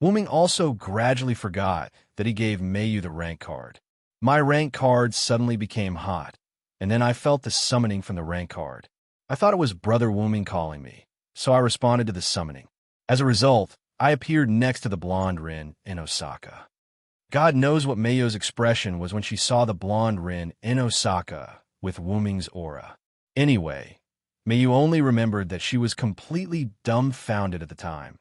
A: Wuming also gradually forgot that he gave Meiyu the rank card. My rank card suddenly became hot, and then I felt the summoning from the rank card. I thought it was Brother Wuming calling me, so I responded to the summoning. As a result, I appeared next to the blonde Rin in Osaka. God knows what Meiyu's expression was when she saw the blonde Rin in Osaka with Wuming's aura. Anyway, Meiyu only remembered that she was completely dumbfounded at the time.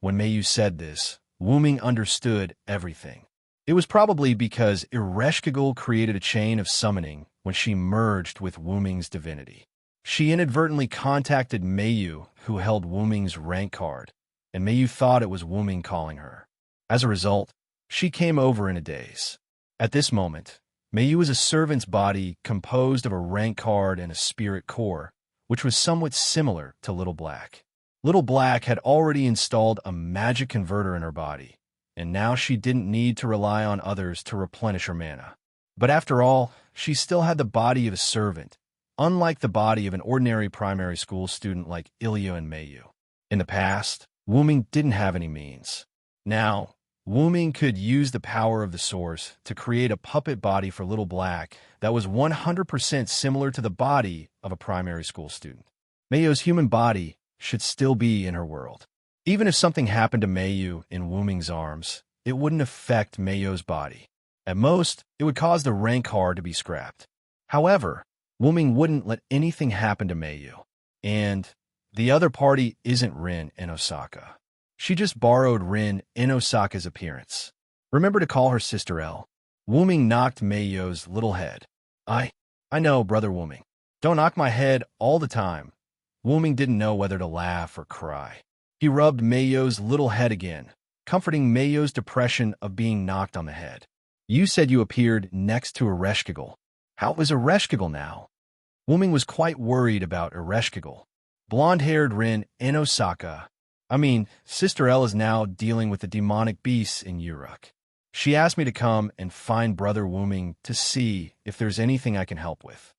A: When Meiyu said this, Wuming understood everything. It was probably because Ereshkigal created a chain of summoning when she merged with Wuming's divinity. She inadvertently contacted Meiyu, who held Wuming's rank card, and Meiyu thought it was Wuming calling her. As a result, she came over in a daze. At this moment, Meiyu was a servant's body composed of a rank card and a spirit core, which was somewhat similar to Little Black. Little Black had already installed a magic converter in her body, and now she didn't need to rely on others to replenish her mana. But after all, she still had the body of a servant, unlike the body of an ordinary primary school student like Ilya and Meiyu. In the past, Wuming didn't have any means. Now, Wuming could use the power of the source to create a puppet body for Little Black that was 100% similar to the body of a primary school student. Meiyu's human body should still be in her world. Even if something happened to Meiyu in Wuming's arms, it wouldn't affect Meiyu's body. At most, it would cause the rank card to be scrapped. However, Wuming wouldn't let anything happen to Meiyu. And the other party isn't Rin in Osaka. She just borrowed Rin in Osaka's appearance. Remember to call her Sister L. Wuming knocked Meiyu's little head. I know, Brother Wuming. Don't knock my head all the time. Wuming didn't know whether to laugh or cry. He rubbed Meiyu's little head again, comforting Meiyu's depression of being knocked on the head. You said you appeared next to Ereshkigal. How was Ereshkigal now? Wuming was quite worried about Ereshkigal. Blonde-haired Rin in Osaka. Sister L is now dealing with the demonic beasts in Uruk. She asked me to come and find Brother Wuming to see if there's anything I can help with.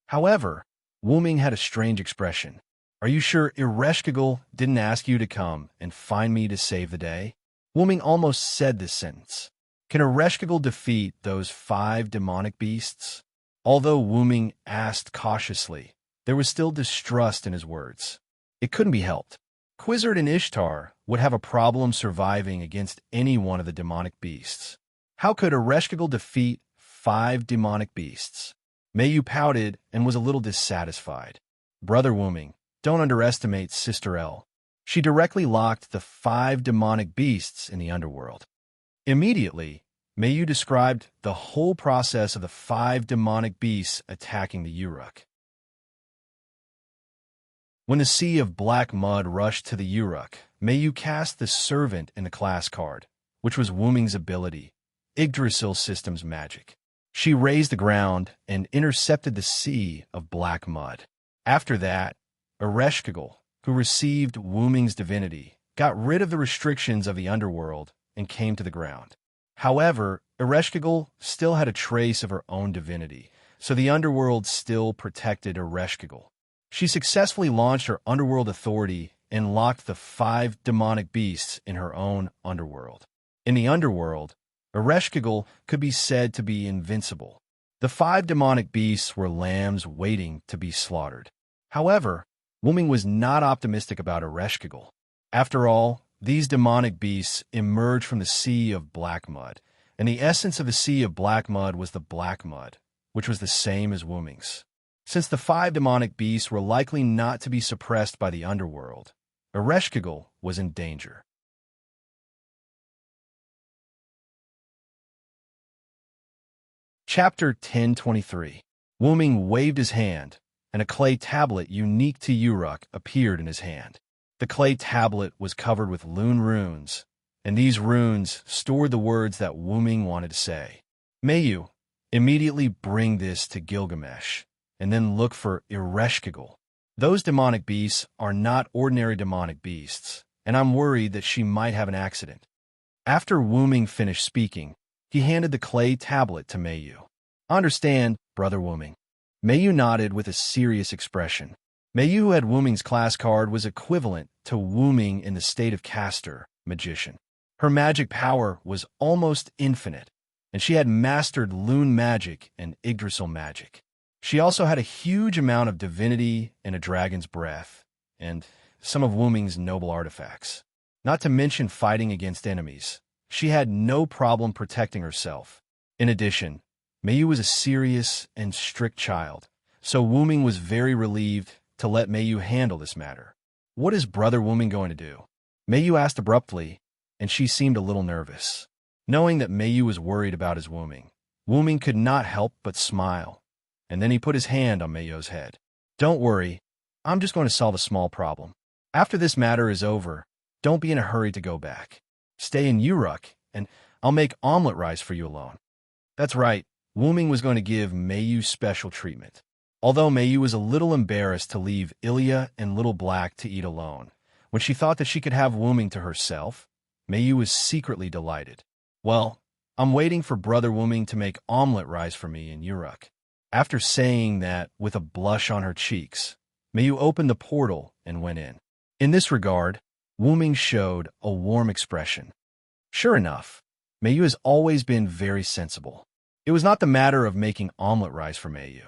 A: However, Wuming had a strange expression. Are you sure Ereshkigal didn't ask you to come and find me to save the day? Wuming almost said this sentence. Can Ereshkigal defeat those 5 demonic beasts? Although Wuming asked cautiously, there was still distrust in his words. It couldn't be helped. Quizzard and Ishtar would have a problem surviving against any one of the demonic beasts. How could Ereshkigal defeat 5 demonic beasts? Meiyu pouted and was a little dissatisfied. Brother Wuming, don't underestimate Sister L. She directly locked the 5 demonic beasts in the underworld. Immediately, Meiyu described the whole process of the 5 demonic beasts attacking the Uruk. When the sea of black mud rushed to the Uruk, Meiyu cast the servant in the class card, which was Wuming's ability, Yggdrasil system's magic. She raised the ground and intercepted the sea of black mud. After that, Ereshkigal, who received Wuming's divinity, got rid of the restrictions of the underworld and came to the ground. However, Ereshkigal still had a trace of her own divinity, so the underworld still protected Ereshkigal. She successfully launched her underworld authority and locked the 5 demonic beasts in her own underworld. In the underworld, Ereshkigal could be said to be invincible. The 5 demonic beasts were lambs waiting to be slaughtered. However, Wuming was not optimistic about Ereshkigal. After all, these demonic beasts emerged from the sea of black mud, and the essence of the sea of black mud was the black mud, which was the same as Wuming's. Since the 5 demonic beasts were likely not to be suppressed by the underworld, Ereshkigal was in danger. Chapter 1023. Wuming waved his hand, and a clay tablet unique to Uruk appeared in his hand. The clay tablet was covered with Lune runes, and these runes stored the words that Wuming wanted to say. May you immediately bring this to Gilgamesh, and then look for Ereshkigal. Those demonic beasts are not ordinary demonic beasts, and I'm worried that she might have an accident. After Wuming finished speaking, he handed the clay tablet to Mayu. Understand, Brother Wuming. Mayu nodded with a serious expression. Mayu, who had Wuming's class card, was equivalent to Wuming in the state of caster, magician. Her magic power was almost infinite, and she had mastered Lune magic and Yggdrasil magic. She also had a huge amount of divinity and a dragon's breath, and some of Wuming's noble artifacts. Not to mention fighting against enemies. She had no problem protecting herself. In addition, Mayu was a serious and strict child, so Wuming was very relieved to let Mayu handle this matter. What is Brother Wuming going to do? Mayu asked abruptly, and she seemed a little nervous. Knowing that Mayu was worried about his Wuming could not help but smile, and then he put his hand on Mayu's head. Don't worry, I'm just going to solve a small problem. After this matter is over, don't be in a hurry to go back. Stay in Uruk, and I'll make omelet rice for you alone. That's right, Wuming was going to give Mayu special treatment. Although Mayu was a little embarrassed to leave Ilya and Little Black to eat alone, when she thought that she could have Wuming to herself, Mayu was secretly delighted. Well, I'm waiting for Brother Wuming to make omelet rice for me in Uruk. After saying that with a blush on her cheeks, Mayu opened the portal and went in. In this regard, Wuming showed a warm expression. Sure enough, Mayu has always been very sensible. It was not the matter of making omelet rice for Mayu.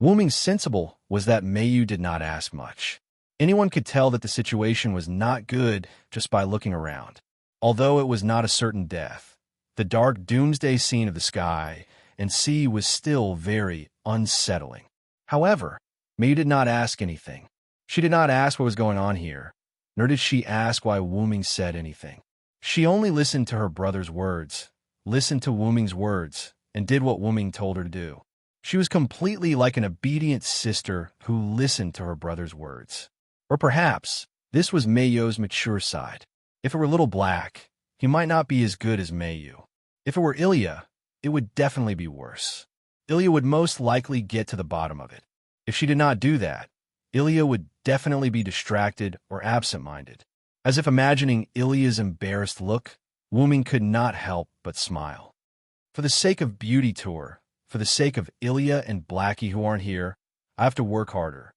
A: Wuming's sensible was that Mayu did not ask much. Anyone could tell that the situation was not good just by looking around. Although it was not a certain death, the dark doomsday scene of the sky and sea was still very unsettling. However, Mayu did not ask anything. She did not ask what was going on here, nor did she ask why Wuming said anything. She only listened to her brother's words, listened to Wuming's words, and did what Wuming told her to do. She was completely like an obedient sister who listened to her brother's words. Or perhaps this was Mayu's mature side. If it were Little Black, he might not be as good as Mayu. If it were Ilya, it would definitely be worse. Ilya would most likely get to the bottom of it. If she did not do that, Ilya would definitely be distracted or absent-minded. As if imagining Ilya's embarrassed look, Wuming could not help but smile. For the sake of Beauty Tour, for the sake of Ilya and Blackie who aren't here, I have to work harder.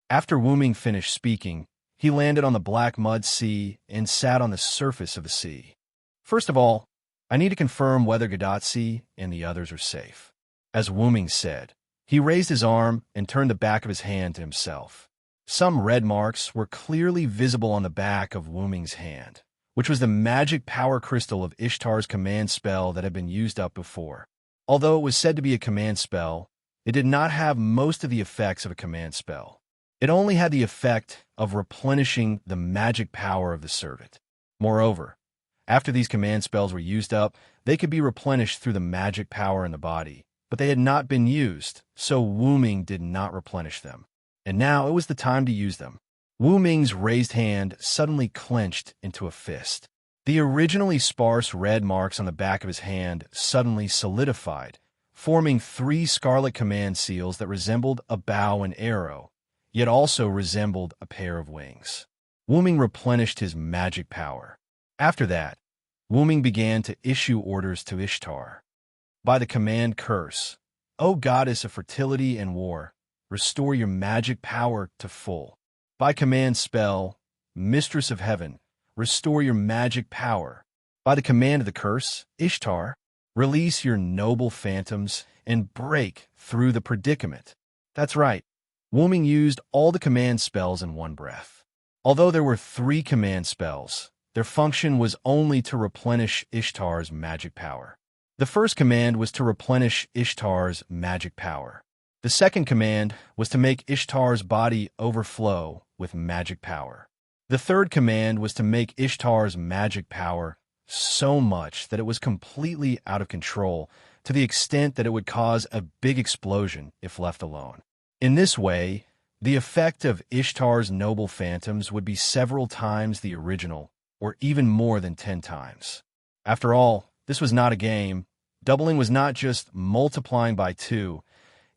A: After Wuming finished speaking, he landed on the black mud sea and sat on the surface of the sea. First of all, I need to confirm whether Gadatsi and the others are safe. As Wuming said, he raised his arm and turned the back of his hand to himself. Some red marks were clearly visible on the back of Wuming's hand, which was the magic power crystal of Ishtar's command spell that had been used up before. Although it was said to be a command spell, it did not have most of the effects of a command spell. It only had the effect of replenishing the magic power of the servant. Moreover, after these command spells were used up, they could be replenished through the magic power in the body, but they had not been used, so Wuming did not replenish them. And now it was the time to use them. Wuming's raised hand suddenly clenched into a fist. The originally sparse red marks on the back of his hand suddenly solidified, forming 3 scarlet command seals that resembled a bow and arrow, yet also resembled a pair of wings. Wuming replenished his magic power. After that, Wuming began to issue orders to Ishtar. By the command curse, O goddess of fertility and war, restore your magic power to full. By command spell, mistress of heaven, restore your magic power. By the command of the curse, Ishtar, release your noble phantoms and break through the predicament. That's right. Wu Ming used all the command spells in one breath. Although there were 3 command spells, their function was only to replenish Ishtar's magic power. The first command was to replenish Ishtar's magic power. The second command was to make Ishtar's body overflow with magic power. The third command was to make Ishtar's magic power so much that it was completely out of control, to the extent that it would cause a big explosion if left alone. In this way, the effect of Ishtar's noble phantoms would be several times the original, or even more than 10 times. After all, this was not a game. Doubling was not just multiplying by 2,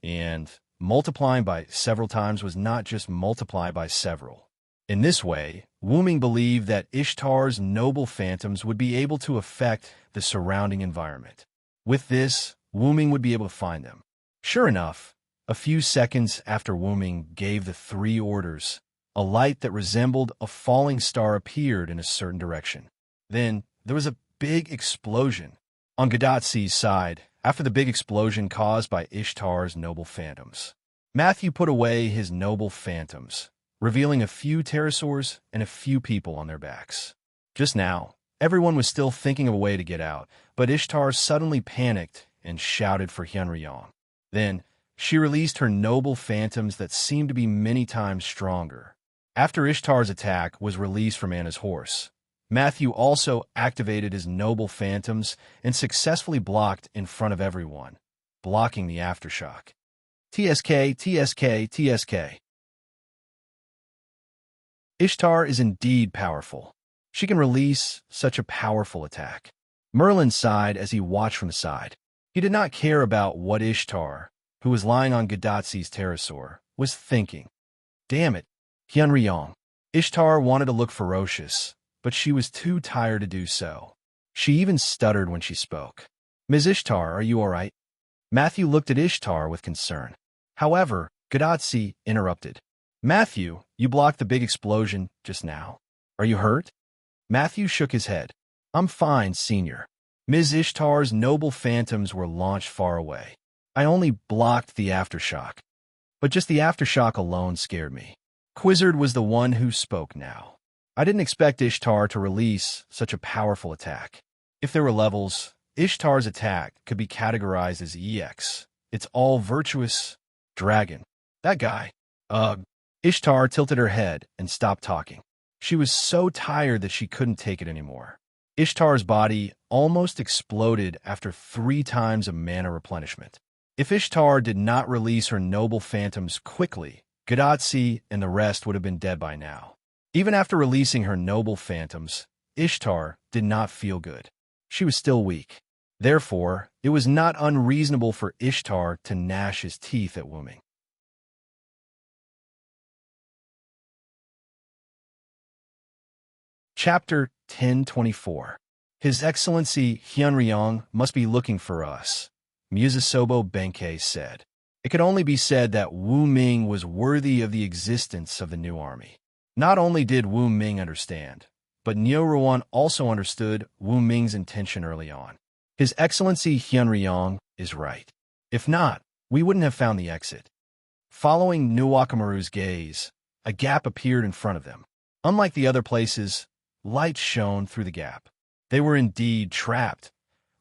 A: and multiplying by several times was not just multiply by several. In this way, Wu Ming believed that Ishtar's noble phantoms would be able to affect the surrounding environment. With this, Wu Ming would be able to find them. Sure enough, a few seconds after Wu Ming gave the 3 orders, a light that resembled a falling star appeared in a certain direction. Then, there was a big explosion. On Gadatsi's side, after the big explosion caused by Ishtar's noble phantoms, Matthew put away his noble phantoms, revealing a few pterosaurs and a few people on their backs. Just now, everyone was still thinking of a way to get out, but Ishtar suddenly panicked and shouted for Hyunryong. Then, she released her noble phantoms that seemed to be many times stronger. After Ishtar's attack was released from Anna's horse, Matthew also activated his noble phantoms and successfully blocked in front of everyone, blocking the aftershock. TSK, TSK, TSK. Ishtar is indeed powerful. She can release such a powerful attack. Merlin sighed as he watched from the side. He did not care about what Ishtar, who was lying on Gadatsi's pterosaur, was thinking. Damn it, Hyunryong. Ishtar wanted to look ferocious, but she was too tired to do so. She even stuttered when she spoke. Ms. Ishtar, are you all right? Matthew looked at Ishtar with concern. However, Gadatsi interrupted. Matthew, you blocked the big explosion just now. Are you hurt? Matthew shook his head. I'm fine, senior. Ms. Ishtar's noble phantoms were launched far away. I only blocked the aftershock. But just the aftershock alone scared me. Quizzard was the one who spoke now. I didn't expect Ishtar to release such a powerful attack. If there were levels, Ishtar's attack could be categorized as EX. It's all virtuous dragon. That guy. Ugh. Ishtar tilted her head and stopped talking. She was so tired that she couldn't take it anymore. Ishtar's body almost exploded after 3 times of mana replenishment. If Ishtar did not release her noble phantoms quickly, Gadatsi and the rest would have been dead by now. Even after releasing her noble phantoms, Ishtar did not feel good. She was still weak. Therefore, it was not unreasonable for Ishtar to gnash his teeth at Wu Ming. Chapter 1024. His Excellency Hyunryong must be looking for us, Musasobo Benkei said. It could only be said that Wu Ming was worthy of the existence of the new army. Not only did Wu Ming understand, but Niu Ruan also understood Wu Ming's intention early on. His Excellency Hyunryong is right. If not, we wouldn't have found the exit. Following Nuwakamaru's gaze, a gap appeared in front of them. Unlike the other places, light shone through the gap. They were indeed trapped,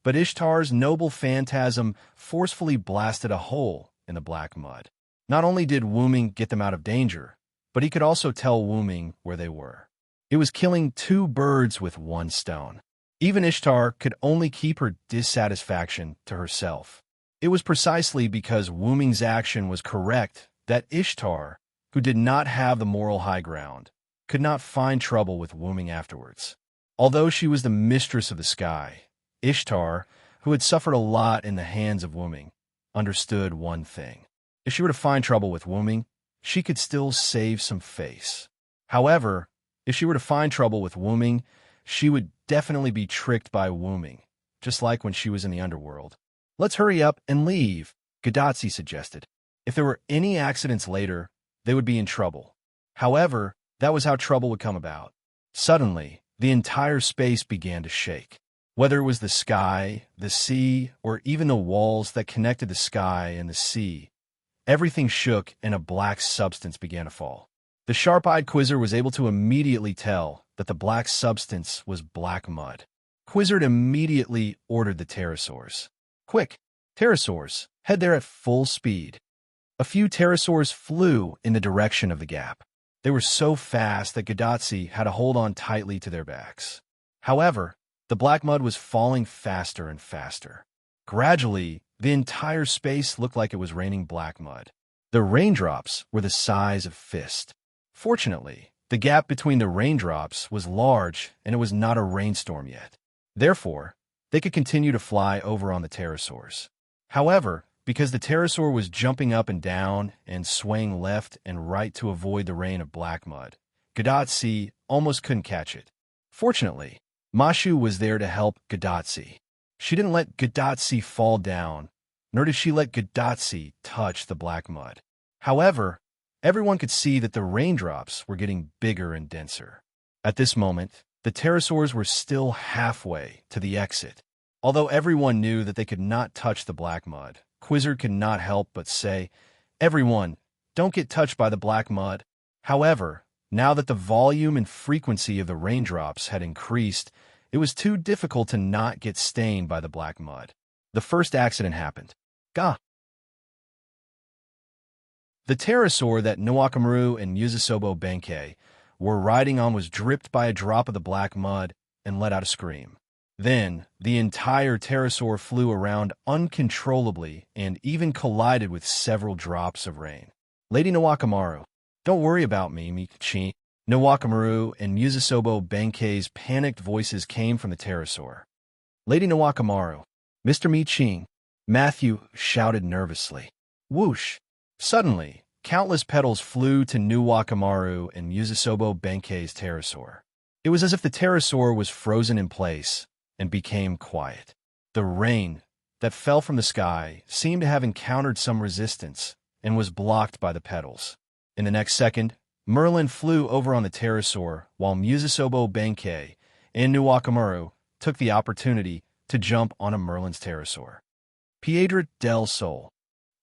A: but Ishtar's noble phantasm forcefully blasted a hole in the black mud. Not only did Wu Ming get them out of danger, but he could also tell Wu Ming where they were. It was killing 2 birds with 1 stone. Even Ishtar could only keep her dissatisfaction to herself. It was precisely because Wu Ming's action was correct that Ishtar, who did not have the moral high ground, could not find trouble with Wu Ming afterwards. Although she was the mistress of the sky, Ishtar, who had suffered a lot in the hands of Wu Ming, understood one thing. If she were to find trouble with Wu Ming, she could still save some face. However, if she were to find trouble with Wu Ming, she would definitely be tricked by Wu Ming, just like when she was in the underworld. Let's hurry up and leave, Gadotsi suggested. If there were any accidents later, they would be in trouble. However, that was how trouble would come about. Suddenly, the entire space began to shake. Whether it was the sky, the sea, or even the walls that connected the sky and the sea, everything shook and a black substance began to fall. The sharp-eyed Quizzer was able to immediately tell that the black substance was black mud. Quizzer immediately ordered the pterosaurs. Quick, pterosaurs, head there at full speed. A few pterosaurs flew in the direction of the gap. They were so fast that Gadotsi had to hold on tightly to their backs. However, the black mud was falling faster and faster. Gradually, the entire space looked like it was raining black mud. The raindrops were the size of fists. Fortunately, the gap between the raindrops was large and it was not a rainstorm yet. Therefore, they could continue to fly over on the pterosaurs. However, because the pterosaur was jumping up and down and swaying left and right to avoid the rain of black mud, Gadotsi almost couldn't catch it. Fortunately, Mashu was there to help Gadotsi. She didn't let Gadotsi fall down, nor did she let Gadotsi touch the black mud. However, everyone could see that the raindrops were getting bigger and denser. At this moment, the pterosaurs were still halfway to the exit. Although everyone knew that they could not touch the black mud, Quizzer could not help but say, "Everyone, don't get touched by the black mud." However, now that the volume and frequency of the raindrops had increased, it was too difficult to not get stained by the black mud. The first accident happened. Gah! The pterosaur that Nawakamaru and Yuzusobo Benkei were riding on was dripped by a drop of the black mud and let out a scream. Then, the entire pterosaur flew around uncontrollably and even collided with several drops of rain. Lady Nawakamaru, don't worry about me, Michi. Nawakamaru and Yuzusobo Benkei's panicked voices came from the pterosaur. Lady Nawakamaru, Mr. Michi, Matthew shouted nervously. Whoosh! Suddenly, countless petals flew to Nawakamaru and Yuzusobo Benkei's pterosaur. It was as if the pterosaur was frozen in place and became quiet. The rain that fell from the sky seemed to have encountered some resistance and was blocked by the petals. In the next second, Merlin flew over on the pterosaur while Yuzusobo Benkei and Nawakamaru took the opportunity to jump on a Merlin's pterosaur. Piedra del Sol.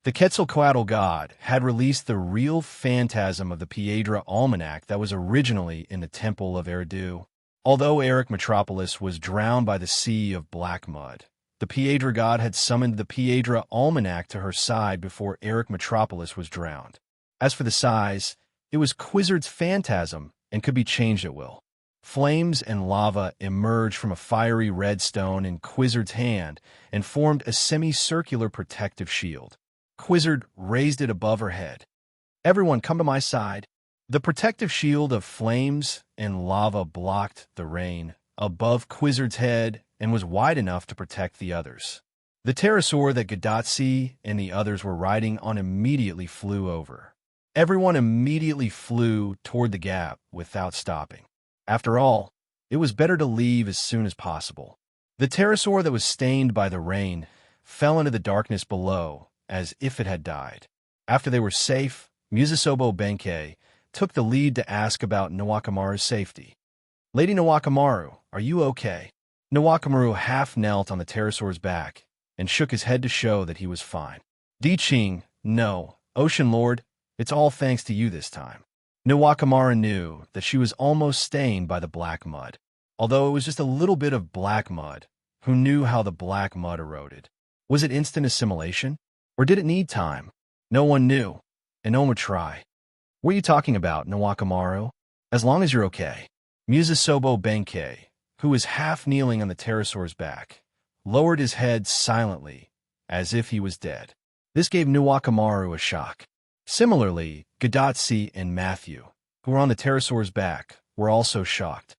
A: The Quetzalcoatl god had released the real phantasm of the Piedra Almanac that was originally in the Temple of Eridu. Although Eric Metropolis was drowned by the sea of black mud, the Piedra god had summoned the Piedra Almanac to her side before Eric Metropolis was drowned. As for the size, it was Quizzard's phantasm and could be changed at will. Flames and lava emerged from a fiery red stone in Quizzard's hand and formed a semicircular protective shield. Quizzard raised it above her head. Everyone come to my side. The protective shield of flames and lava blocked the rain above Quizzard's head and was wide enough to protect the others. The pterosaur that Gadotsi and the others were riding on immediately flew over. Everyone immediately flew toward the gap without stopping. After all, it was better to leave as soon as possible. The pterosaur that was stained by the rain fell into the darkness below as if it had died. After they were safe, Yuzusobo Benkei took the lead to ask about Nawakamaru's safety. Lady Nawakamaru, are you okay? Nawakamaru half knelt on the pterosaur's back and shook his head to show that he was fine. Di-Ching, no, Ocean Lord, it's all thanks to you this time. Nawakamaru knew that she was almost stained by the black mud. Although it was just a little bit of black mud, who knew how the black mud eroded? Was it instant assimilation? Or did it need time? No one knew, and no one would try. What are you talking about, Nawakamaru? As long as you're okay. Yuzusobo Benkei, who was half kneeling on the pterosaur's back, lowered his head silently, as if he was dead. This gave Nawakamaru a shock. Similarly, Gadotsi and Matthew, who were on the pterosaur's back, were also shocked.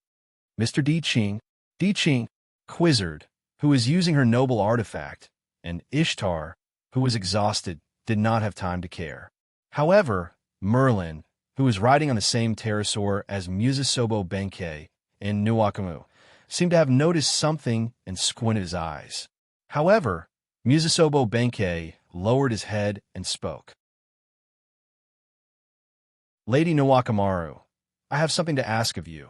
A: Mr. Di-Ching, Quizzard, who was using her noble artifact, and Ishtar, who was exhausted, did not have time to care. However, Merlin, who was riding on the same pterosaur as Yuzusobo Benkei and Nawakamaru, seemed to have noticed something and squinted his eyes. However, Musasobo Benkei lowered his head and spoke. Lady Nawakamaru, I have something to ask of you.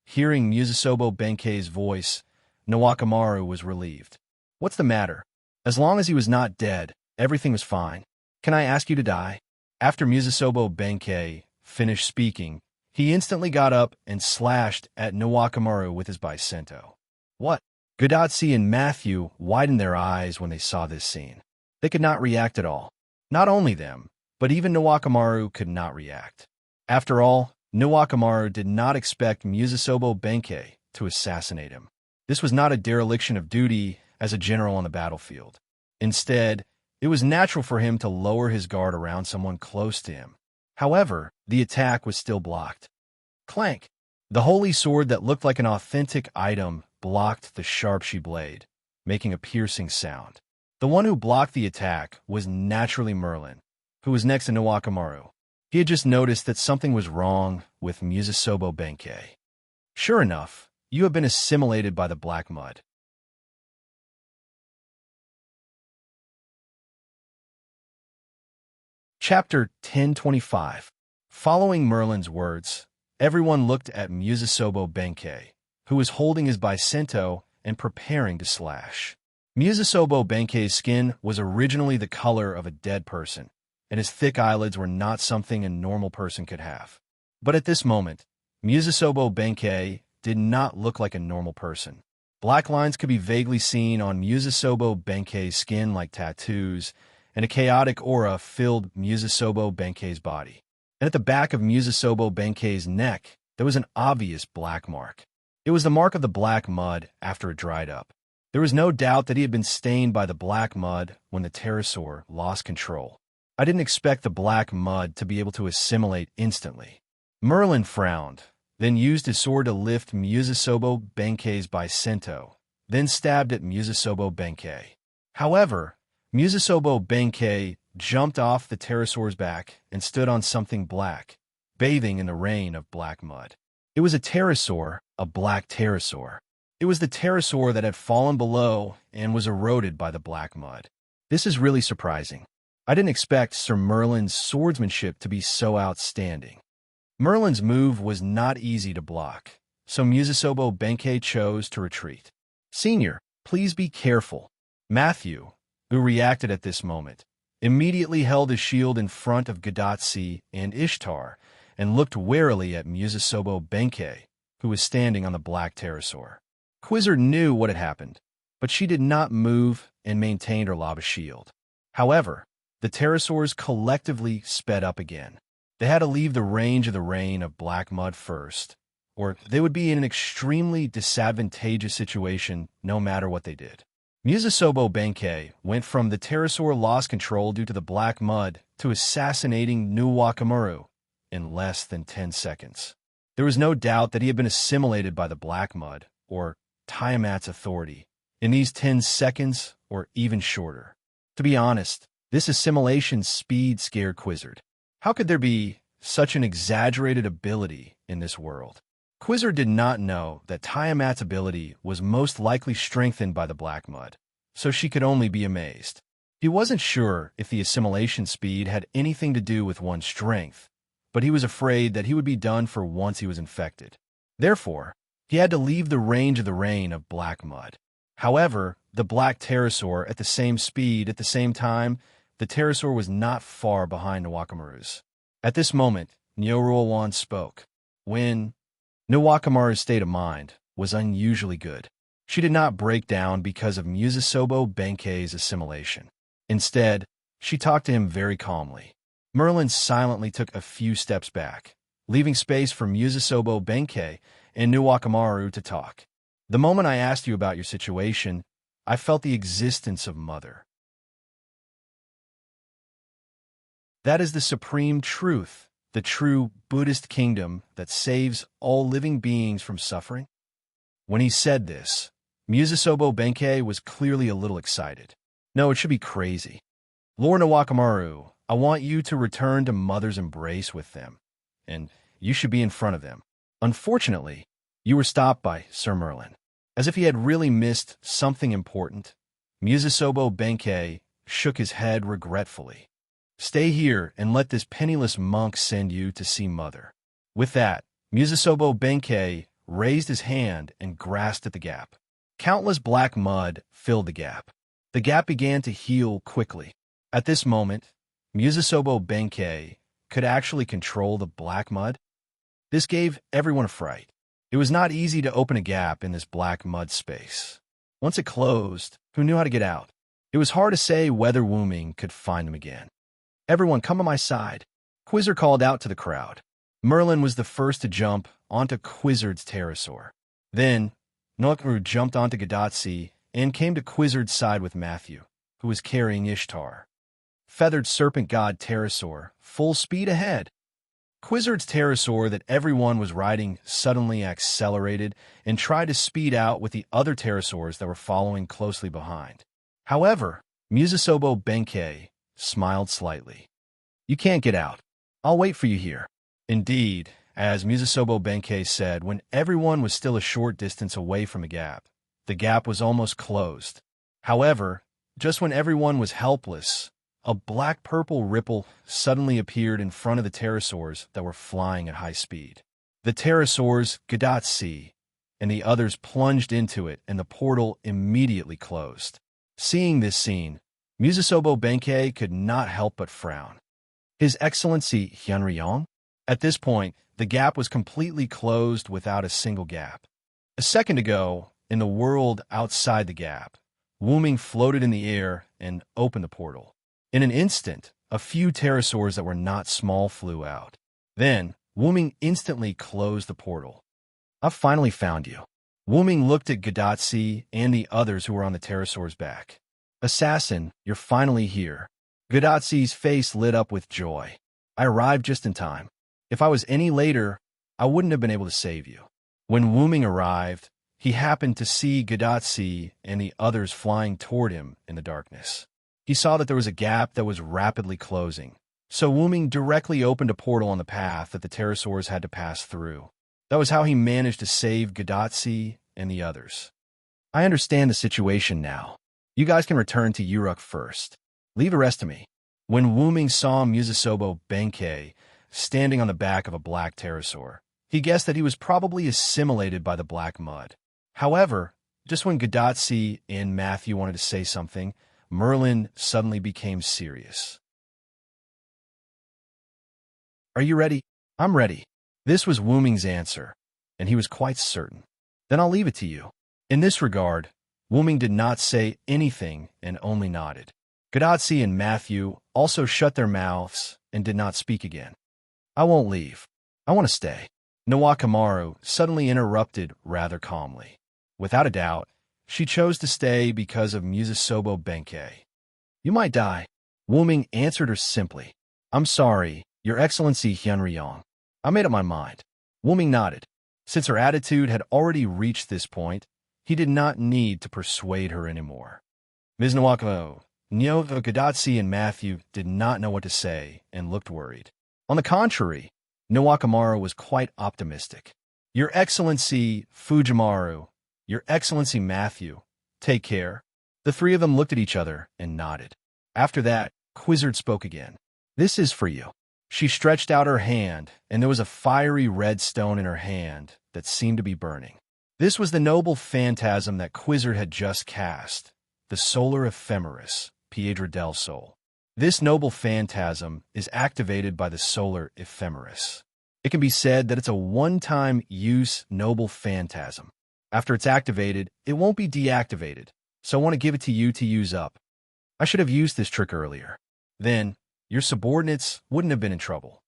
A: Hearing Musasobo Benkei's voice, Nawakamaru was relieved. What's the matter? As long as he was not dead, everything was fine. Can I ask you to die? After Musasobo Benkei finished speaking, he instantly got up and slashed at Nawakamaru with his bisento. What? Godatsi and Matthew widened their eyes when they saw this scene. They could not react at all. Not only them, but even Nawakamaru could not react. After all, Nawakamaru did not expect Musasobo Benkei to assassinate him. This was not a dereliction of duty as a general on the battlefield. Instead, it was natural for him to lower his guard around someone close to him. However, the attack was still blocked. Clank! The holy sword that looked like an authentic item blocked the sharp-she blade, making a piercing sound. The one who blocked the attack was naturally Merlin, who was next to Nawakamaru. He had just noticed that something was wrong with Musasobo Benkei. Sure enough, you have been assimilated by the black mud. Chapter 1025. Following Merlin's words, everyone looked at Musasobo Benkei, who was holding his bisento and preparing to slash. Musasobo Benkei's skin was originally the color of a dead person, and his thick eyelids were not something a normal person could have. But at this moment, Musasobo Benkei did not look like a normal person. Black lines could be vaguely seen on Musasobo Benkei's skin like tattoos, and a chaotic aura filled Musasobo Benkei's body. And at the back of Musasobo Benkei's neck, there was an obvious black mark. It was the mark of the black mud after it dried up. There was no doubt that he had been stained by the black mud when the pterosaur lost control. I didn't expect the black mud to be able to assimilate instantly. Merlin frowned, then used his sword to lift Musasobo Benkei's bisento, then stabbed at Musasobo Benkei. However, Musasobo Benkei jumped off the pterosaur's back and stood on something black, bathing in the rain of black mud. It was a pterosaur, a black pterosaur. It was the pterosaur that had fallen below and was eroded by the black mud. This is really surprising. I didn't expect Sir Merlin's swordsmanship to be so outstanding. Merlin's move was not easy to block, so Musasobo Benkei chose to retreat. Senior, please be careful. Matthew, who reacted at this moment, immediately held his shield in front of Godatsi and Ishtar and looked warily at Musasobo Benkei, who was standing on the black pterosaur. Quizzer knew what had happened, but she did not move and maintained her lava shield. However, the pterosaurs collectively sped up again. They had to leave the range of the rain of black mud first, or they would be in an extremely disadvantageous situation no matter what they did. Musasobo Benkei went from the pterosaur lost control due to the black mud to assassinating Nawakamaru in less than 10 seconds. There was no doubt that he had been assimilated by the black mud, or Tiamat's authority, in these 10 seconds or even shorter. To be honest, this assimilation speed scared Quizard. How could there be such an exaggerated ability in this world? Quizard did not know that Tiamat's ability was most likely strengthened by the black mud, so she could only be amazed. He wasn't sure if the assimilation speed had anything to do with one's strength, but he was afraid that he would be done for once he was infected. Therefore, he had to leave the range of the rain of black mud. However, the black pterosaur at the same speed at the same time, the pterosaur was not far behind Nawakamaru's. At this moment, Nyoruowan spoke. When Nawakamaru's state of mind was unusually good. She did not break down because of Musasobo Benkei's assimilation. Instead, she talked to him very calmly. Merlin silently took a few steps back, leaving space for Musasobo Benkei and Nawakamaru to talk. The moment I asked you about your situation, I felt the existence of Mother. That is the supreme truth, the true Buddhist kingdom that saves all living beings from suffering. When he said this, Musasobo Benkei was clearly a little excited. No, it should be crazy. Lord Nawakamaru, I want you to return to Mother's embrace with them, and you should be in front of them. Unfortunately, you were stopped by Sir Merlin. As if he had really missed something important, Mizusobo Benkei shook his head regretfully. Stay here and let this penniless monk send you to see Mother. With that, Mizusobo Benkei raised his hand and grasped at the gap. Countless black mud filled the gap. The gap began to heal quickly. At this moment, Mizusobo Benkei could actually control the black mud. This gave everyone a fright. It was not easy to open a gap in this black mud space. Once it closed, who knew how to get out? It was hard to say whether Wu Ming could find them again. Everyone, come on my side. Quizzer called out to the crowd. Merlin was the first to jump onto Quizzard's pterosaur. Then, Nokru jumped onto Gadatsi and came to Quizzard's side with Matthew, who was carrying Ishtar. Feathered serpent god pterosaur, full speed ahead. Quizzard's pterosaur that everyone was riding suddenly accelerated and tried to speed out with the other pterosaurs that were following closely behind. However, Mizusobo Benkei smiled slightly. You can't get out. I'll wait for you here. Indeed, as Mizusobo Benkei said, when everyone was still a short distance away from the gap was almost closed. However, just when everyone was helpless, a black-purple ripple suddenly appeared in front of the pterosaurs that were flying at high speed. The pterosaurs, Gadatsi, and the others plunged into it, and the portal immediately closed. Seeing this scene, Mizusobo Benkei could not help but frown. His Excellency Hyunryong? At this point, the gap was completely closed without a single gap. A second ago, in the world outside the gap, Wu Ming floated in the air and opened the portal. In an instant, a few pterosaurs that were not small flew out. Then, Wu Ming instantly closed the portal. I've finally found you. Wu Ming looked at Gadatsi and the others who were on the pterosaur's back. Assassin, you're finally here. Gadatsi's face lit up with joy. I arrived just in time. If I was any later, I wouldn't have been able to save you. When Wu Ming arrived, he happened to see Gadatsi and the others flying toward him in the darkness. He saw that there was a gap that was rapidly closing, so Wu Ming directly opened a portal on the path that the pterosaurs had to pass through. That was how he managed to save Gadatsi and the others. I understand the situation now. You guys can return to Uruk first. Leave the rest to me. When Wu Ming saw Mizusobo Benkei standing on the back of a black pterosaur, he guessed that he was probably assimilated by the black mud. However, just when Gadatsi and Matthew wanted to say something, Merlin suddenly became serious. Are you ready? I'm ready. This was Wu Ming's answer, and he was quite certain. Then I'll leave it to you. In this regard, Wu Ming did not say anything and only nodded. Gadatsi and Matthew also shut their mouths and did not speak again. I won't leave. I want to stay. Nawakamaru suddenly interrupted rather calmly. Without a doubt, she chose to stay because of Mizusobo Benkei. You might die. Wu Ming answered her simply. I'm sorry, Your Excellency Hyunryong. I made up my mind. Wu Ming nodded. Since her attitude had already reached this point, he did not need to persuade her anymore. Ms. Nawakamo, Nyoto, Gadatsi, and Matthew did not know what to say and looked worried. On the contrary, Nawakamaru was quite optimistic. Your Excellency Fujimaru, Your Excellency Matthew, take care. The three of them looked at each other and nodded. After that, Quizzard spoke again. This is for you. She stretched out her hand, and there was a fiery red stone in her hand that seemed to be burning. This was the noble phantasm that Quizzard had just cast, the Solar Ephemeris, Piedra del Sol. This noble phantasm is activated by the Solar Ephemeris. It can be said that it's a one-time use noble phantasm. After it's activated, it won't be deactivated, so I want to give it to you to use up. I should have used this trick earlier. Then, your subordinates wouldn't have been in trouble.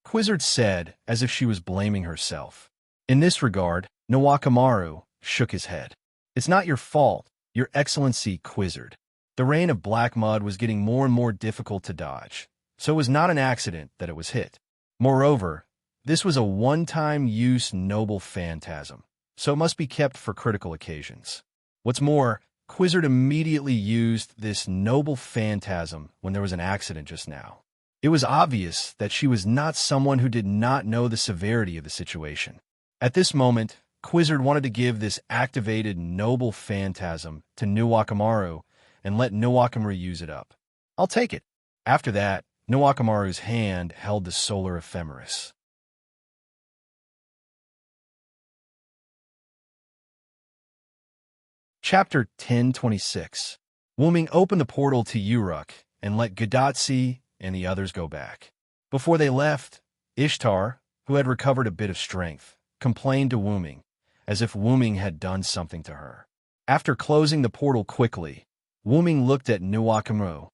A: Quizzard said, as if she was blaming herself. In this regard, Nawakamaru shook his head. It's not your fault, Your Excellency Quizzard. The rain of black mud was getting more and more difficult to dodge, so it was not an accident that it was hit. Moreover, this was a one-time use noble phantasm, so it must be kept for critical occasions. What's more, Quizzard immediately used this noble phantasm when there was an accident just now. It was obvious that she was not someone who did not know the severity of the situation. At this moment, Quizzard wanted to give this activated noble phantasm to Nawakamaru and let Nawakamaru use it up. I'll take it. After that, Nawakamaru's hand held the solar ephemeris. Chapter 1026. Wuming opened the portal to Uruk and let Gadatsi and the others go back. Before they left, Ishtar, who had recovered a bit of strength, complained to Wuming, as if Wuming had done something to her. After closing the portal quickly, Wuming looked at Nawakamaru,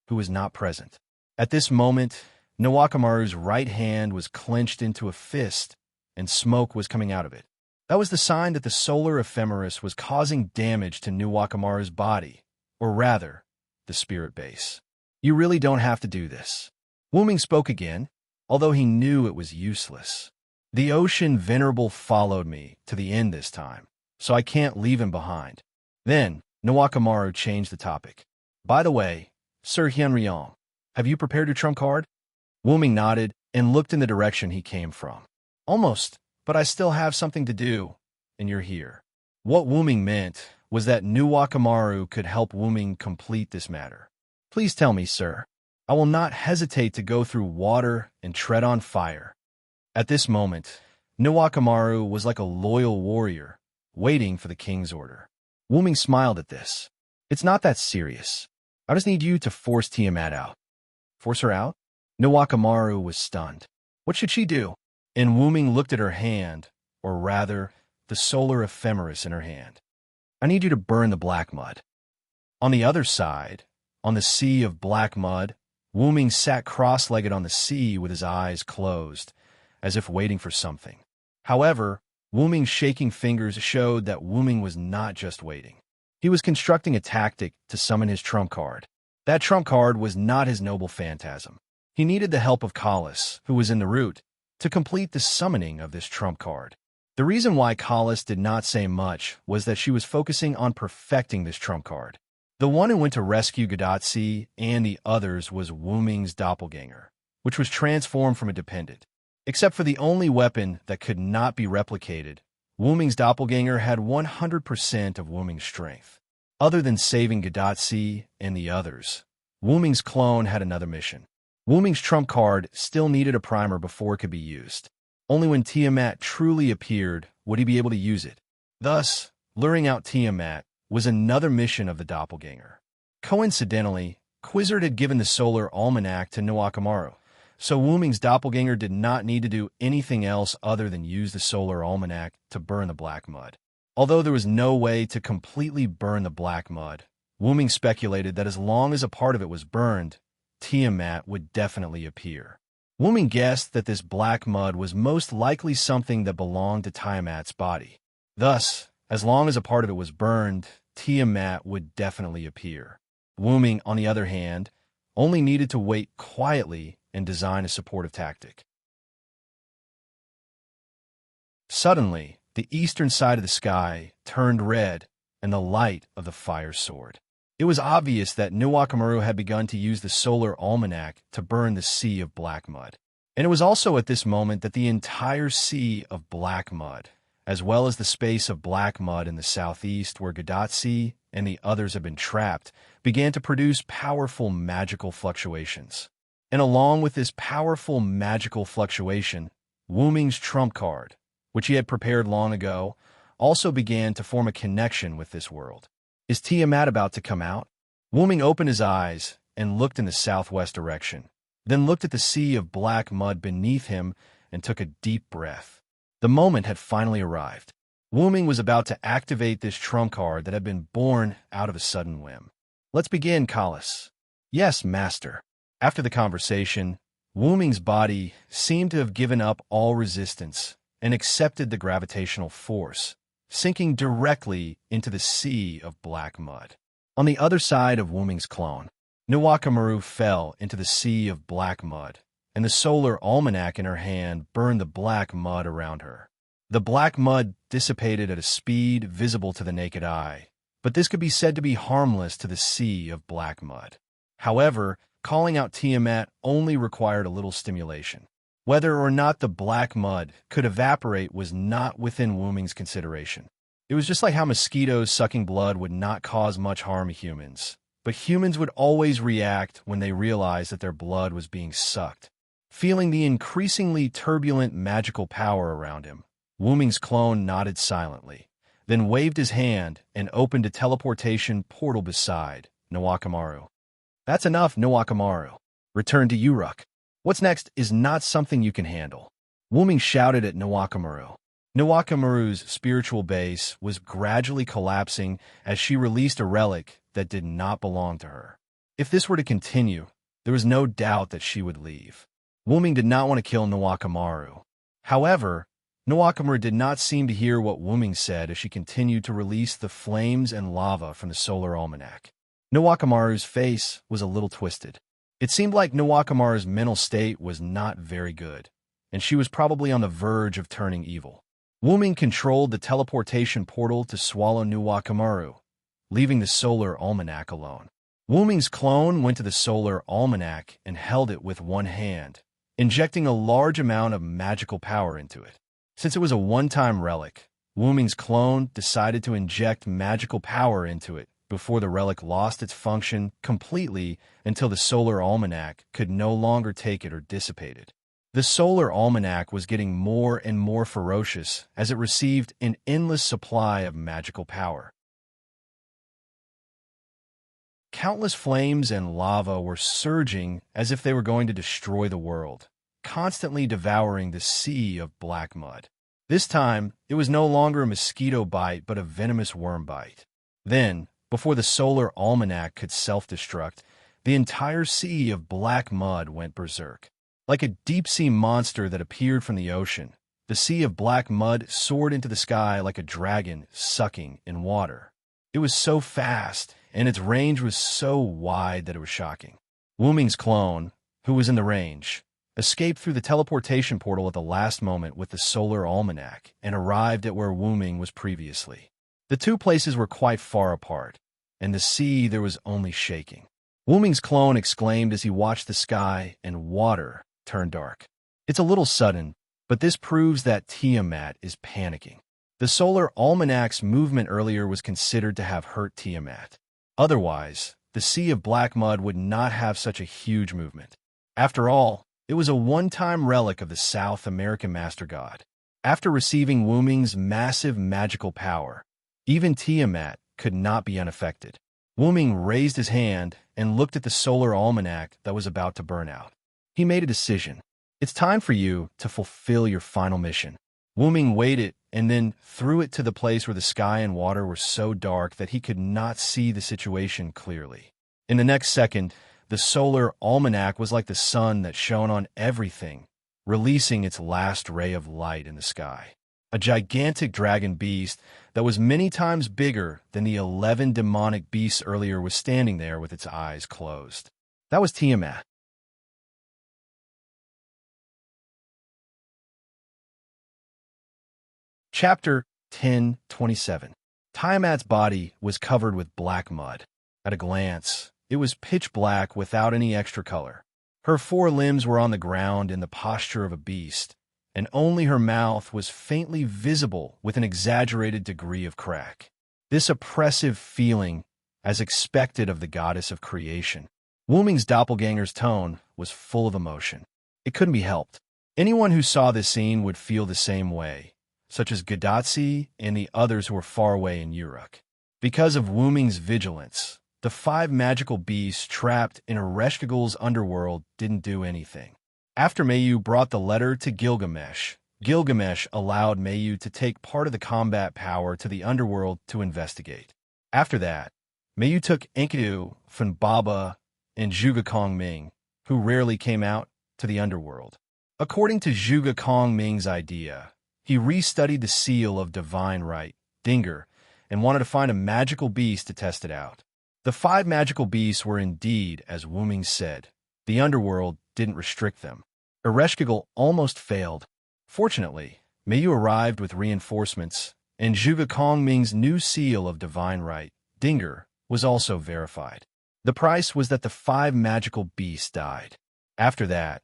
A: who was not present. At this moment, Nawakamaru's right hand was clenched into a fist, and smoke was coming out of it. That was the sign that the solar ephemeris was causing damage to Nawakamaru's body, or rather, the spirit base. You really don't have to do this. Wuming spoke again, although he knew it was useless. The ocean venerable followed me to the end this time, so I can't leave him behind. Then, Nawakamaru changed the topic. By the way, Sir Hyunryong, have you prepared your trump card? Wuming nodded and looked in the direction he came from. Almost, but I still have something to do, and you're here. What Wuming meant was that Nawakamaru could help Wuming complete this matter. Please tell me, sir. I will not hesitate to go through water and tread on fire. At this moment, Nawakamaru was like a loyal warrior, waiting for the king's order. Wuming smiled at this. It's not that serious. I just need you to force Tiamat out. Force her out? Nawakamaru was stunned. What should she do? And Wuming looked at her hand, or rather, the solar ephemeris in her hand. I need you to burn the black mud. On the other side, on the sea of black mud, Wuming sat cross-legged on the sea with his eyes closed, as if waiting for something. However, Wuming's shaking fingers showed that Wuming was not just waiting. He was constructing a tactic to summon his trump card. That trump card was not his noble phantasm. He needed the help of Kalis, who was in the route, to complete the summoning of this trump card. The reason why Kalis did not say much was that she was focusing on perfecting this trump card. The one who went to rescue Gadatsi and the others was Wuming's doppelganger, which was transformed from a dependent. Except for the only weapon that could not be replicated, Wuming's doppelganger had 100% of Wuming's strength. Other than saving Gadatsi and the others, Wuming's clone had another mission. Wuming's trump card still needed a primer before it could be used. Only when Tiamat truly appeared would he be able to use it. Thus, luring out Tiamat was another mission of the doppelganger. Coincidentally, Quizzard had given the solar almanac to Nawakamaru, so Wuming's doppelganger did not need to do anything else other than use the solar almanac to burn the black mud. Although there was no way to completely burn the black mud, Wuming speculated that as long as a part of it was burned, Tiamat would definitely appear. Wuming guessed that this black mud was most likely something that belonged to Tiamat's body. Thus, as long as a part of it was burned, Tiamat would definitely appear. Wuming, on the other hand, only needed to wait quietly and design a supportive tactic. Suddenly, the eastern side of the sky turned red and the light of the fire soared. It was obvious that Nawakamaru had begun to use the solar almanac to burn the sea of black mud. And it was also at this moment that the entire sea of black mud, as well as the space of black mud in the southeast where Gadatsi and the others had been trapped, began to produce powerful magical fluctuations. And along with this powerful magical fluctuation, Wuming's trump card, which he had prepared long ago, also began to form a connection with this world. Is Tiamat about to come out? Wuming opened his eyes and looked in the southwest direction, then looked at the sea of black mud beneath him and took a deep breath. The moment had finally arrived. Wuming was about to activate this trump card that had been born out of a sudden whim. Let's begin, Kalis. Yes, master. After the conversation, Wuming's body seemed to have given up all resistance and accepted the gravitational force, sinking directly into the sea of black mud. On the other side of Wuming's clone, Nawakamaru fell into the sea of black mud, and the solar almanac in her hand burned the black mud around her. The black mud dissipated at a speed visible to the naked eye, but this could be said to be harmless to the sea of black mud. However, calling out Tiamat only required a little stimulation. Whether or not the black mud could evaporate was not within Wuming's consideration. It was just like how mosquitoes sucking blood would not cause much harm to humans. but humans would always react when they realized that their blood was being sucked. Feeling the increasingly turbulent magical power around him, Wuming's clone nodded silently, then waved his hand and opened a teleportation portal beside Nawakamaru. That's enough, Nawakamaru. Return to Uruk. What's next is not something you can handle. Wuming shouted at Nawakamaru. Nawakamaru's spiritual base was gradually collapsing as she released a relic that did not belong to her. If this were to continue, there was no doubt that she would leave. Wuming did not want to kill Nawakamaru. However, Nawakamaru did not seem to hear what Wuming said as she continued to release the flames and lava from the solar almanac. Nawakamaru's face was a little twisted. It seemed like Nawakamaru's mental state was not very good, and she was probably on the verge of turning evil. Wuming controlled the teleportation portal to swallow Nawakamaru, leaving the solar almanac alone. Wuming's clone went to the solar almanac and held it with one hand, injecting a large amount of magical power into it. Since it was a one-time relic, Wuming's clone decided to inject magical power into it before the relic lost its function completely until the solar almanac could no longer take it or dissipate it. The solar almanac was getting more and more ferocious as it received an endless supply of magical power. Countless flames and lava were surging as if they were going to destroy the world, constantly devouring the sea of black mud. This time, it was no longer a mosquito bite but a venomous worm bite. Then, before the solar almanac could self-destruct, the entire sea of black mud went berserk. Like a deep-sea monster that appeared from the ocean, the sea of black mud soared into the sky like a dragon sucking in water. It was so fast, and its range was so wide that it was shocking. Wuming's clone, who was in the range, escaped through the teleportation portal at the last moment with the solar almanac and arrived at where Wuming was previously. The two places were quite far apart, and the sea there was only shaking. Wuming's clone exclaimed as he watched the sky and water turn dark. It's a little sudden, but this proves that Tiamat is panicking. The solar almanac's movement earlier was considered to have hurt Tiamat. Otherwise, the sea of black mud would not have such a huge movement. After all, it was a one-time relic of the South American Master God. After receiving Wuming's massive magical power, even Tiamat could not be unaffected. Wuming raised his hand and looked at the solar almanac that was about to burn out. He made a decision. It's time for you to fulfill your final mission. Wuming waited and then threw it to the place where the sky and water were so dark that he could not see the situation clearly. In the next second, the solar almanac was like the sun that shone on everything, releasing its last ray of light in the sky. A gigantic dragon beast that was many times bigger than the 11 demonic beasts earlier was standing there with its eyes closed. That was Tiamat. Chapter 10:27. Tiamat's body was covered with black mud. At a glance, it was pitch black without any extra color. Her four limbs were on the ground in the posture of a beast, and only her mouth was faintly visible with an exaggerated degree of crack. This oppressive feeling, as expected of the goddess of creation. Wuming's doppelganger's tone was full of emotion. It couldn't be helped. Anyone who saw this scene would feel the same way, such as Gadatsi and the others who were far away in Uruk. Because of Wuming's vigilance, the 5 magical beasts trapped in Ereshkigal's underworld didn't do anything. After Mayu brought the letter to Gilgamesh, Gilgamesh allowed Mayu to take part of the combat power to the underworld to investigate. After that, Mayu took Enkidu, Funbaba, and Zhuge Kongming, who rarely came out, to the underworld. According to Zhuge Kongming's idea, he restudied the seal of divine right, Dinger, and wanted to find a magical beast to test it out. The 5 magical beasts were indeed, as Wuming said. The underworld didn't restrict them. Ereshkigal almost failed. Fortunately, Mayu arrived with reinforcements, and Zhuge Kongming's new seal of divine right, Dinger, was also verified. The price was that the 5 magical beasts died. After that,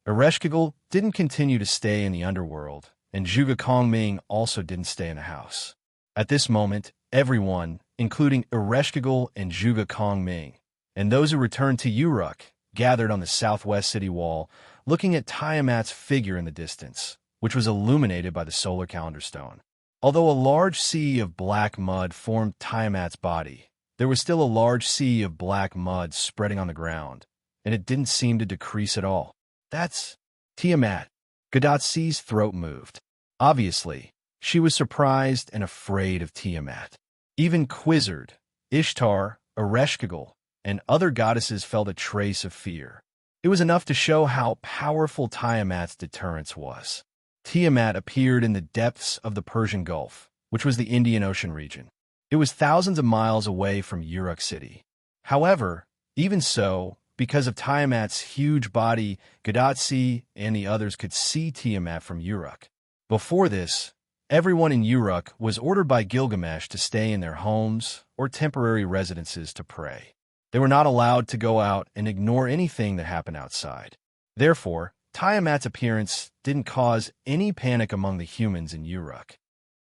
A: Ereshkigal didn't continue to stay in the underworld, and Zhuge Kongming also didn't stay in the house. At this moment, everyone, including Ereshkigal and Zhuge Kongming, and those who returned to Uruk gathered on the southwest city wall, looking at Tiamat's figure in the distance, which was illuminated by the solar calendar stone. Although a large sea of black mud formed Tiamat's body, there was still a large sea of black mud spreading on the ground, and it didn't seem to decrease at all. That's Tiamat. Gadatsi's throat moved. Obviously, she was surprised and afraid of Tiamat. Even Quizzard, Ishtar, Ereshkigal, and other goddesses felt a trace of fear. It was enough to show how powerful Tiamat's deterrence was. Tiamat appeared in the depths of the Persian Gulf, which was the Indian Ocean region. It was thousands of miles away from Uruk city. However, even so, because of Tiamat's huge body, Gadatsi and the others could see Tiamat from Uruk. Before this, everyone in Uruk was ordered by Gilgamesh to stay in their homes or temporary residences to pray. They were not allowed to go out and ignore anything that happened outside. Therefore, Tiamat's appearance didn't cause any panic among the humans in Uruk.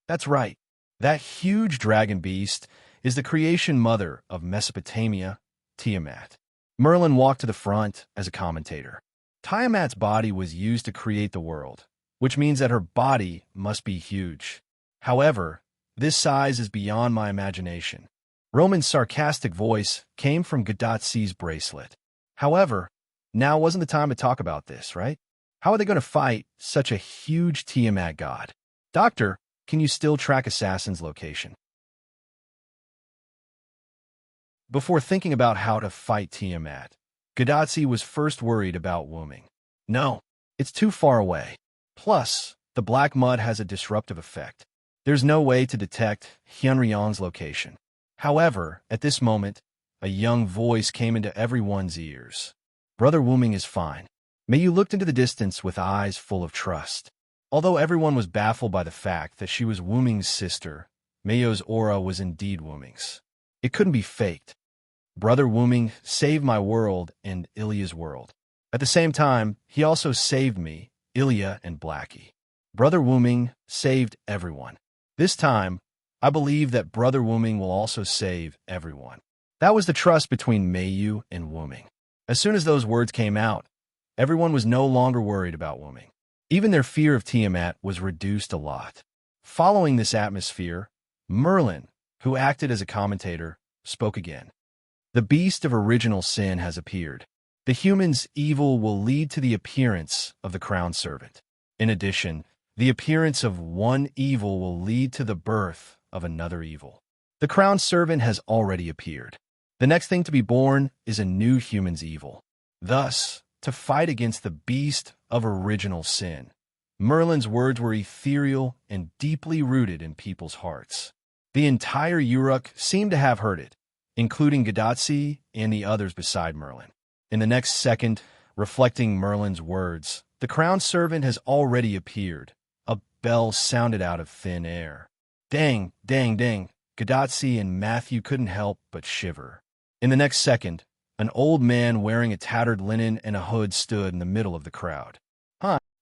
A: That's right. That huge dragon beast is the creation mother of Mesopotamia, Tiamat. Merlin walked to the front as a commentator. Tiamat's body was used to create the world, which means that her body must be huge. However, this size is beyond my imagination. Roman's sarcastic voice came from Gadatsi's bracelet. However, now wasn't the time to talk about this, right? How are they going to fight such a huge Tiamat god? Doctor, can you still track Assassin's location? Before thinking about how to fight Tiamat, Gadatsi was first worried about Wooming. No, it's too far away. Plus, the black mud has a disruptive effect. There's no way to detect Hyunryang's location. However, at this moment, a young voice came into everyone's ears. Brother Wooming is fine. May you looked into the distance with eyes full of trust. Although everyone was baffled by the fact that she was Wooming's sister, Mayo's aura was indeed Wooming's. It couldn't be faked. Brother Wooming saved my world and Ilya's world. At the same time, he also saved me, Ilya, and Blackie. Brother Wooming saved everyone. This time, I believe that Brother Wooming will also save everyone. That was the trust between Mayu and Wooming. As soon as those words came out, everyone was no longer worried about Wooming. Even their fear of Tiamat was reduced a lot. Following this atmosphere, Merlin, who acted as a commentator, spoke again. The beast of original sin has appeared. The human's evil will lead to the appearance of the crown servant. In addition, the appearance of one evil will lead to the birth of another evil. The crown servant has already appeared. The next thing to be born is a new human's evil. Thus, to fight against the beast of original sin, Merlin's words were ethereal and deeply rooted in people's hearts. The entire Uruk seemed to have heard it, including Gadatsi and the others beside Merlin. In the next second, reflecting Merlin's words, the crown servant has already appeared. A bell sounded out of thin air. Dang, dang, dang. Gadatsi and Matthew couldn't help but shiver. In the next second, an old man wearing a tattered linen and a hood stood in the middle of the crowd.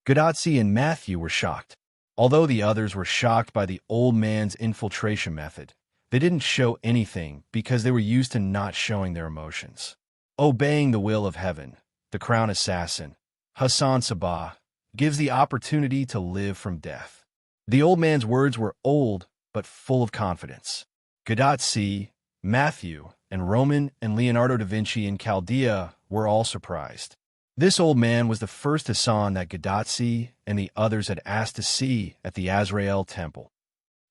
A: Gadatsi and Matthew were shocked. Although the others were shocked by the old man's infiltration method, they didn't show anything because they were used to not showing their emotions. Obeying the will of heaven, the crown assassin, Hassan Sabah, gives the opportunity to live from death. The old man's words were old but full of confidence. Gadatsi, Matthew, and Roman and Leonardo da Vinci in Chaldea were all surprised. This old man was the first Hassan that Gadatsi and the others had asked to see at the Azrael temple.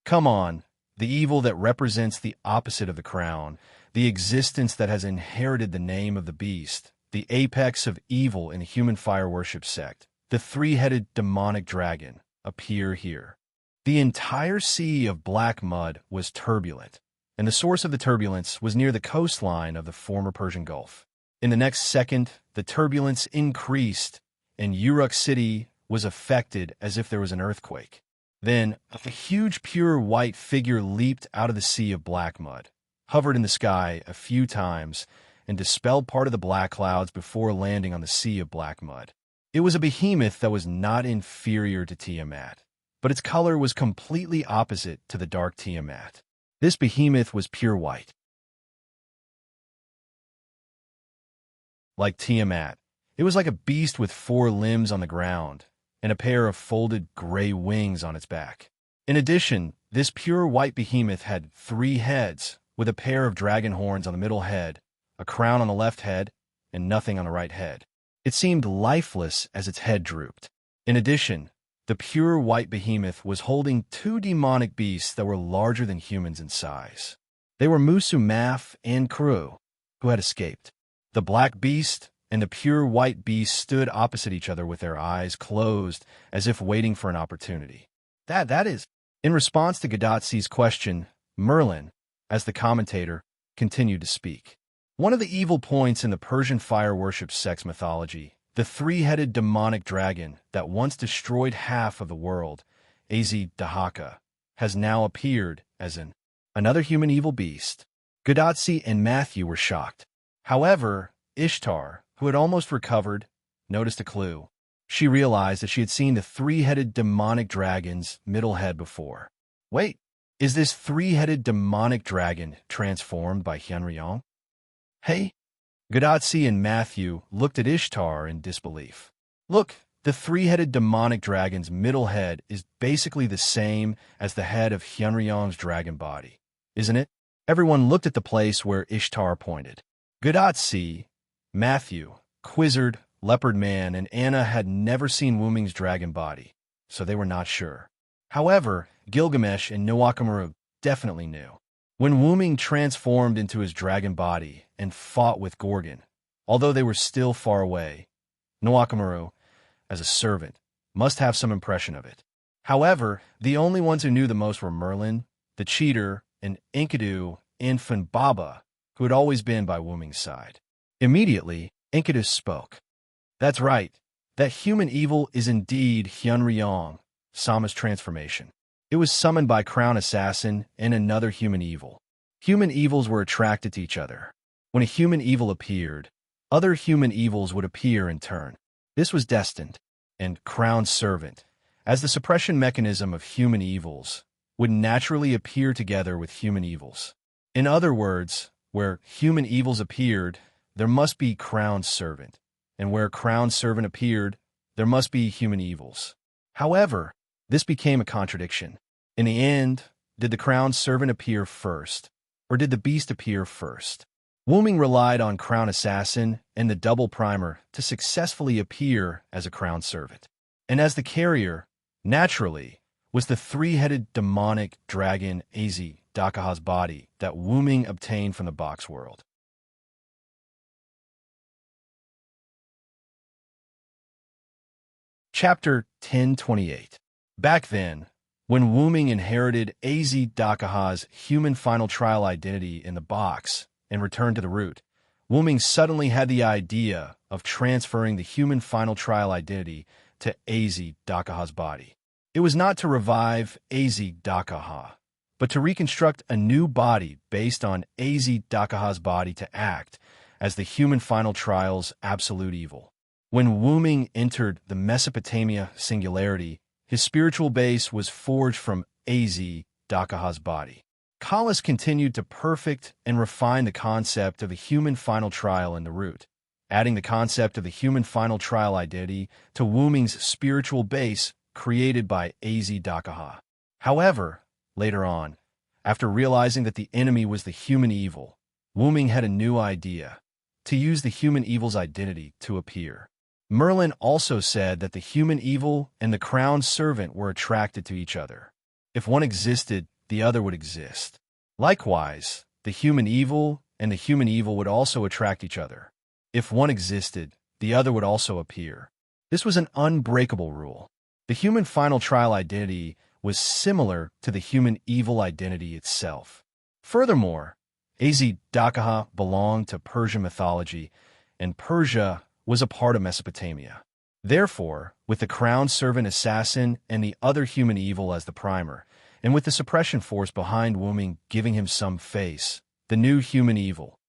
A: Come on, the evil that represents the opposite of the crown, the existence that has inherited the name of the beast, the apex of evil in the human fire worship sect, the three-headed demonic dragon, appear here. The entire sea of black mud was turbulent, and the source of the turbulence was near the coastline of the former Persian Gulf. In the next second, the turbulence increased, and Uruk city was affected as if there was an earthquake. Then, a huge pure white figure leaped out of the sea of black mud, hovered in the sky a few times, and dispelled part of the black clouds before landing on the sea of black mud. It was a behemoth that was not inferior to Tiamat, but its color was completely opposite to the dark Tiamat. This behemoth was pure white. like Tiamat. It was like a beast with 4 limbs on the ground and a pair of folded gray wings on its back. In addition, this pure white behemoth had 3 heads, with a pair of dragon horns on the middle head, a crown on the left head, and nothing on the right head. It seemed lifeless as its head drooped. In addition, the pure white behemoth was holding 2 demonic beasts that were larger than humans in size. They were Musu Maf and Kru, who had escaped. The black beast and the pure white beast stood opposite each other with their eyes closed, as if waiting for an opportunity. That is. In response to Gadatsi's question, Merlin, as the commentator, continued to speak. One of the evil points in the Persian fire worship sex mythology, the 3-headed demonic dragon that once destroyed half of the world, Az-Dahaka, has now appeared as another human evil beast. Gadatsi and Matthew were shocked. However, Ishtar, who had almost recovered, noticed a clue. She realized that she had seen the 3-headed demonic dragon's middle head before. Wait, is this 3-headed demonic dragon transformed by Hyunryong? Hey? Gadatsi and Matthew looked at Ishtar in disbelief. Look, the 3-headed demonic dragon's middle head is basically the same as the head of Hyunryong's dragon body, isn't it? Everyone looked at the place where Ishtar pointed. Gadatsi, Matthew, Quizzard, Leopard Man, and Anna had never seen Wuming's dragon body, so they were not sure. However, Gilgamesh and Nawakamaru definitely knew. When Wuming transformed into his dragon body and fought with Gorgon, although they were still far away, Nawakamaru, as a servant, must have some impression of it. However, the only ones who knew the most were Merlin, the cheater, and Enkidu and Funbaba, who had always been by Wuming's side. Immediately, Enkidu spoke. That's right. That human evil is indeed Hyunryong, Sama's transformation. It was summoned by Crown Assassin and another human evil. Human evils were attracted to each other. When a human evil appeared, other human evils would appear in turn. This was destined, and Crown's servant, as the suppression mechanism of human evils, would naturally appear together with human evils. In other words, where human evils appeared, there must be Crown's servant, and where Crown's servant appeared, there must be human evils. However, this became a contradiction. In the end, did the Crown's servant appear first, or did the beast appear first? Wuming relied on Crown Assassin and the double primer to successfully appear as a Crown servant. And as the carrier, naturally, was the 3-headed demonic dragon Az-Dakaha's body that Wuming obtained from the box world. Chapter 1028. Back then, when Wuming inherited Az-Dakaha's human final trial identity in the box and returned to the root, Wuming suddenly had the idea of transferring the human final trial identity to Az-Dakaha's body. It was not to revive Az-Dakaha, but to reconstruct a new body based on Az-Dakaha's body to act as the human final trial's absolute evil. When Wuming entered the Mesopotamia singularity, his spiritual base was forged from Az-Dakaha's body. Kalas continued to perfect and refine the concept of a human final trial in the root, adding the concept of the human final trial identity to Wuming's spiritual base created by Az-Dakaha. However, later on, after realizing that the enemy was the human evil, Wuming had a new idea, to use the human evil's identity to appear. Merlin also said that the human evil and the crown's servant were attracted to each other. If one existed, the other would exist. Likewise, the human evil and the human evil would also attract each other. If one existed, the other would also appear. This was an unbreakable rule. The human final trial identity was similar to the human evil identity itself. Furthermore, Az-Dakaha belonged to Persian mythology, and Persia was a part of Mesopotamia. Therefore, with the crown servant assassin and the other human evil as the primer, and with the suppression force behind Wuming giving him some face, the new human evil,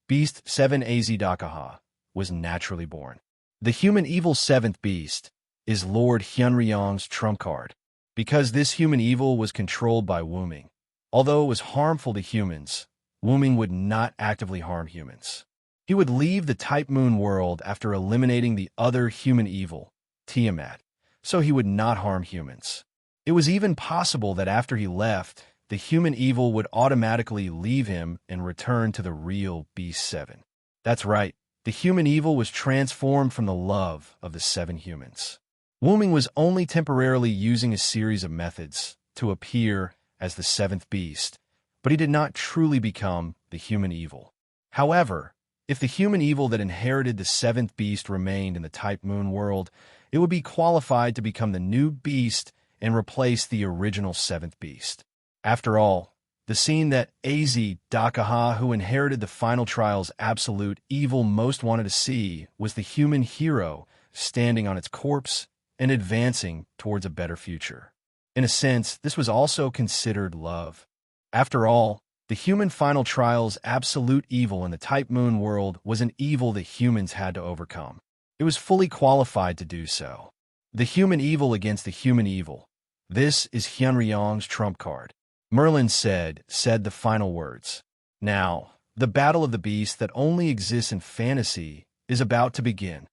A: Beast 7 Az-Dakaha, was naturally born. The human evil 7th beast is Lord Hyunryong's trump card. Because this human evil was controlled by Wuming, although it was harmful to humans, Wuming would not actively harm humans. He would leave the Type Moon world after eliminating the other human evil, Tiamat, so he would not harm humans. It was even possible that after he left, the human evil would automatically leave him and return to the real Beast 7. That's right, the human evil was transformed from the love of the 7 humans. Wuming was only temporarily using a series of methods to appear as the 7th beast, but he did not truly become the human evil. However, if the human evil that inherited the 7th beast remained in the Type Moon world, it would be qualified to become the new beast and replace the original 7th beast. After all, the scene that Az Dakaha, who inherited the final trial's absolute evil, most wanted to see was the human hero standing on its corpse and advancing towards a better future. In a sense, this was also considered love. After all, the human final trial's absolute evil in the Type Moon world was an evil that humans had to overcome. It was fully qualified to do so. The human evil against the human evil. This is Hyunryong's trump card. Merlin said the final words. Now, the battle of the beasts that only exists in fantasy is about to begin.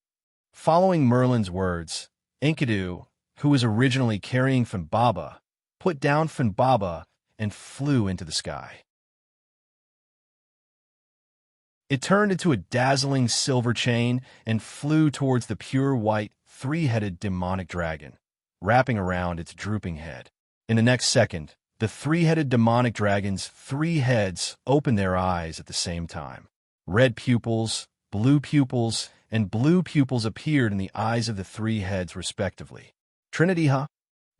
A: Following Merlin's words, Enkidu, who was originally carrying Funbaba, put down Funbaba and flew into the sky. It turned into a dazzling silver chain and flew towards the pure white, 3-headed demonic dragon, wrapping around its drooping head. In the next second, the 3-headed demonic dragon's 3 heads opened their eyes at the same time. Red pupils, and blue pupils appeared in the eyes of the 3 heads respectively. Trinity, huh?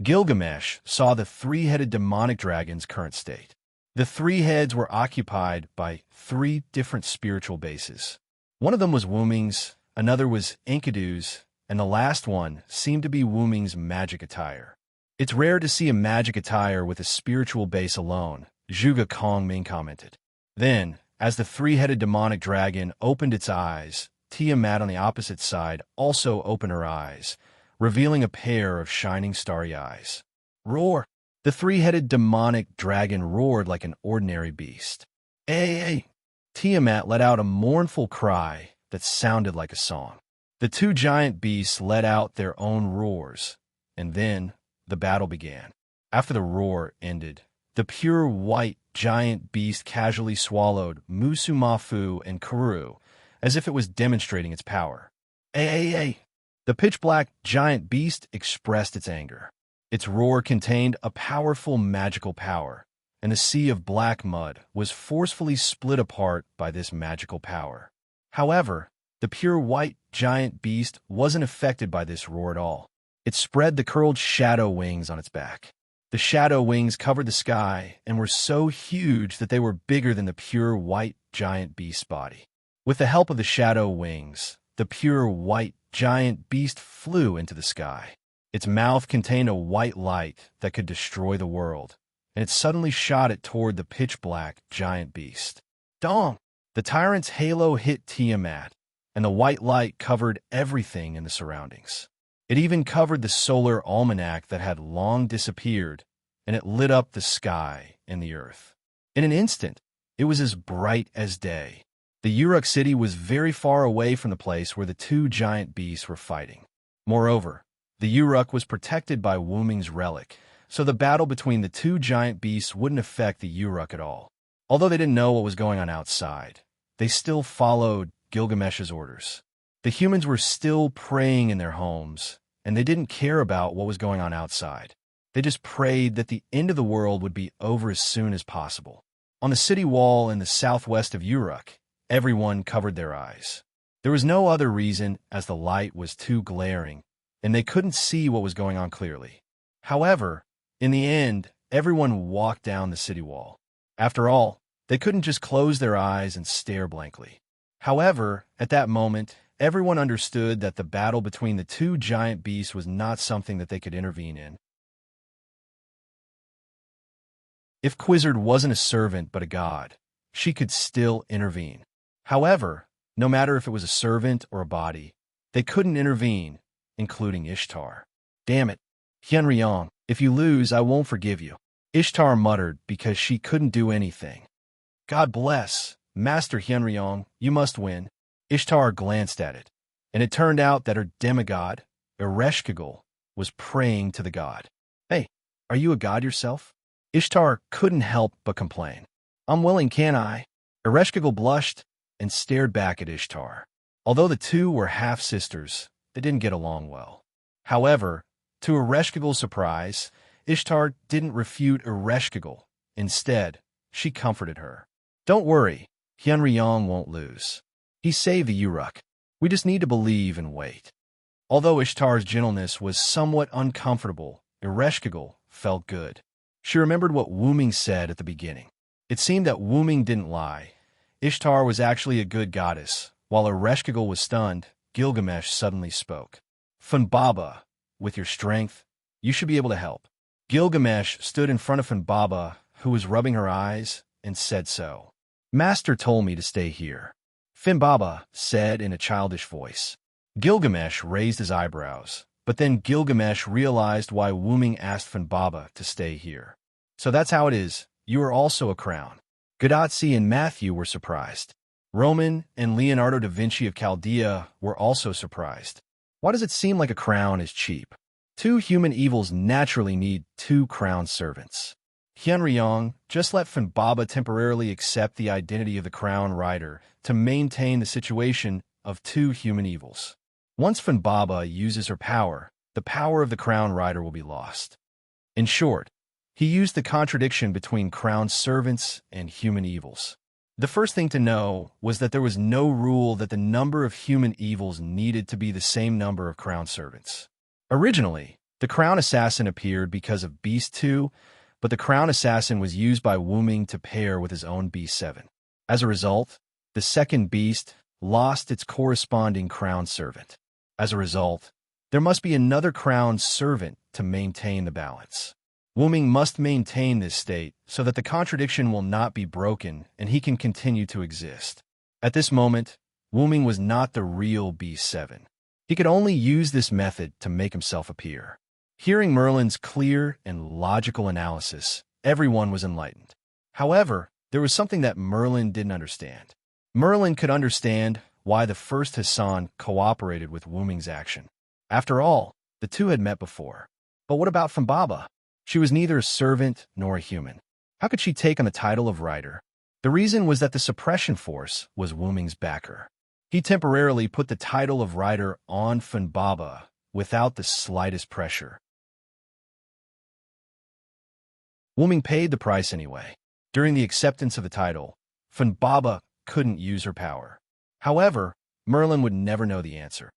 A: Gilgamesh saw the 3-headed demonic dragon's current state. The 3 heads were occupied by 3 different spiritual bases. One of them was Wuming's, another was Enkidu's, and the last one seemed to be Wuming's magic attire. It's rare to see a magic attire with a spiritual base alone, Zhuge Kongming commented. Then, as the 3-headed demonic dragon opened its eyes, Tiamat on the opposite side also opened her eyes, revealing a pair of shining starry eyes. Roar! The 3-headed demonic dragon roared like an ordinary beast. Hey! Tiamat let out a mournful cry that sounded like a song. The 2 giant beasts let out their own roars, and then the battle began. After the roar ended, the pure white giant beast casually swallowed Musumafu and Kuru, as if it was demonstrating its power. Hey! The pitch-black giant beast expressed its anger. Its roar contained a powerful magical power, and the sea of black mud was forcefully split apart by this magical power. However, the pure white giant beast wasn't affected by this roar at all. It spread the curled shadow wings on its back. The shadow wings covered the sky and were so huge that they were bigger than the pure white giant beast's body. With the help of the shadow wings, the pure white giant beast flew into the sky. Its mouth contained a white light that could destroy the world, and it suddenly shot it toward the pitch-black giant beast. Dong! The tyrant's halo hit Tiamat, and the white light covered everything in the surroundings. It even covered the solar almanac that had long disappeared, and it lit up the sky and the earth. In an instant, it was as bright as day. The Uruk city was very far away from the place where the 2 giant beasts were fighting. Moreover, the Uruk was protected by Wuming's relic, so the battle between the 2 giant beasts wouldn't affect the Uruk at all. Although they didn't know what was going on outside, they still followed Gilgamesh's orders. The humans were still praying in their homes, and they didn't care about what was going on outside. They just prayed that the end of the world would be over as soon as possible. On the city wall in the southwest of Uruk, everyone covered their eyes. There was no other reason, as the light was too glaring, and they couldn't see what was going on clearly. However, in the end, everyone walked down the city wall. After all, they couldn't just close their eyes and stare blankly. However, at that moment, everyone understood that the battle between the 2 giant beasts was not something that they could intervene in. If Quizzard wasn't a servant but a god, she could still intervene. However, no matter if it was a servant or a body, they couldn't intervene, including Ishtar. Damn it, Hyunryong, if you lose, I won't forgive you. Ishtar muttered because she couldn't do anything. God bless, Master Hyunryong, you must win. Ishtar glanced at it, and it turned out that her demigod, Ereshkigal, was praying to the god. "Hey, are you a god yourself?" Ishtar couldn't help but complain. "I'm willing, can't I?" Ereshkigal blushed and stared back at Ishtar. Although the two were half-sisters, they didn't get along well. However, to Ereshkigal's surprise, Ishtar didn't refute Ereshkigal. Instead, she comforted her. "Don't worry, Hyunryong won't lose. He saved the Uruk. We just need to believe and wait." Although Ishtar's gentleness was somewhat uncomfortable, Ereshkigal felt good. She remembered what Wuming said at the beginning. It seemed that Wuming didn't lie. Ishtar was actually a good goddess. While Ereshkigal was stunned, Gilgamesh suddenly spoke. "Funbaba, with your strength, you should be able to help." Gilgamesh stood in front of Funbaba, who was rubbing her eyes, and said so. "Master told me to stay here," Funbaba said in a childish voice. Gilgamesh raised his eyebrows, but then Gilgamesh realized why Wuming asked Funbaba to stay here. "So that's how it is. You are also a crown." Gadotsi and Matthew were surprised. Roman and Leonardo da Vinci of Chaldea were also surprised. Why does it seem like a crown is cheap? Two human evils naturally need two crown servants. Hyunryong just let Funbaba temporarily accept the identity of the crown rider to maintain the situation of two human evils. Once Funbaba uses her power, the power of the crown rider will be lost. In short, he used the contradiction between crown servants and human evils. The first thing to know was that there was no rule that the number of human evils needed to be the same number of crown servants. Originally, the crown assassin appeared because of Beast 2, but the crown assassin was used by Wuming to pair with his own Beast 7. As a result, the second beast lost its corresponding crown servant. As a result, there must be another crown servant to maintain the balance. Wuming must maintain this state so that the contradiction will not be broken and he can continue to exist. At this moment, Wuming was not the real Beast 7. He could only use this method to make himself appear. Hearing Merlin's clear and logical analysis, everyone was enlightened. However, there was something that Merlin didn't understand. Merlin could understand why the first Hassan cooperated with Wuming's action. After all, the two had met before. But what about Funbaba? She was neither a servant nor a human. How could she take on the title of rider? The reason was that the suppression force was Wuming's backer. He temporarily put the title of rider on Funbaba without the slightest pressure. Wuming paid the price anyway. During the acceptance of the title, Funbaba couldn't use her power. However, Merlin would never know the answer.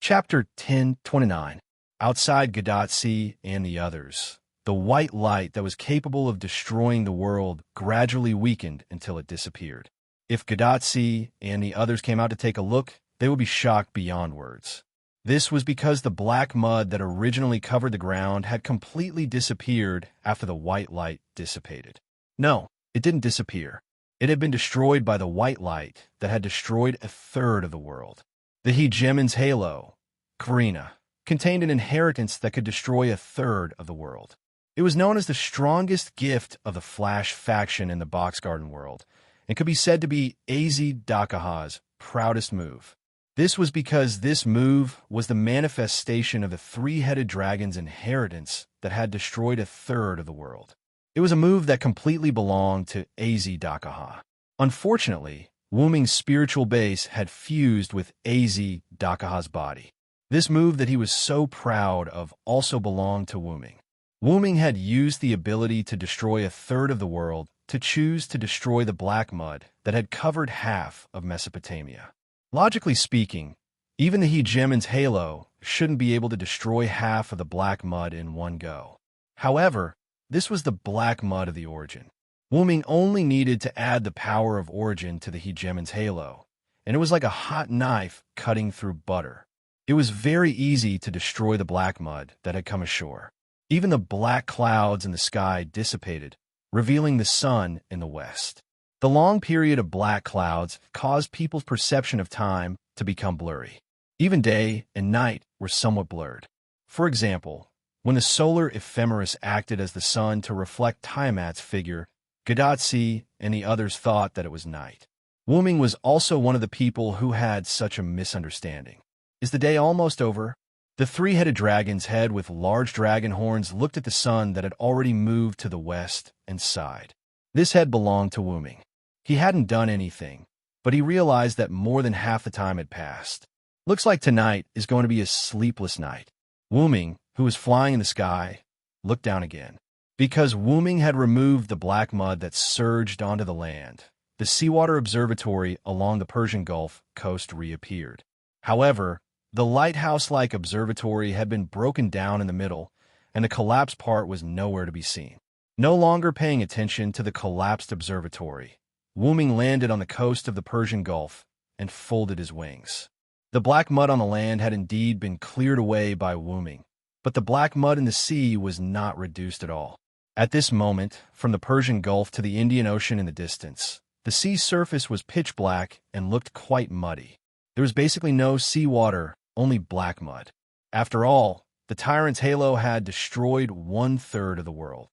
A: Chapter 1029. Outside Gadotsi and the others, the white light that was capable of destroying the world gradually weakened until it disappeared. If Gadotsi and the others came out to take a look, they would be shocked beyond words. This was because the black mud that originally covered the ground had completely disappeared after the white light dissipated. No, it didn't disappear. It had been destroyed by the white light that had destroyed a third of the world. The hegemon's halo, Karina, contained an inheritance that could destroy a third of the world. It was known as the strongest gift of the Flash faction in the Box Garden world, and could be said to be AZ Dakaha's proudest move. This was because this move was the manifestation of the three-headed dragon's inheritance that had destroyed a third of the world. It was a move that completely belonged to AZ Dakaha. Unfortunately, Wuming's spiritual base had fused with AZ Dakaha's body. This move that he was so proud of also belonged to Wuming. Wuming had used the ability to destroy a third of the world to choose to destroy the black mud that had covered half of Mesopotamia. Logically speaking, even the hegemon's halo shouldn't be able to destroy half of the black mud in one go. However, this was the black mud of the origin. Wuming only needed to add the power of origin to the hegemon's halo, and it was like a hot knife cutting through butter. It was very easy to destroy the black mud that had come ashore. Even the black clouds in the sky dissipated, revealing the sun in the west. The long period of black clouds caused people's perception of time to become blurry. Even day and night were somewhat blurred. For example, When the solar ephemeris acted as the sun to reflect Tiamat's figure, Gadotsi and the others thought that it was night. Wuming was also one of the people who had such a misunderstanding. Is the day almost over? The three-headed dragon's head with large dragon horns looked at the sun that had already moved to the west and sighed. This head belonged to Wuming. He hadn't done anything, but he realized that more than half the time had passed. Looks like tonight is going to be a sleepless night. Wuming, who was flying in the sky, looked down again. Because Wuming had removed the black mud that surged onto the land, the seawater observatory along the Persian Gulf coast reappeared. However, the lighthouse-like observatory had been broken down in the middle, and the collapsed part was nowhere to be seen. No longer paying attention to the collapsed observatory, Wuming landed on the coast of the Persian Gulf and folded his wings. The black mud on the land had indeed been cleared away by Wuming, but the black mud in the sea was not reduced at all. At this moment, from the Persian Gulf to the Indian Ocean in the distance, the sea's surface was pitch black and looked quite muddy. There was basically no seawater, only black mud. After all, the tyrant's halo had destroyed 1/3 of the world.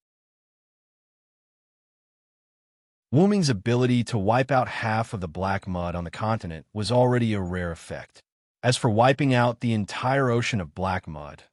A: Wuming's ability to wipe out half of the black mud on the continent was already a rare effect. As for wiping out the entire ocean of black mud,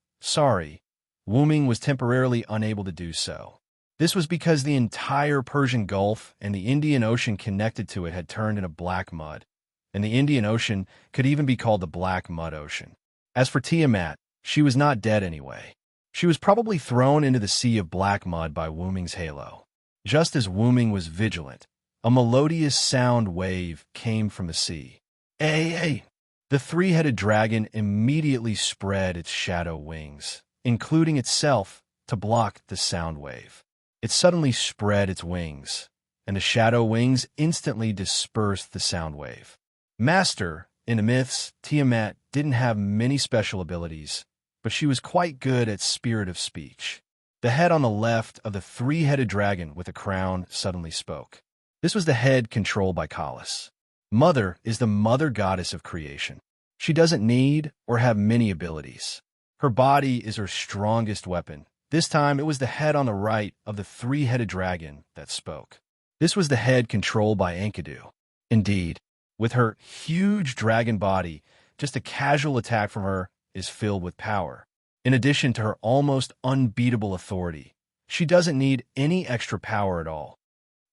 A: Wuming was temporarily unable to do so. This was because the entire Persian Gulf and the Indian Ocean connected to it had turned into black mud, and the Indian Ocean could even be called the Black Mud Ocean. As for Tiamat, she was not dead anyway. She was probably thrown into the sea of black mud by Wuming's halo. Just as Wuming was vigilant, a melodious sound wave came from the sea. Hey! The three-headed dragon immediately spread its shadow wings, including itself, to block the sound wave. It suddenly spread its wings, and the shadow wings instantly dispersed the sound wave. Master, in the myths, Tiamat didn't have many special abilities, but she was quite good at spirit of speech. The head on the left of the three-headed dragon with a crown suddenly spoke. This was the head controlled by Kalas. Mother is the mother goddess of creation. She doesn't need or have many abilities. Her body is her strongest weapon. This time it was the head on the right of the three-headed dragon that spoke. This was the head controlled by Enkidu. Indeed, with her huge dragon body, just a casual attack from her is filled with power. In addition to her almost unbeatable authority, she doesn't need any extra power at all.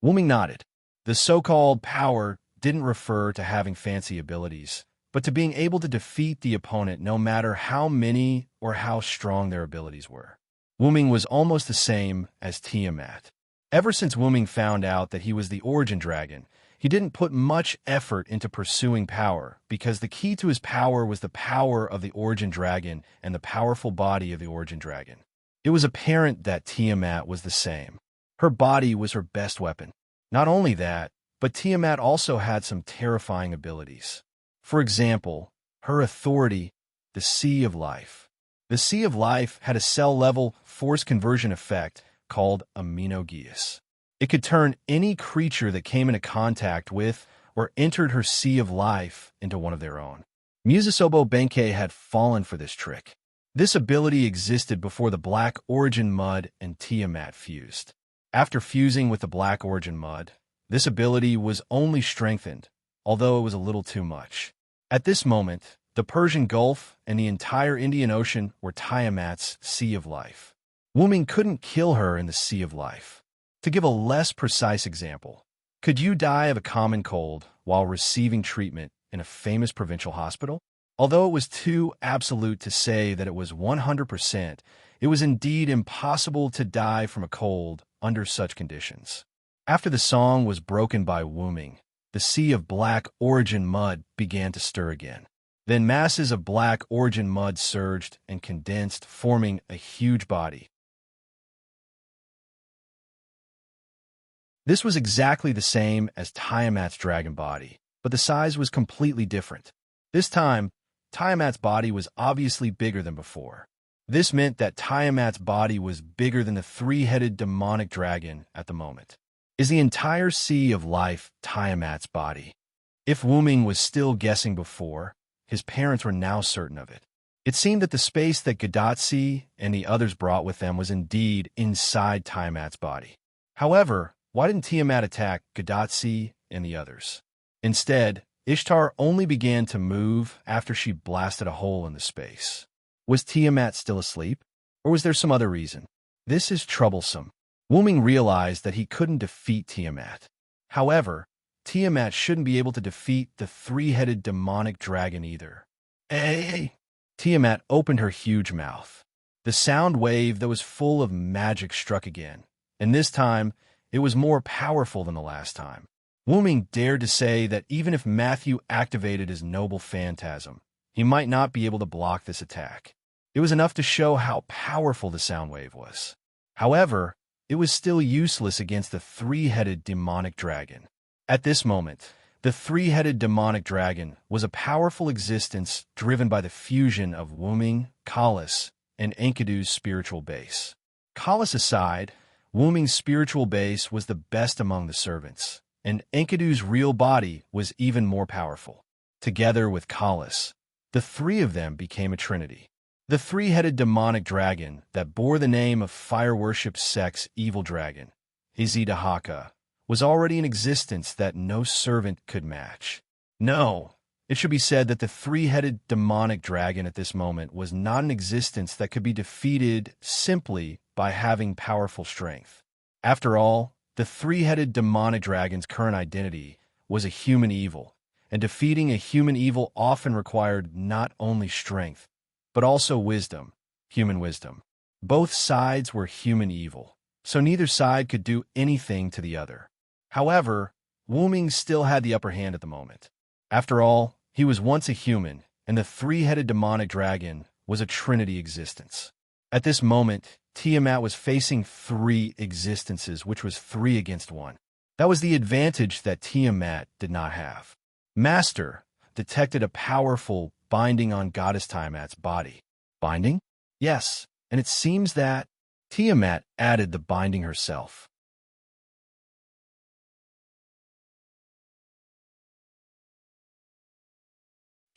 A: Wuming nodded. The so-called power didn't refer to having fancy abilities, but to being able to defeat the opponent no matter how many or how strong their abilities were. Wuming was almost the same as Tiamat. Ever since Wuming found out that he was the origin dragon, he didn't put much effort into pursuing power because the key to his power was the power of the origin dragon and the powerful body of the origin dragon. It was apparent that Tiamat was the same. Her body was her best weapon. Not only that, but Tiamat also had some terrifying abilities. For example, her authority, the Sea of Life. The Sea of Life had a cell-level force conversion effect called aminogeas. It could turn any creature that came into contact with or entered her Sea of Life into one of their own. Musasobo Benkei had fallen for this trick. This ability existed before the Black Origin Mud and Tiamat fused. After fusing with the Black Origin Mud, this ability was only strengthened, although it was a little too much. At this moment, the Persian Gulf and the entire Indian Ocean were Tiamat's Sea of Life. Wuming couldn't kill her in the Sea of Life. To give a less precise example, could you die of a common cold while receiving treatment in a famous provincial hospital? Although it was too absolute to say that it was 100%, it was indeed impossible to die from a cold under such conditions. After the song was broken by Wuming, the sea of Black Origin Mud began to stir again. Then masses of Black Origin Mud surged and condensed, forming a huge body. This was exactly the same as Tiamat's dragon body, but the size was completely different. This time, Tiamat's body was obviously bigger than before. This meant that Tiamat's body was bigger than the three-headed demonic dragon at the moment. Is the entire Sea of Life Tiamat's body? If Wuming was still guessing before, his parents were now certain of it. It seemed that the space that Gadotsi and the others brought with them was indeed inside Tiamat's body. However, why didn't Tiamat attack Gadotsi and the others? Instead, Ishtar only began to move after she blasted a hole in the space. Was Tiamat still asleep? Or was there some other reason? This is troublesome. Wuming realized that he couldn't defeat Tiamat. However, Tiamat shouldn't be able to defeat the three-headed demonic dragon either. Hey! Tiamat opened her huge mouth. The sound wave that was full of magic struck again, and this time, it was more powerful than the last time. Wuming dared to say that even if Matthew activated his noble phantasm, he might not be able to block this attack. It was enough to show how powerful the sound wave was. However, it was still useless against the three-headed demonic dragon. At this moment, the three-headed demonic dragon was a powerful existence driven by the fusion of Wuming, Kalas, and Enkidu's spiritual base. Kalas aside, Wuming's spiritual base was the best among the servants, and Enkidu's real body was even more powerful. Together with Kalas, the three of them became a trinity. The three-headed demonic dragon that bore the name of fire worship sect's evil dragon, Izidahaka, was already in existence that no servant could match. No, it should be said that the three-headed demonic dragon at this moment was not an existence that could be defeated simply by having powerful strength. After all, the three-headed demonic dragon's current identity was a human evil, and defeating a human evil often required not only strength, but also wisdom, human wisdom. Both sides were human evil, so neither side could do anything to the other. However, Wuming still had the upper hand at the moment. After all, he was once a human, and the three-headed demonic dragon was a trinity existence. At this moment, Tiamat was facing three existences, which was 3 against 1. That was the advantage that Tiamat did not have. Master detected a powerful binding on Goddess Tiamat's body. Binding? Yes, and it seems that Tiamat added the binding herself.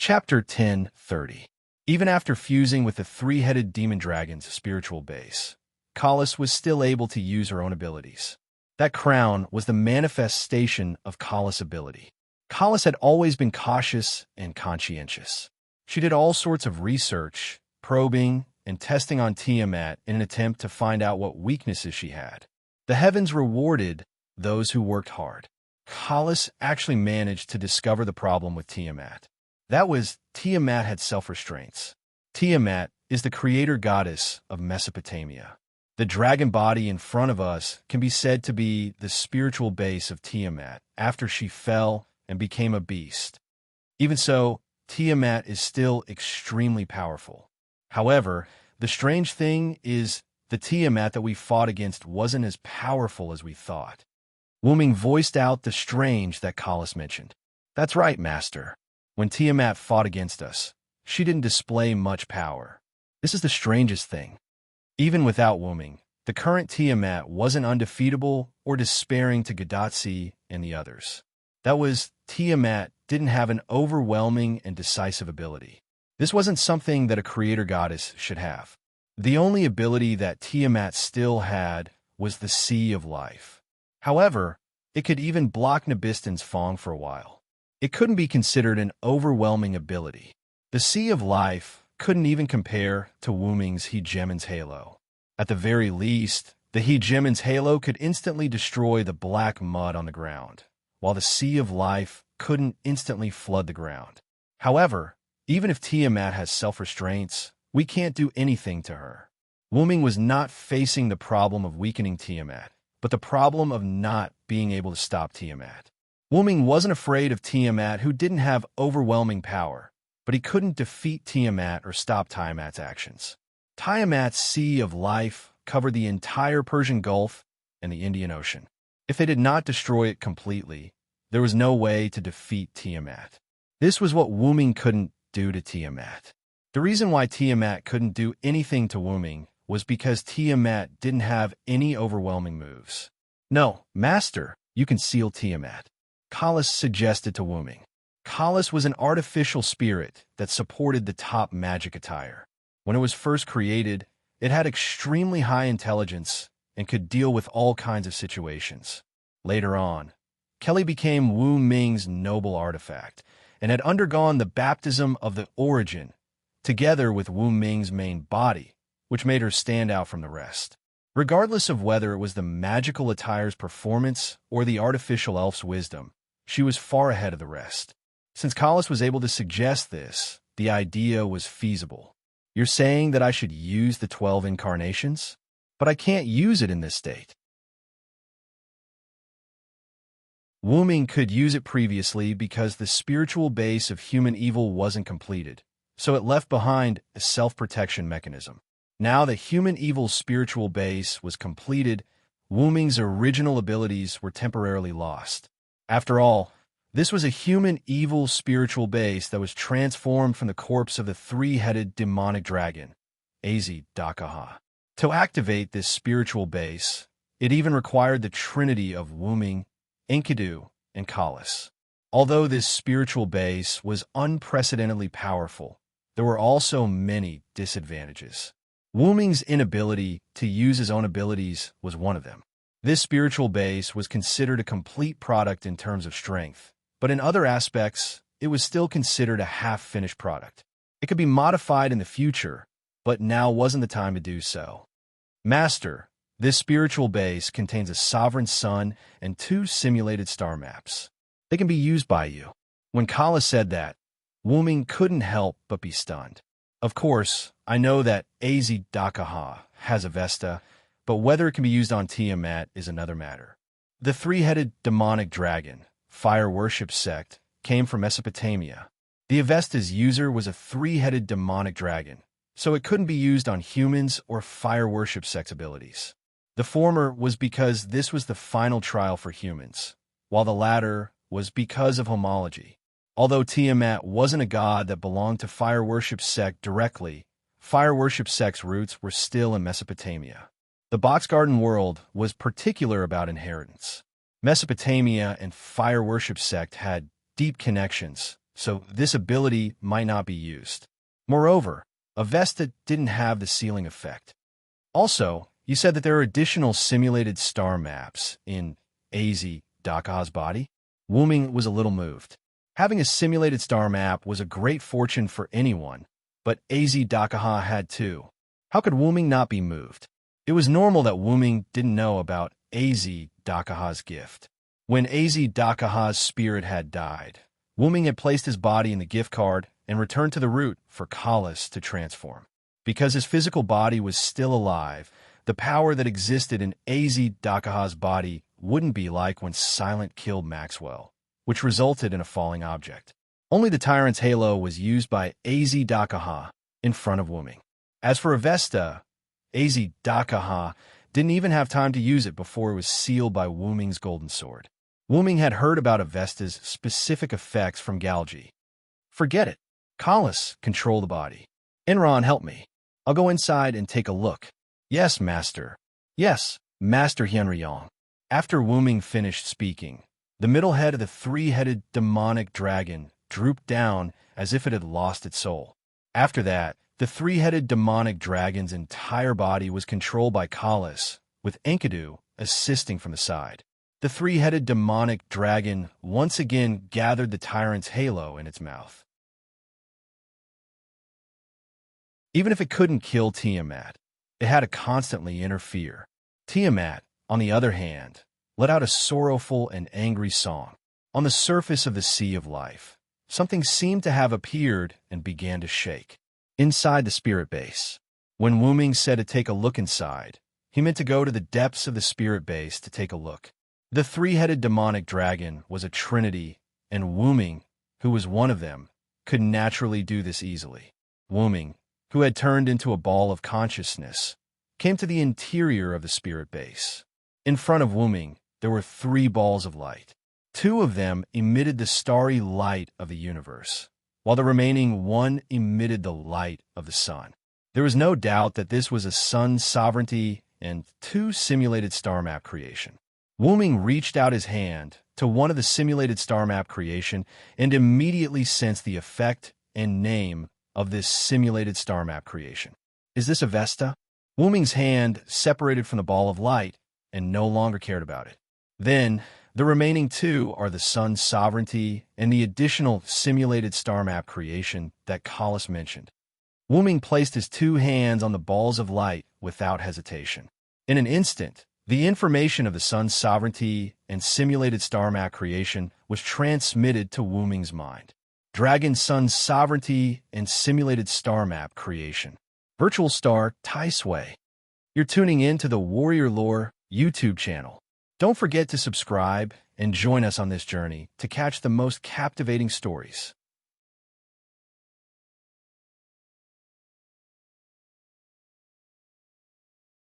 A: Chapter 10:30. Even after fusing with the three-headed demon dragon's spiritual base, Kalas was still able to use her own abilities. That crown was the manifestation of Kalas' ability. Kalas had always been cautious and conscientious. She did all sorts of research, probing, and testing on Tiamat in an attempt to find out what weaknesses she had. The heavens rewarded those who worked hard. Kalas actually managed to discover the problem with Tiamat. That was, Tiamat had self-restraints. Tiamat is the creator goddess of Mesopotamia. The dragon body in front of us can be said to be the spiritual base of Tiamat after she fell and became a beast. Even so, Tiamat is still extremely powerful. However, the strange thing is the Tiamat that we fought against wasn't as powerful as we thought. Wuming voiced out the strange that Kalas mentioned. That's right, Master. When Tiamat fought against us, she didn't display much power. This is the strangest thing. Even without Wuming, the current Tiamat wasn't undefeatable or despairing to Gadotsi and the others. That was, Tiamat didn't have an overwhelming and decisive ability. This wasn't something that a creator goddess should have. The only ability that Tiamat still had was the Sea of Life. However, it could even block Nabiston's Fong for a while. It couldn't be considered an overwhelming ability. The Sea of Life couldn't even compare to Wuming's Hegemon's Halo. At the very least, the Hegemon's Halo could instantly destroy the black mud on the ground, while the Sea of Life couldn't instantly flood the ground. However, even if Tiamat has self-restraints, we can't do anything to her. Wuming was not facing the problem of weakening Tiamat, but the problem of not being able to stop Tiamat. Wuming wasn't afraid of Tiamat, who didn't have overwhelming power, but he couldn't defeat Tiamat or stop Tiamat's actions. Tiamat's Sea of Life covered the entire Persian Gulf and the Indian Ocean. If they did not destroy it completely, there was no way to defeat Tiamat. This was what Wuming couldn't do to Tiamat. The reason why Tiamat couldn't do anything to Wuming was because Tiamat didn't have any overwhelming moves. No, Master, you can seal Tiamat, Kalas suggested to Wuming. Kalas was an artificial spirit that supported the top magic attire. When it was first created, it had extremely high intelligence and could deal with all kinds of situations. Later on, Kelly became Wu Ming's noble artifact and had undergone the baptism of the origin, together with Wu Ming's main body, which made her stand out from the rest. Regardless of whether it was the magical attire's performance or the artificial elf's wisdom, she was far ahead of the rest. Since Kalas was able to suggest this, the idea was feasible. You're saying that I should use the 12 incarnations? But I can't use it in this state. Wu Ming could use it previously because the spiritual base of human evil wasn't completed, so it left behind a self-protection mechanism. Now the human evil's spiritual base was completed, Wu Ming's original abilities were temporarily lost. After all, this was a human evil spiritual base that was transformed from the corpse of the three-headed demonic dragon, Az-Dakaha. To activate this spiritual base, it even required the trinity of Wu Ming, Enkidu, and Kalas. Although this spiritual base was unprecedentedly powerful, there were also many disadvantages. Wu Ming's inability to use his own abilities was one of them. This spiritual base was considered a complete product in terms of strength, but in other aspects, it was still considered a half-finished product. It could be modified in the future, but now wasn't the time to do so. Master, this spiritual base contains a sovereign sun and 2 simulated star maps. They can be used by you. When Kala said that, Wu Ming couldn't help but be stunned. Of course, I know that Az-Dakaha has a Vesta, but whether it can be used on Tiamat is another matter. The three-headed demonic dragon, fire worship sect, came from Mesopotamia. The Avesta's user was a three-headed demonic dragon, so it couldn't be used on humans or fire worship sect abilities. The former was because this was the final trial for humans, while the latter was because of homology. Although Tiamat wasn't a god that belonged to fire worship sect directly, fire worship sect's roots were still in Mesopotamia. The Box Garden world was particular about inheritance. Mesopotamia and fire worship sect had deep connections, so this ability might not be used. Moreover, Avesta didn't have the sealing effect. Also, you said that there are additional simulated star maps in Az-Dakaha's body? Wu Ming was a little moved. Having a simulated star map was a great fortune for anyone, but Az-Dakaha had too. How could Wu Ming not be moved? It was normal that Wu Ming didn't know about Az-Dakaha's gift. When Az-Dakaha's spirit had died, Wu Ming had placed his body in the gift card and returned to the root for Kalas to transform. Because his physical body was still alive, the power that existed in Az-Dakaha's body wouldn't be like when Silent killed Maxwell, which resulted in a falling object. Only the Tyrant's Halo was used by Az-Dakaha in front of Wu Ming. As for Avesta, Az-Dakaha didn't even have time to use it before it was sealed by Wu Ming's golden sword. Wu Ming had heard about Avesta's specific effects from Galji. Forget it. Kalas, control the body. Enron, help me. I'll go inside and take a look. Yes, Master. Yes, Master Hyunryong. After Wu Ming finished speaking, the middle head of the three-headed demonic dragon drooped down as if it had lost its soul. After that, the three-headed demonic dragon's entire body was controlled by Kalas, with Enkidu assisting from the side. The three-headed demonic dragon once again gathered the tyrant's halo in its mouth. Even if it couldn't kill Tiamat, it had to constantly interfere. Tiamat, on the other hand, let out a sorrowful and angry song. On the surface of the sea of life, something seemed to have appeared and began to shake. Inside the spirit base. When Wu Ming said to take a look inside, he meant to go to the depths of the spirit base to take a look. The three-headed demonic dragon was a trinity, and Wu Ming, who was one of them, could naturally do this easily. Wu Ming, who had turned into a ball of consciousness, came to the interior of the spirit base. In front of Wu Ming, there were 3 balls of light. 2 of them emitted the starry light of the universe, while the remaining 1 emitted the light of the sun. There was no doubt that this was a sun sovereignty and 2 simulated star map creation. Wu Ming reached out his hand to one of the simulated star map creation and immediately sensed the effect and name of this simulated star map creation. Is this a Vesta? Wu Ming's hand separated from the ball of light and no longer cared about it. Then, the remaining two are the sun's sovereignty and the additional simulated star map creation that Collis mentioned. Wu Ming placed his two hands on the balls of light without hesitation. In an instant, the information of the sun's sovereignty and simulated star map creation was transmitted to Wu Ming's mind. Dragon Sun's sovereignty and simulated star map creation. Virtual star Tai Sui. You're tuning in to the Warrior Lore YouTube channel. Don't forget to subscribe and join us on this journey to catch the most captivating stories.